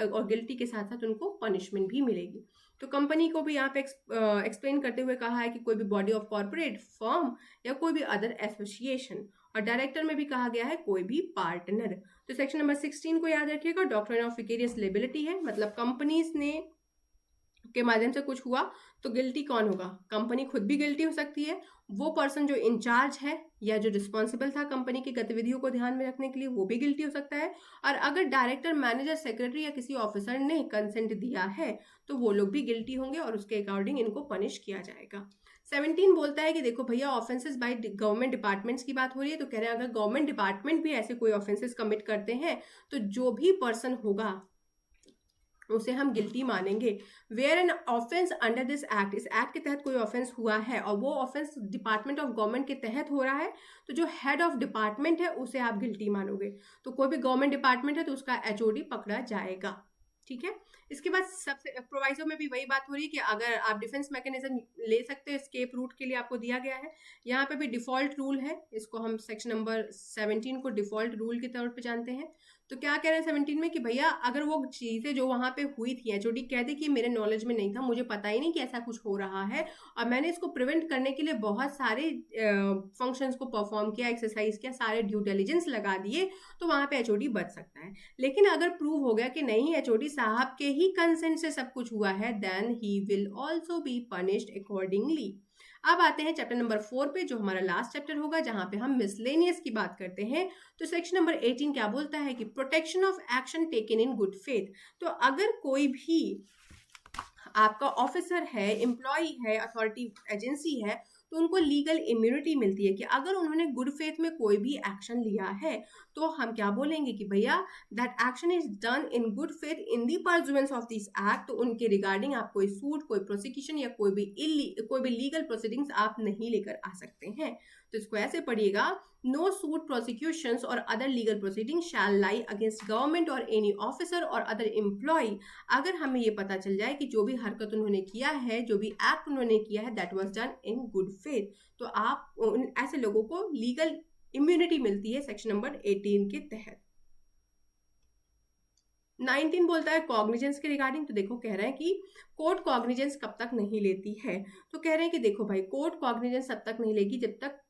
और गिल्टी के साथ साथ उनको पनिशमेंट भी मिलेगी। तो कंपनी को भी यहाँ पे एक्सप्लेन करते हुए कहा है कि कोई भी बॉडी ऑफ कॉर्पोरेट फर्म या कोई भी अदर एसोसिएशन, और डायरेक्टर में भी कहा गया है कोई भी पार्टनर। तो सेक्शन नंबर 16 को याद रखिएगा, डॉक्ट्रिन ऑफ विकेरियस लायबिलिटी है, मतलब कंपनीज ने के माध्यम से कुछ हुआ तो गिल्टी कौन होगा? कंपनी खुद भी गिल्टी हो सकती है, वो पर्सन जो इंचार्ज है या जो रिस्पॉन्सिबल था कंपनी की गतिविधियों को ध्यान में रखने के लिए, वो भी गिल्टी हो सकता है, और अगर डायरेक्टर, मैनेजर, सेक्रेटरी या किसी ऑफिसर ने कंसेंट दिया है तो वो लोग भी गिल्टी होंगे और उसके अकॉर्डिंग इनको पनिश किया जाएगा। 17 बोलता है कि देखो भैया, ऑफेंसेस बाय गवर्नमेंट डिपार्टमेंट्स की बात हो रही है, तो कह रहे हैं अगर गवर्नमेंट डिपार्टमेंट भी ऐसे कोई ऑफेंसेस कमिट करते हैं तो जो भी पर्सन होगा उसे हम गिल्टी मानेंगे। Where an offence under this act, इस एक्ट के तहत कोई ऑफेंस हुआ है और वो ऑफेंस डिपार्टमेंट ऑफ गवर्नमेंट के तहत हो रहा है, तो जो हेड ऑफ डिपार्टमेंट है उसे आप गिल्टी मानोगे। तो कोई भी गवर्नमेंट डिपार्टमेंट है तो उसका एचओडी पकड़ा जाएगा, ठीक है। इसके बाद सबसे प्रोवाइजो में भी वही बात हो रही है कि अगर आप डिफेंस मैकेनिज्म ले सकते हो, स्केप रूट के लिए आपको दिया गया है। यहाँ पे भी डिफॉल्ट रूल है, इसको हम सेक्शन नंबर 17 को डिफॉल्ट रूल के तौर पे जानते हैं। तो क्या कह रहे हैं 17 में कि भैया अगर वो चीज़ें जो वहाँ पे हुई थी, एचओडी कह दे कि मेरे नॉलेज में नहीं था, मुझे पता ही नहीं कि ऐसा कुछ हो रहा है, और मैंने इसको प्रिवेंट करने के लिए बहुत सारे फंक्शंस को परफॉर्म किया, एक्सरसाइज किया, सारे ड्यू डिलिजेंस लगा दिए, तो वहाँ पे एचओडी बच सकता है। लेकिन अगर प्रूव हो गया कि नहीं, एचओडी साहब के ही कंसेंट से सब कुछ हुआ है, then he will also be punished accordingly. अब आते हैं चैप्टर नंबर 4 पे, जो हमारा लास्ट चैप्टर होगा, जहां पे हम मिसलेनियस की बात करते हैं। तो सेक्शन नंबर 18 क्या बोलता है कि protection of action taken in good faith. तो अगर कोई भी आपका ऑफिसर है, एम्प्लॉय है, अथॉरिटी एजेंसी है, तो उनको लीगल इम्यूनिटी मिलती है कि अगर उन्होंने गुड फेथ में कोई भी एक्शन लिया है तो हम क्या बोलेंगे कि भैया that action is done in good faith in the pursuance of this act. तो उनके रिगार्डिंग आप कोई सूट, कोई प्रोसिक्यूशन या कोई भी लीगल प्रोसीडिंग्स आप नहीं लेकर आ सकते हैं। तो इसको ऐसे पढ़िएगा नो सूट प्रोसिक्यूशंस और अदर लीगल प्रोसीडिंग शैल लाई अगेंस्ट गवर्नमेंट और एनी ऑफिसर और अदर एम्प्लॉय। अगर हमें ये पता चल जाए कि जो भी हरकत उन्होंने किया है, जो भी एक्ट उन्होंने किया है, that was done in good faith, तो आप ऐसे लोगों को लीगल इम्यूनिटी मिलती है सेक्शन नंबर 18 के तहत। 19 बोलता है कॉग्निजेंस के रिगार्डिंग। तो देखो कह रहे हैं कि कोर्ट कॉग्निजेंस कब तक नहीं लेती है। तो कह रहे हैं कि देखो भाई, कोर्ट कॉग्निजेंस तब तक नहीं लेगी जब तक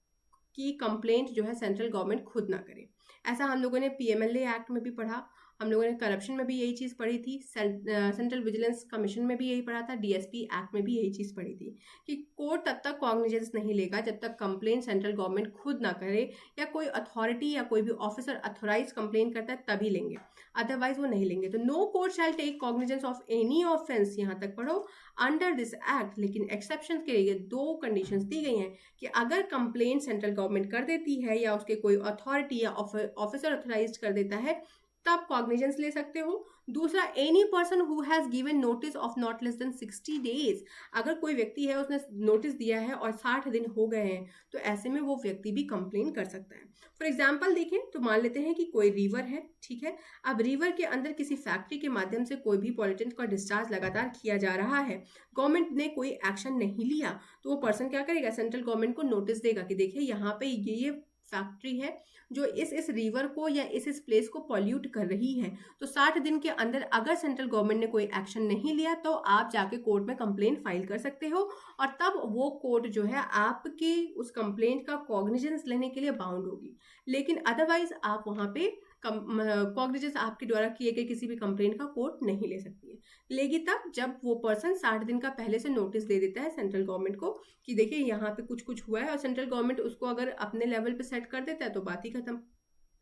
कि कंप्लेंट जो है सेंट्रल गवर्नमेंट खुद ना करे। ऐसा हम लोगों ने पीएमएलए एक्ट में भी पढ़ा, हम लोगों ने करप्शन में भी यही चीज़ पढ़ी थी, सेंट्रल विजिलेंस कमीशन में भी यही पढ़ा था, डीएसपी एक्ट में भी यही चीज़ पढ़ी थी कि कोर्ट तब तक कॉग्निजेंस नहीं लेगा जब तक कंप्लेंट सेंट्रल गवर्नमेंट खुद ना करे, या कोई अथॉरिटी या कोई भी ऑफिसर अथोराइज कंप्लेन करता है तभी लेंगे, अदरवाइज वो नहीं लेंगे। तो no court shall take cognizance of any offence, यहाँ तक पढ़ो, अंडर दिस एक्ट। लेकिन एक्सेप्शन के लिए 2 कंडीशंस दी गई हैं कि अगर कंप्लेंट सेंट्रल गवर्नमेंट कर देती है या उसके कोई अथॉरिटी या ऑफिसर अथोराइज कर देता है तब कॉग्निजेंस ले सकते हो। दूसरा, any person who has given notice of not less than 60 days, अगर कोई व्यक्ति है उसने नोटिस दिया है और 60 दिन हो गए हैं तो ऐसे में वो व्यक्ति भी कंप्लेन कर सकता है। फॉर एग्जाम्पल देखें तो मान लेते हैं कि कोई रिवर है, ठीक है, अब रिवर के अंदर किसी फैक्ट्री के माध्यम से कोई भी पॉल्यूटेंट का डिस्चार्ज लगातार किया जा रहा है, गवर्नमेंट ने कोई एक्शन नहीं लिया, तो वो पर्सन क्या करेगा, सेंट्रल गवर्नमेंट को नोटिस देगा कि देखिए यहाँ पे ये फैक्ट्री है जो इस रिवर को या इस प्लेस को पॉल्यूट कर रही है। तो 60 दिन के अंदर अगर सेंट्रल गवर्नमेंट ने कोई एक्शन नहीं लिया तो आप जाके कोर्ट में कंप्लेंट फाइल कर सकते हो, और तब वो कोर्ट जो है आपके उस कंप्लेंट का कॉग्निजेंस लेने के लिए बाउंड होगी। लेकिन अदरवाइज आप वहां पे कॉग्निजेंस आपके द्वारा किए गए किसी भी कंप्लेंट का कोर्ट नहीं ले सकती है। लेगी तब जब वो पर्सन 60 दिन का पहले से नोटिस दे देता है सेंट्रल गवर्नमेंट को कि देखिए यहाँ पे कुछ कुछ हुआ है, और सेंट्रल गवर्नमेंट उसको अगर अपने लेवल पे सेट कर देता है तो बात ही खत्म,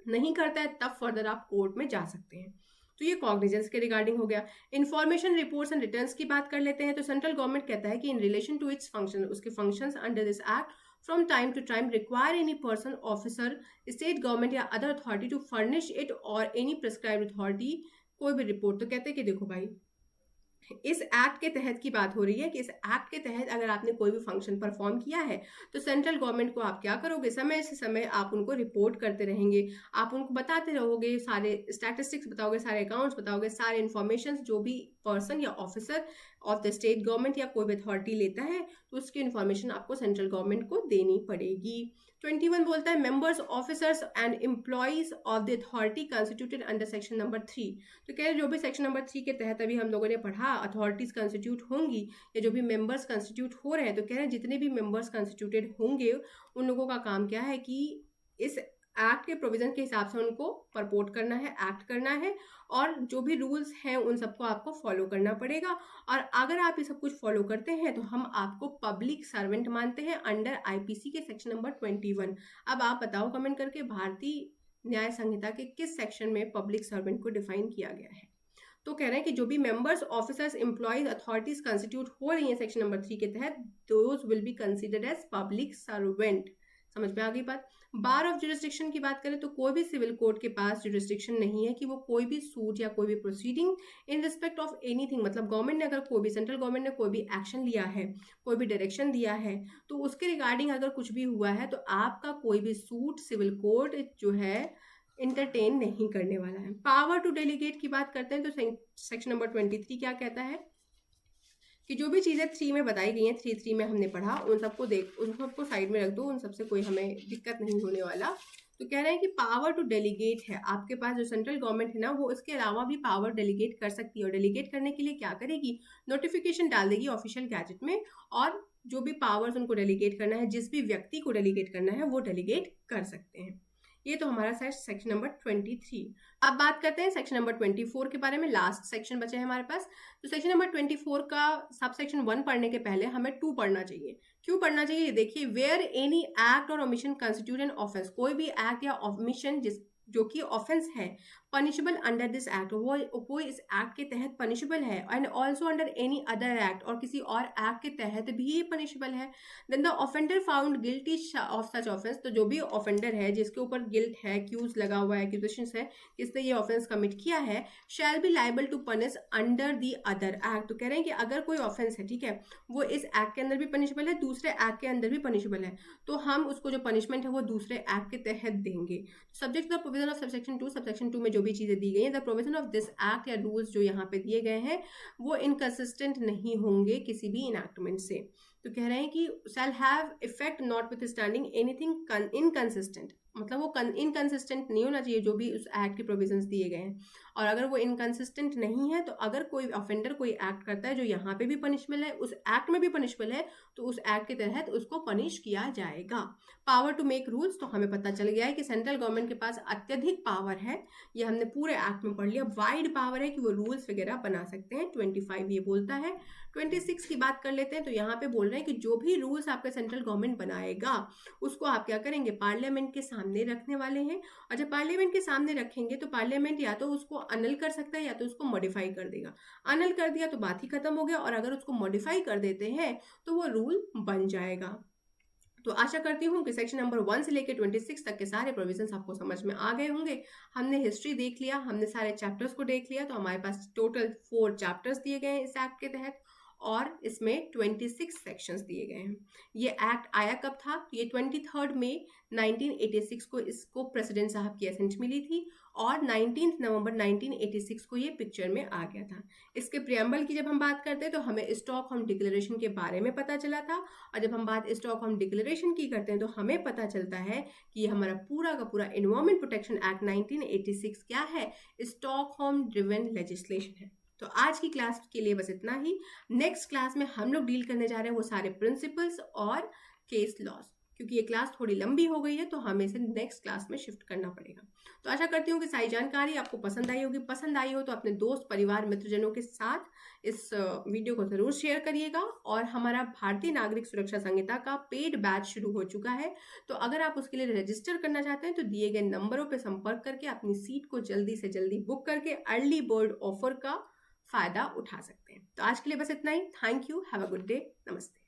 नहीं करता है तब फर्दर आप कोर्ट में जा सकते हैं। तो ये कॉग्निजेंस के रिगार्डिंग हो गया। इन्फॉर्मेशन रिपोर्ट्स एंड रिटर्न्स की बात कर लेते हैं। तो सेंट्रल गवर्नमेंट कहता है कि in relation to its function, उसके functions under this act from time to time require any person, officer, state government या other authority to furnish it or any prescribed authority कोई भी रिपोर्ट। तो कहते हैं कि देखो भाई, इस एक्ट के तहत की बात हो रही है कि इस एक्ट के तहत अगर आपने कोई भी फंक्शन परफॉर्म किया है तो सेंट्रल गवर्नमेंट को आप क्या करोगे, समय से समय आप उनको रिपोर्ट करते रहेंगे, आप उनको बताते रहोगे, सारे स्टैटिस्टिक्स बताओगे, सारे अकाउंट्स बताओगे, सारे इन्फॉर्मेशन जो भी पर्सन या officer of the state government या कोई भी अथॉरिटी लेता है तो उसकी इन्फॉर्मेशन आपको सेंट्रल गवर्नमेंट को देनी पड़ेगी। 21 बोलता है members, officers and employees of the authority constituted under section number 3। तो कह रहे जो भी सेक्शन नंबर 3 के तहत अभी हम लोगों ने पढ़ा अथॉरिटीज कंस्टिट्यूट होंगी या जो भी मेंबर्स कंस्टिट्यूट हो रहे हैं, तो कह रहे हैं जितने भी मेंबर्स कंस्टिट्यूटेड होंगे उन लोगों का काम क्या है कि इस एक्ट के प्रोविजन के हिसाब से उनको परपोर्ट करना है, एक्ट करना है, और जो भी रूल्स हैं उन सबको आपको फॉलो करना पड़ेगा। और अगर आप ये सब कुछ फॉलो करते हैं तो हम आपको पब्लिक सर्वेंट मानते हैं अंडर आईपीसी के सेक्शन नंबर 21। अब आप बताओ कमेंट करके भारतीय न्याय संहिता के किस सेक्शन में पब्लिक सर्वेंट को डिफाइन किया गया है। तो कह रहे हैं कि जो भी members, officers, employees, authorities constitute हो रही हैं सेक्शन नंबर 3 के तहत, those will be considered as public servant. समझ में आ गई बात। बार ऑफ जुरिस्डिक्शन की बात करें तो कोई भी सिविल कोर्ट के पास जुरिस्डिक्शन नहीं है कि वो कोई भी सूट या कोई भी proceeding in respect of anything, मतलब गवर्नमेंट ने अगर कोई भी, सेंट्रल गवर्नमेंट ने कोई भी एक्शन लिया है, कोई भी डायरेक्शन दिया है, तो उसके रिगार्डिंग अगर कुछ भी हुआ है तो आपका कोई भी सूट सिविल कोर्ट जो है इंटरटेन नहीं करने वाला है। पावर टू डेलीगेट की बात करते हैं तो सेक्शन नंबर 23 क्या कहता है कि जो भी चीज़ें 3 में बताई गई हैं, 3 में हमने पढ़ा, उन सबको साइड में रख दो, उन सबसे कोई हमें दिक्कत नहीं होने वाला। तो कह रहे हैं कि पावर टू डेलीगेट है आपके पास, जो सेंट्रल गवर्नमेंट है ना वो इसके अलावा भी पावर डेलीगेट कर सकती है। और डेलीगेट करने के लिए क्या करेगी, नोटिफिकेशन डाल देगी ऑफिशियल गैजेट में, और जो भी पावर्स उनको डेलीगेट करना है, जिस भी व्यक्ति को डेलीगेट करना है वो डेलीगेट कर सकते हैं। ये तो हमारा सेक्शन नंबर 23। अब बात करते हैं सेक्शन नंबर 24 के बारे में। लास्ट सेक्शन बचे हैं हमारे पास। तो सेक्शन नंबर 24 का सब सेक्शन 1 पढ़ने के पहले हमें 2 पढ़ना चाहिए। क्यों पढ़ना चाहिए, देखिए, वेयर एनी एक्ट और ओमिशन कंस्टिट्यूट एन ऑफेंस, कोई भी एक्ट या ओमिशन जो कि ऑफेंस है, पनिशेबल अंडर दिस एक्ट, वो इस एक्ट के तहत पनिशेबल है, and also under any other act, और किसी और एक्ट के तहत भी पनिशेबल है। Then the offender found guilty of such offence, तो जो भी ऑफेंडर है जिसके ऊपर गिल्ट है, एक्यूज लगा हुआ है, एक्यूजेशन है, किसने ये ऑफेंस कमिट किया है, shall be liable to punish under the other act. तो कह रहे हैं कि अगर कोई ऑफेंस है, ठीक है, वो इस एक्ट के अंदर भी पनिशेबल है, दूसरे एक्ट के अंदर भी पनिशेबल है, तो हम उसको जो पनिशमेंट है वो दूसरे एक्ट के तहत देंगे। Subject to the provision of subsection 2, subsection 2 में जो भी चीजें दी गई हैं, the provision of this act या रूल्स जो यहाँ पे दिए गए हैं वो इनकंसिस्टेंट नहीं होंगे किसी भी इनैक्टमेंट से। तो कह रहे हैं कि shall have effect not with standing anything inconsistent, मतलब वो इनकंसिस्टेंट नहीं होना चाहिए जो भी उस एक्ट के प्रोविजंस दिए गए हैं। और अगर वो इनकंसिस्टेंट नहीं है, तो अगर कोई ऑफेंडर कोई एक्ट करता है जो यहाँ पे भी पनिशबल है, उस एक्ट में भी पनिशबल है, तो उस एक्ट के तहत उसको पनिश किया जाएगा। पावर टू मेक रूल्स, तो हमें पता चल गया है कि सेंट्रल गवर्नमेंट के पास अत्यधिक पावर है, ये हमने पूरे एक्ट में पढ़ लिया, वाइड पावर है कि वो रूल्स वगैरह बना सकते हैं। 25 ये बोलता है। 26 की बात कर लेते हैं, तो यहाँ पे बोल रहे हैं कि जो भी रूल्स आपका सेंट्रल गवर्नमेंट बनाएगा उसको आप क्या करेंगे, पार्लियामेंट के सामने रखने वाले हैं। और जब पार्लियामेंट के सामने रखेंगे तो पार्लियामेंट या तो उसको अनल कर सकता है या तो उसको मॉडिफाई कर देगा। अनल कर दिया तो बात ही खत्म हो गया, और अगर उसको मॉडिफाई कर देते हैं तो वो रूल बन जाएगा। तो आशा करती हूँ कि सेक्शन नंबर 1 से लेकर 26 तक के सारे प्रोविजंस आपको समझ में आ गए होंगे। हमने हिस्ट्री देख लिया, हमने सारे चैप्टर्स को देख लिया, तो हमारे पास टोटल 4 चैप्टर्स दिए गए हैं इस एक्ट के तहत, और इसमें 26 सेक्शंस दिए गए हैं। ये एक्ट आया कब था? ये 23 मई 1986 को इसको प्रेसिडेंट साहब की असेंट मिली थी, और 19 नवंबर 1986 को ये पिक्चर में आ गया था। इसके प्रियम्बल की जब हम बात करते हैं तो हमें स्टॉकहोम डिक्लेरेशन के बारे में पता चला था, और जब हम बात स्टॉकहोम डिक्लेरेशन की करते हैं तो हमें पता चलता है कि हमारा पूरा का पूरा एनवायरमेंट प्रोटेक्शन एक्ट 1986 क्या है, स्टॉकहोम ड्रिवन लेजिस्लेशन है। तो आज की क्लास के लिए बस इतना ही। नेक्स्ट क्लास में हम लोग डील करने जा रहे हैं वो सारे प्रिंसिपल्स और केस लॉज, क्योंकि ये क्लास थोड़ी लंबी हो गई है तो हमें इसे नेक्स्ट क्लास में शिफ्ट करना पड़ेगा। तो आशा करती हूँ कि सारी जानकारी आपको पसंद आई होगी। पसंद आई हो तो अपने दोस्त, परिवार, मित्रजनों के साथ इस वीडियो को जरूर शेयर करिएगा। और हमारा भारतीय नागरिक सुरक्षा संहिता का पेड बैच शुरू हो चुका है, तो अगर आप उसके लिए रजिस्टर करना चाहते हैं तो दिए गए नंबरों पर संपर्क करके अपनी सीट को जल्दी से जल्दी बुक करके अर्ली बर्ड ऑफर का फायदा उठा सकते हैं। तो आज के लिए बस इतना ही। Thank you, have a good day, नमस्ते।